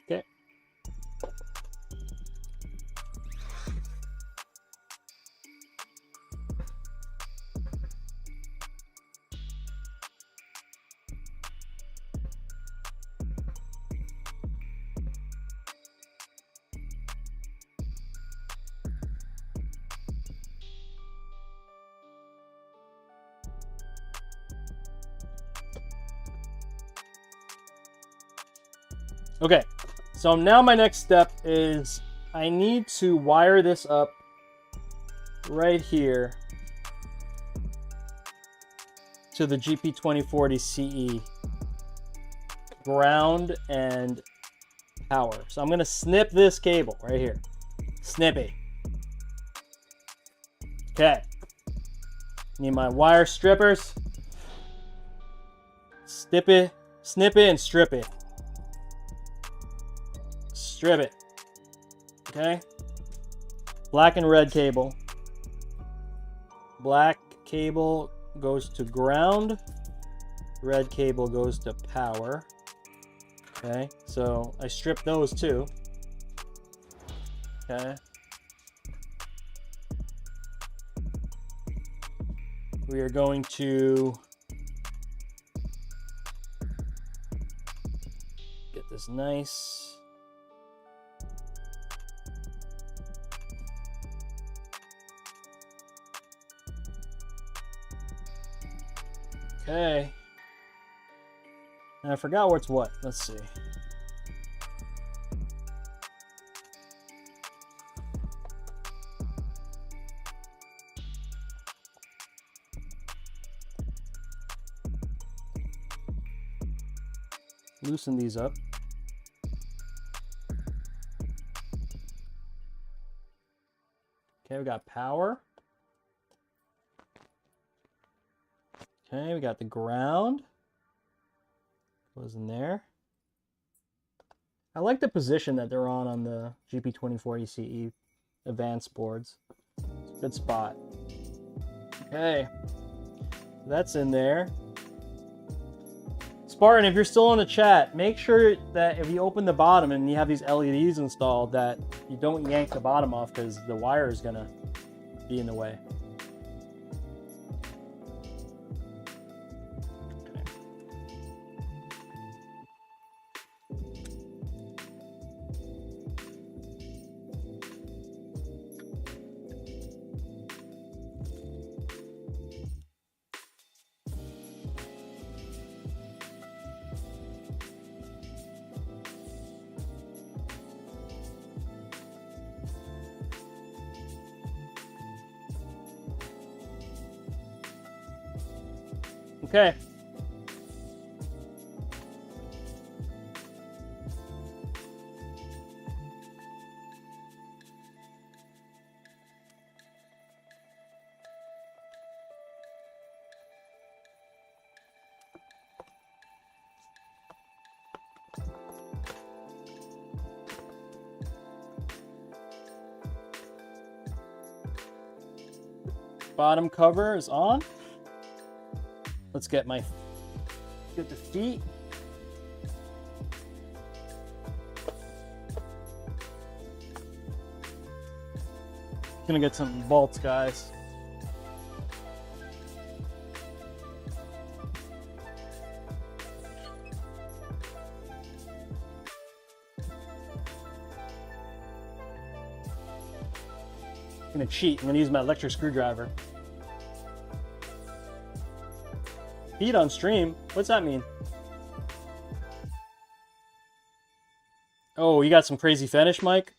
Okay. Okay, so now my next step is I need to wire this up right here to the GP2040 CE ground and power. So I'm going to snip this cable right here. Snippy. Okay. Need my wire strippers. Snip it, and strip it. Strip it. Okay. Black and red cable. Black cable goes to ground. Red cable goes to power. Okay, so I stripped those too. Okay. We are going to get this nice. Okay. And I forgot what's what. Let's see. Loosen these up. Okay, we got power. Okay, we got the ground. Goes in there. I like the position that they're on the GP2040 CE advanced boards. It's a good spot. Okay, that's in there. Spartan, if you're still in the chat, make sure that if you open the bottom and you have these LEDs installed, that you don't yank the bottom off, because the wire is gonna be in the way. Okay. Bottom cover is on. Let's get the feet. Gonna get some bolts, guys. gonna cheat. I'm gonna use my electric screwdriver. Feet on stream? What's that mean? Oh, you got some crazy fetish, Mike?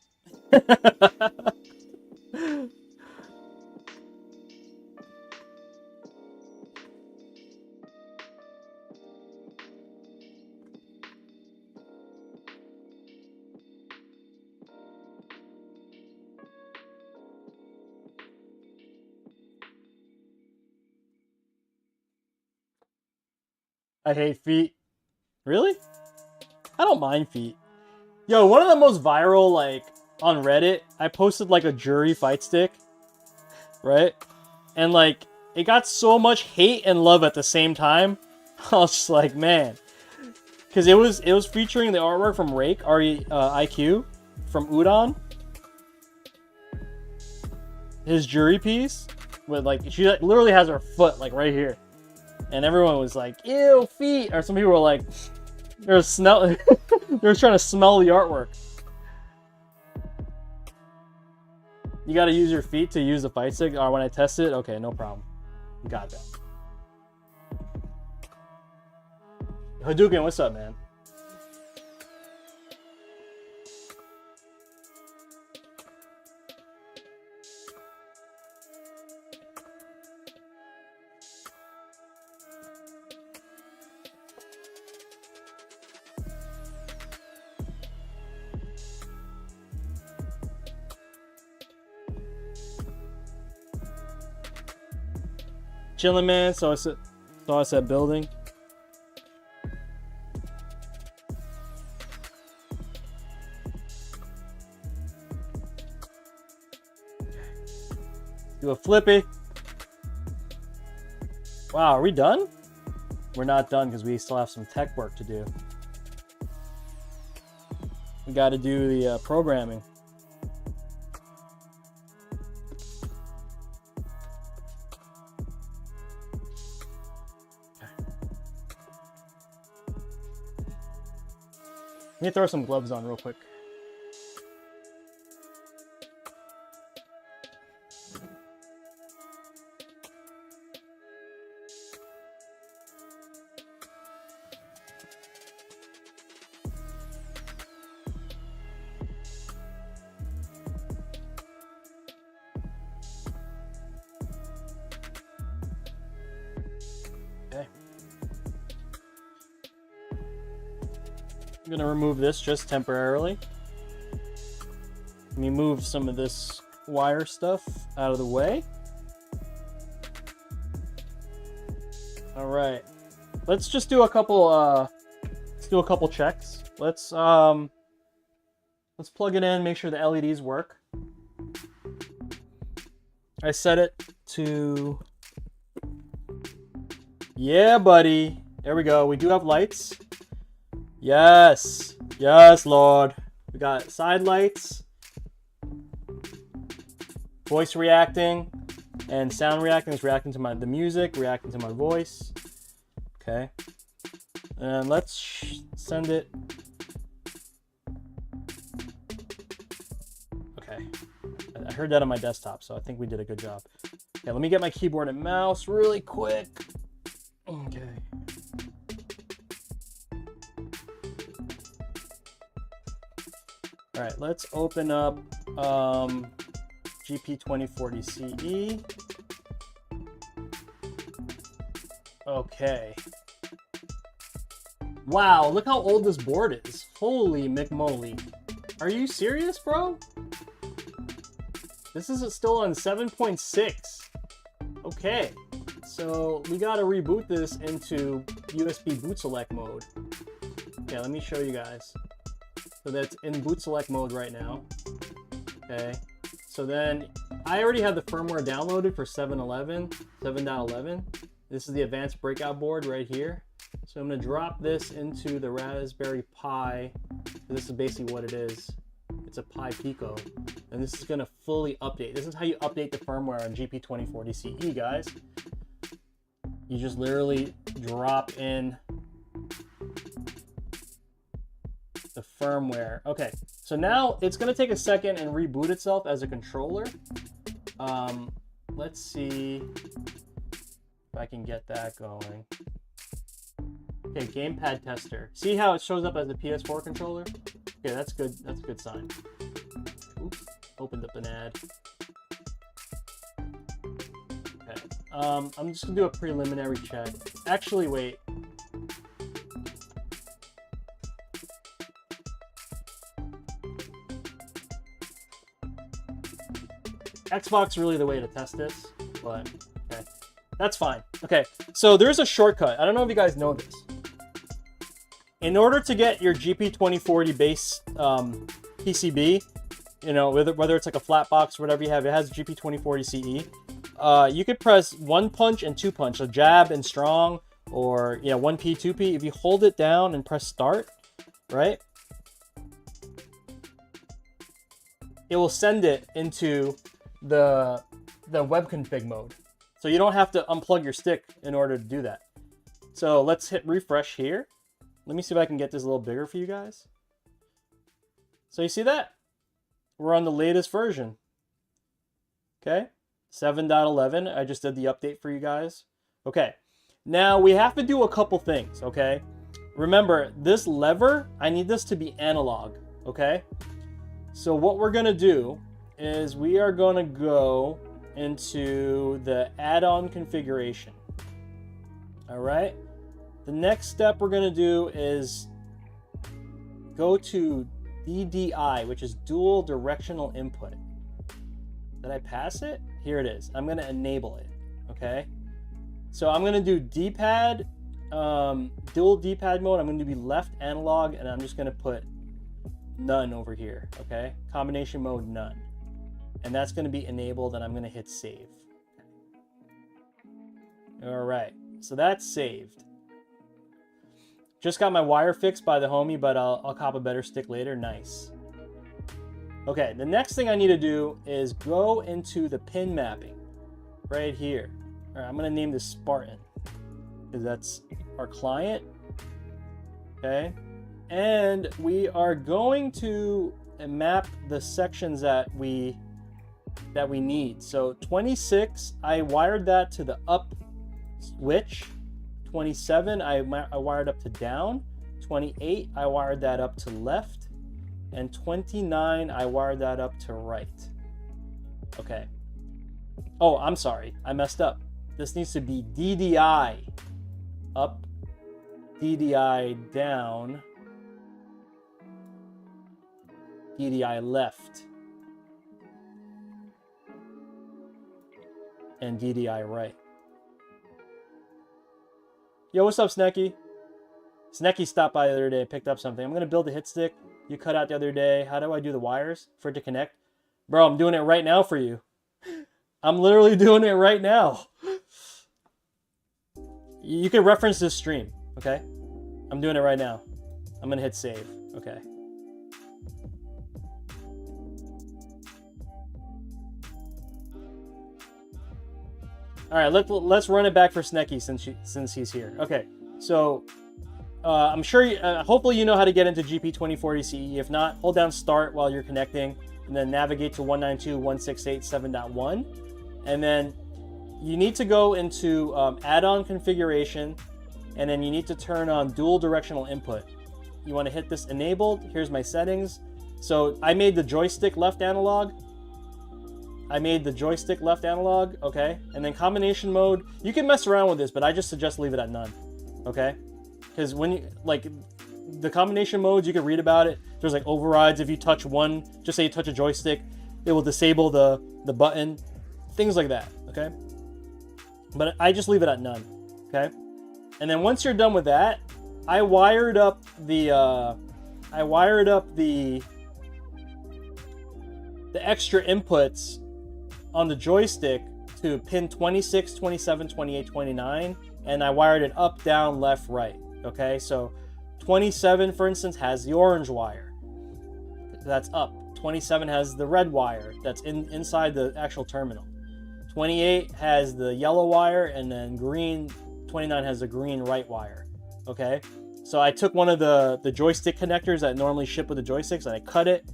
I hate feet. Really? I don't mind feet. Yo, one of the most viral, like, on Reddit, I posted, like, a jury fight stick, right? And, like, it got so much hate and love at the same time. I was just like, man. Because it was featuring the artwork from Rake, R-E-I-Q, from Udon. His jury piece. With, like, she like, literally has her foot, like, right here. And everyone was like, ew, feet. Or some people were like, they were trying to smell the artwork. You gotta use your feet to use the fight stick. Or when I test it, okay, no problem. You got that. Hadouken, what's up, man? Chillin', man. So it's that building. Do a flippy. Wow, are we done? We're not done because we still have some tech work to do. We got to do the programming. Let me throw some gloves on real quick. Okay. I'm gonna remove this just temporarily. Let me move some of this wire stuff out of the way. All right, let's just do a couple. Checks. Let's plug it in. Make sure the LEDs work. I set it to. Yeah, buddy. There we go. We do have lights. Yes. Yes, Lord. We got side lights. Voice reacting. And sound reacting is reacting to the music, reacting to my voice. Okay. And let's send it. Okay. I heard that on my desktop, so I think we did a good job. Okay, let me get my keyboard and mouse really quick. Okay. All right, let's open up GP2040CE. Okay. Wow, look how old this board is. Holy McMoly. Are you serious, bro? This is still on 7.6. Okay. So we gotta reboot this into USB boot select mode. Okay, let me show you guys. So that's in boot select mode right now. Okay. So then I already have the firmware downloaded for 7.11. This is the advanced breakout board right here. So I'm gonna drop this into the Raspberry Pi. This is basically what it is. It's a Pi Pico. And this is gonna fully update. This is how you update the firmware on GP2040CE, guys. You just literally drop in the firmware. Okay, so now it's gonna take a second and reboot itself as a controller. Let's see if I can get that going. Okay, gamepad tester. See how it shows up as a PS4 controller? Okay, that's good. That's a good sign. Oops, opened up an ad. Okay, I'm just gonna do a preliminary check. Actually, wait. Xbox really the way to test this, but okay, that's fine. Okay, so there's a shortcut. I don't know if you guys know this. In order to get your GP2040 base PCB, you know, whether it's like a flat box or whatever you have, it has GP2040 CE. You could press 1 punch and 2 punch, so jab and strong, or 1P, 2P. If you hold it down and press start, right, it will send it into the web config mode. So you don't have to unplug your stick in order to do that. So let's hit refresh here. Let me see if I can get this a little bigger for you guys. So you see that? We're on the latest version. Okay, 7.11. I just did the update for you guys. Okay, now we have to do a couple things, okay? Remember, this lever, I need this to be analog, okay? So what we're gonna do is we are gonna go into the add-on configuration. All right, the next step we're gonna do is go to DDI, which is dual directional input. Did I pass it? Here it is. I'm gonna enable it, okay? So I'm gonna do D-pad, dual D-pad mode. I'm gonna be left analog, and I'm just gonna put none over here, okay? Combination mode, none. And that's gonna be enabled, and I'm gonna hit save. All right, so that's saved. Just got my wire fixed by the homie, but I'll cop a better stick later. Nice. Okay, the next thing I need to do is go into the pin mapping right here. All right, I'm gonna name this Spartan because that's our client. Okay, and we are going to map the sections that we need. So 26, I wired that to the up switch. 27, I wired up to down. 28, I wired that up to left. And 29, I wired that up to right. Okay. Oh, I'm sorry. I messed up. This needs to be DDI up, DDI down, DDI left, and DDI right. Yo, what's up, Snecky? Snecky stopped by the other day, picked up something. I'm going to build a hit stick you cut out the other day. How do I do the wires for it to connect? Bro, I'm doing it right now for you. I'm literally doing it right now. You can reference this stream, okay? I'm doing it right now. I'm going to hit save, okay? All right, let's run it back for Snecky since he's here. Okay, so I'm sure, hopefully you know how to get into GP2040 CE. If not, hold down start while you're connecting, and then navigate to 192.168.7.1. And then you need to go into add-on configuration, and then you need to turn on dual directional input. You want to hit this enabled. Here's my settings. So I made the joystick left analog. Okay? And then combination mode, you can mess around with this, but I just suggest leave it at none, okay? Because when you, like, the combination modes, you can read about it. There's like overrides. If you touch one, just say you touch a joystick, it will disable the button, things like that, okay? But I just leave it at none, okay? And then once you're done with that, I wired up the extra inputs on the joystick to pin 26, 27, 28, 29, and I wired it up, down, left, right. Okay, so 27, for instance, has the orange wire. That's up. 27 has the red wire. That's inside the actual terminal. 28 has the yellow wire, and then green. 29 has the green right wire. Okay, so I took one of the joystick connectors that normally ship with the joysticks, and I cut it.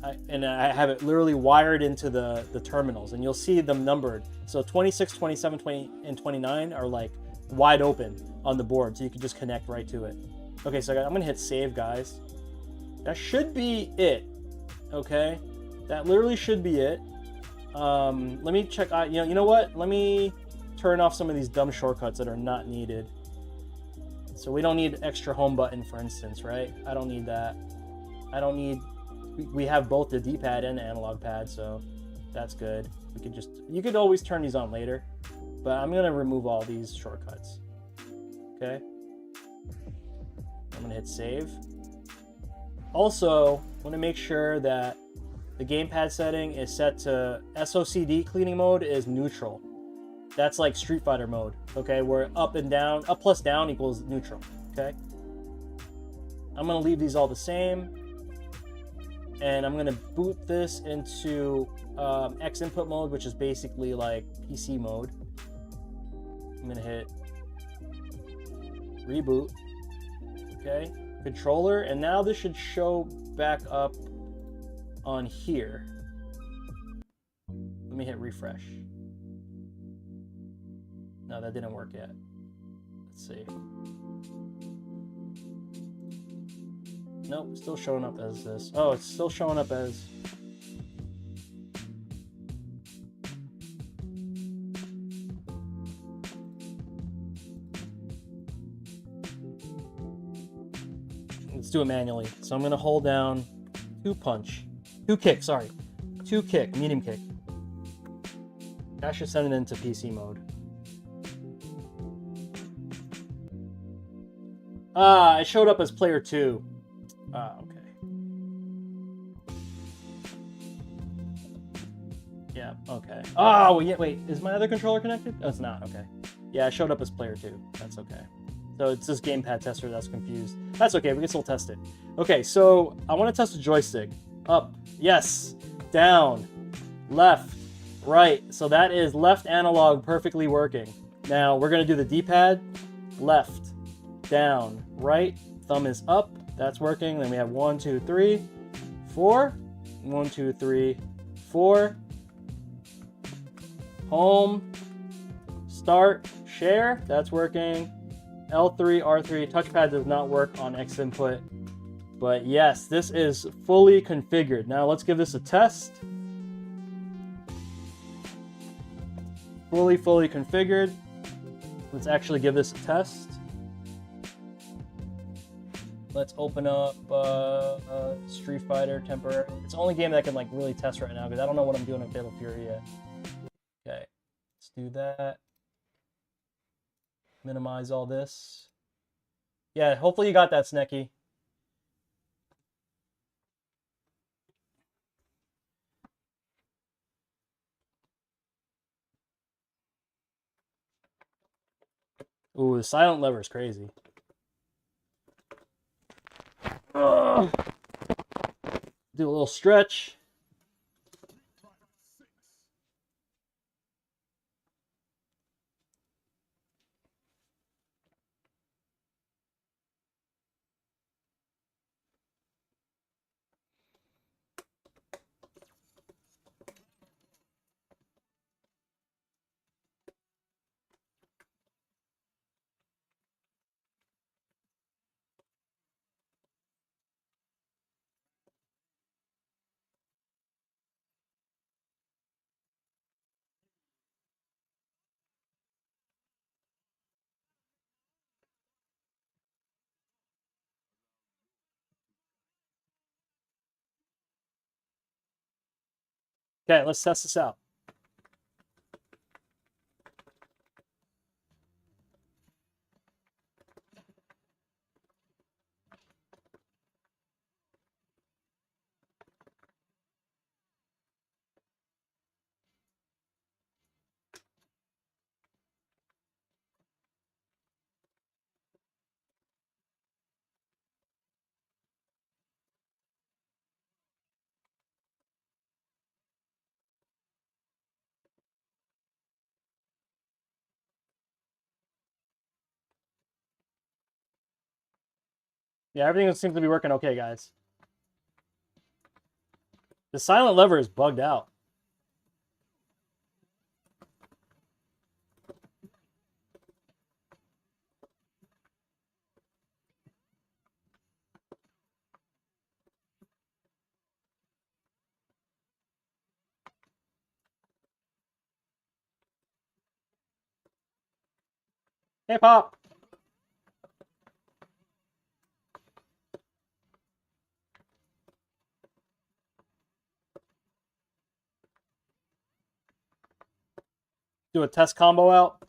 I have it literally wired into the terminals, and you'll see them numbered. So 26, 27, 20, and 29 are like wide open on the board, so you can just connect right to it. Okay, so I'm gonna hit save, guys. That should be it. Okay, that literally should be it. Let me check. You know what? Let me turn off some of these dumb shortcuts that are not needed. So we don't need extra home button, for instance, right? I don't need that. I don't need. We have both the D-pad and the analog pad, so that's good. We could just. You could always turn these on later, but I'm gonna remove all these shortcuts. Okay. I'm gonna hit save. Also, I want to make sure that the gamepad setting is set to SOCD cleaning mode is neutral. That's like Street Fighter mode, okay? Where up and down, up plus down equals neutral, okay? I'm gonna leave these all the same. And I'm gonna boot this into X input mode, which is basically like PC mode. I'm gonna hit reboot, okay? Controller, and now this should show back up on here. Let me hit refresh. No, that didn't work yet. Let's see. Nope, still showing up as this. Oh, it's still showing up as... Let's do it manually. So I'm gonna hold down two kick, medium kick. That should send it into PC mode. It showed up as player 2. Okay. Yeah, okay. Oh, yeah, wait, is my other controller connected? Oh, it's not, okay. Yeah, it showed up as player 2. That's okay. So it's this gamepad tester that's confused. That's okay, we can still test it. Okay, so I want to test the joystick. Up, yes, down, left, right. So that is left analog perfectly working. Now we're gonna do the D-pad, left, down, right, thumb is up, that's working. Then we have 1, 2, 3, 4, 1, 2, 3, 4, home, start, share, that's working. L3, R3, touchpad does not work on X input. But yes, this is fully configured. Now let's give this a test. Fully configured. Let's actually give this a test. Let's open up Street Fighter temporary. It's the only game that I can like really test right now because I don't know what I'm doing in Fatal Fury yet. Okay, let's do that. Minimize all this. Yeah, hopefully you got that, Snecky. Ooh, the silent lever is crazy. Do a little stretch. Okay, let's test this out. Yeah, everything seems to be working okay, guys. The silent lever is bugged out. Hey, Pop. Do a test combo out.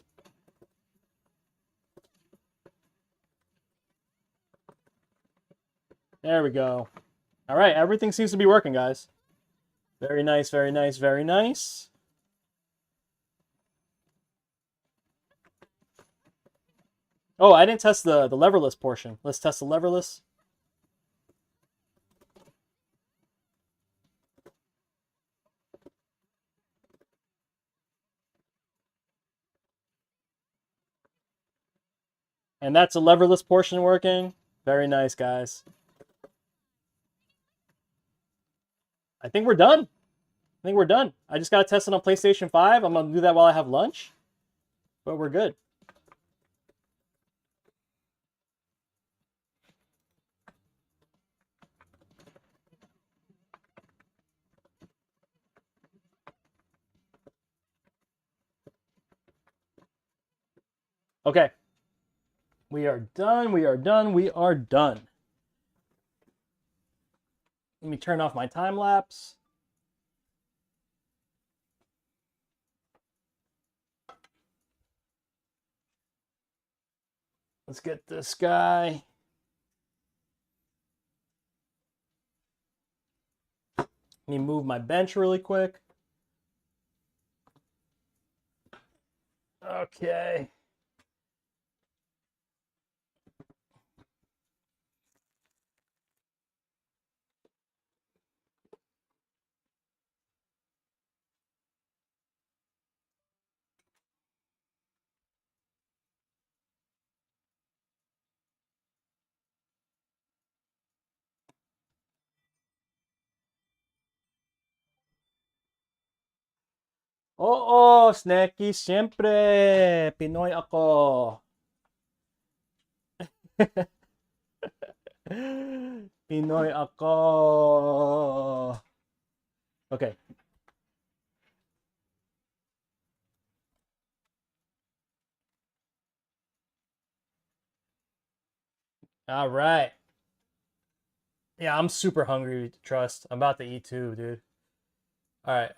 There we go. All right, everything seems to be working, guys. Very nice, very nice, very nice. Oh, I didn't test the leverless portion. Let's test the leverless. And that's a leverless portion working. Very nice, guys. I think we're done. I think we're done. I just got to test it on PlayStation 5. I'm going to do that while I have lunch. But we're good. Okay. We are done. We are done. We are done. Let me turn off my time lapse. Let's get this guy. Let me move my bench really quick. Okay. Oo, Snacky, siyempre. Pinoy ako. Pinoy ako. Okay. All right. Yeah, I'm super hungry, trust. I'm about to eat too, dude. All right.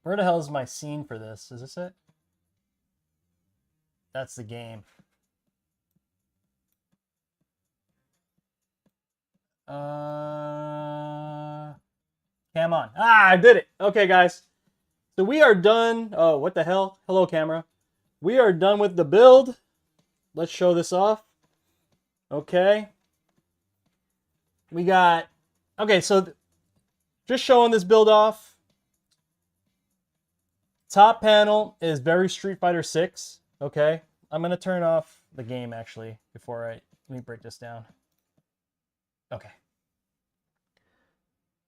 Where the hell is my scene for this? Is this it? That's the game. Cam on. Ah, I did it. Okay, guys. So we are done. Oh, what the hell? Hello, camera. We are done with the build. Let's show this off. Okay. We got... Okay, so just showing this build off. Top panel is very Street Fighter 6. Okay. I'm going to turn off the game, actually, before I... Let me break this down. Okay.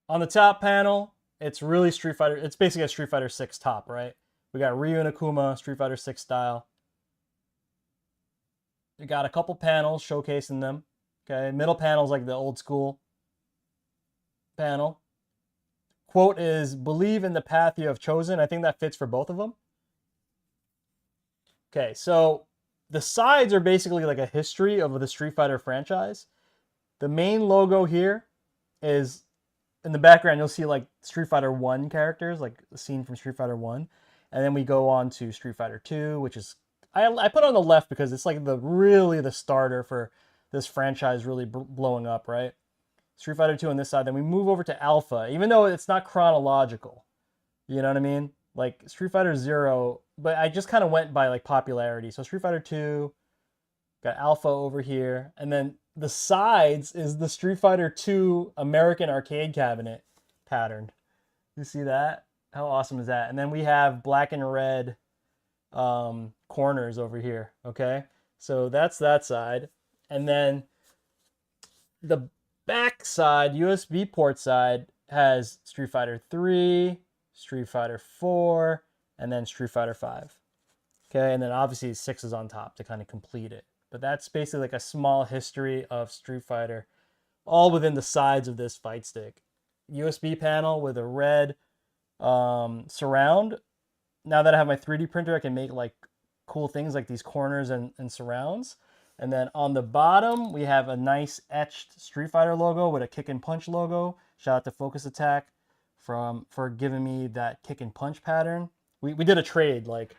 On the top panel, it's really Street Fighter. It's basically a Street Fighter 6 top, right? We got Ryu and Akuma, Street Fighter 6 style. We got a couple panels showcasing them. Okay, middle panel's like the old school panel. Quote is, believe in the path you have chosen. I think that fits for both of them. Okay, so the sides are basically like a history of the Street Fighter franchise. The main logo here is, in the background, you'll see like Street Fighter 1 characters, like the scene from Street Fighter 1. And then we go on to Street Fighter 2, which is, I put on the left because it's like really the starter for this franchise really blowing up, right? Street Fighter 2 on this side. Then we move over to Alpha, even though it's not chronological. You know what I mean? Like Street Fighter 0, but I just kind of went by like popularity. So Street Fighter 2, got Alpha over here, and then the sides is the Street Fighter 2 American arcade cabinet pattern. You see that? How awesome is that? And then we have black and red corners over here. Okay, so that's that side, and then the back side, USB port side, has Street Fighter 3, Street Fighter 4, and then Street Fighter 5. Okay, and then obviously 6 is on top to kind of complete it. But that's basically like a small history of Street Fighter, all within the sides of this fight stick. USB panel with a red surround. Now that I have my 3D printer, I can make like cool things like these corners and surrounds. And then on the bottom, we have a nice etched Street Fighter logo with a kick and punch logo. Shout out to Focus Attack for giving me that kick and punch pattern. We did a trade, like.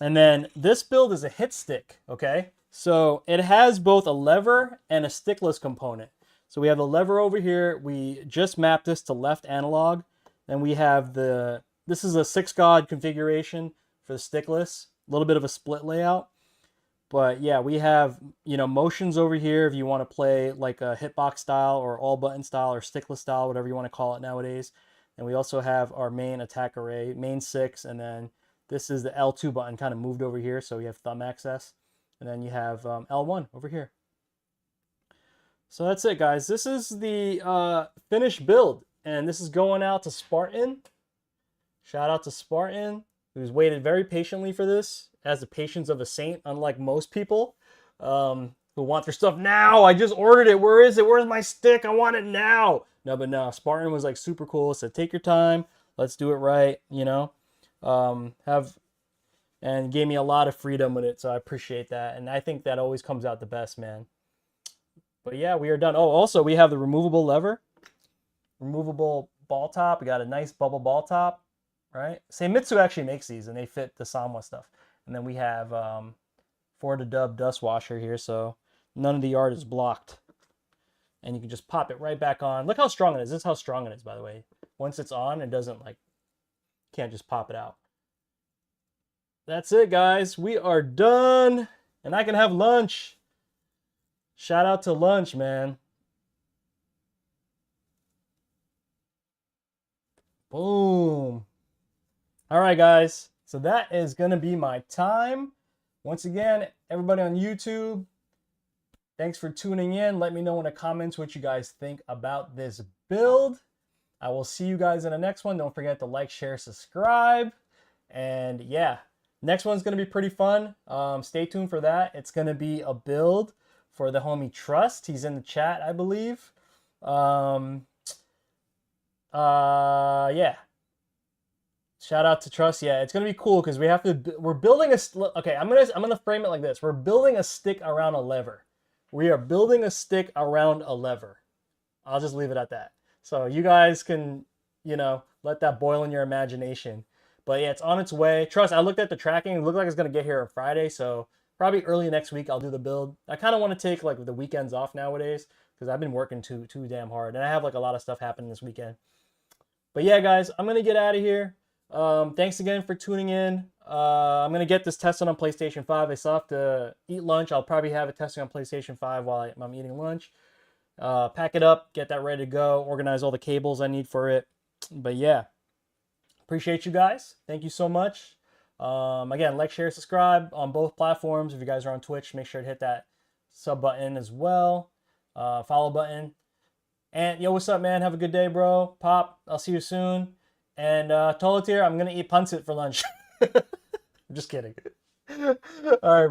And then this build is a hit stick, okay? So it has both a lever and a stickless component. So we have the lever over here. We just mapped this to left analog. Then we have this is a 6-God configuration for the stickless. A little bit of a split layout. But yeah, we have, motions over here if you want to play like a hitbox style or all button style or stickless style, whatever you want to call it nowadays. And we also have our main attack array, main 6, and then this is the L2 button kind of moved over here, so you have thumb access. And then you have L1 over here. So that's it, guys. This is the finished build. And this is going out to Spartan. Shout out to Spartan, who's waited very patiently for this. Has the patience of a saint, unlike most people who want their stuff now. I just ordered it. Where is it? Where's my stick? I want it now. No, but no. Spartan was like super cool. Said, take your time. Let's do it right, and gave me a lot of freedom with it, so I appreciate that, and I think that always comes out the best, man. But yeah, we are done. Oh, also we have the removable lever, removable ball top. We got a nice bubble ball top, right? Seimitsu actually makes these, and they fit the Sanwa stuff. And then we have For the Dub dust washer here, so none of the yard is blocked, and you can just pop it right back on. Look how strong it is. This is how strong it is, by the way. Once it's on, it doesn't can't just pop it out. That's it, guys. We are done. And I can have lunch. Shout out to lunch, man. Boom. All right, guys. So that is going to be my time. Once again, everybody on YouTube, thanks for tuning in. Let me know in the comments what you guys think about this build. I will see you guys in the next one. Don't forget to like, share, subscribe. And yeah, next one's going to be pretty fun. Stay tuned for that. It's going to be a build for the homie Trust. He's in the chat, I believe. Yeah. Shout out to Trust. Yeah, it's going to be cool because we're building okay, I'm going to frame it like this. We're building a stick around a lever. We are building a stick around a lever. I'll just leave it at that. So you guys can, let that boil in your imagination. But yeah, it's on its way. Trust, I looked at the tracking. It looked like it's going to get here on Friday. So probably early next week, I'll do the build. I kind of want to take like the weekends off nowadays because I've been working too damn hard. And I have like a lot of stuff happening this weekend. But yeah, guys, I'm going to get out of here. Thanks again for tuning in. I'm going to get this tested on PlayStation 5. I still have to eat lunch. I'll probably have it testing on PlayStation 5 while I'm eating lunch. Pack it up, get that ready to go, organize all the cables I need for it. But yeah, appreciate you guys. Thank you so much. Again, like, share, subscribe on both platforms. If you guys are on Twitch, make sure to hit that sub button as well. Follow button. And yo, what's up, man? Have a good day, bro. Pop, I'll see you soon. And Tolatier, I'm going to eat pancit for lunch. I'm just kidding. All right.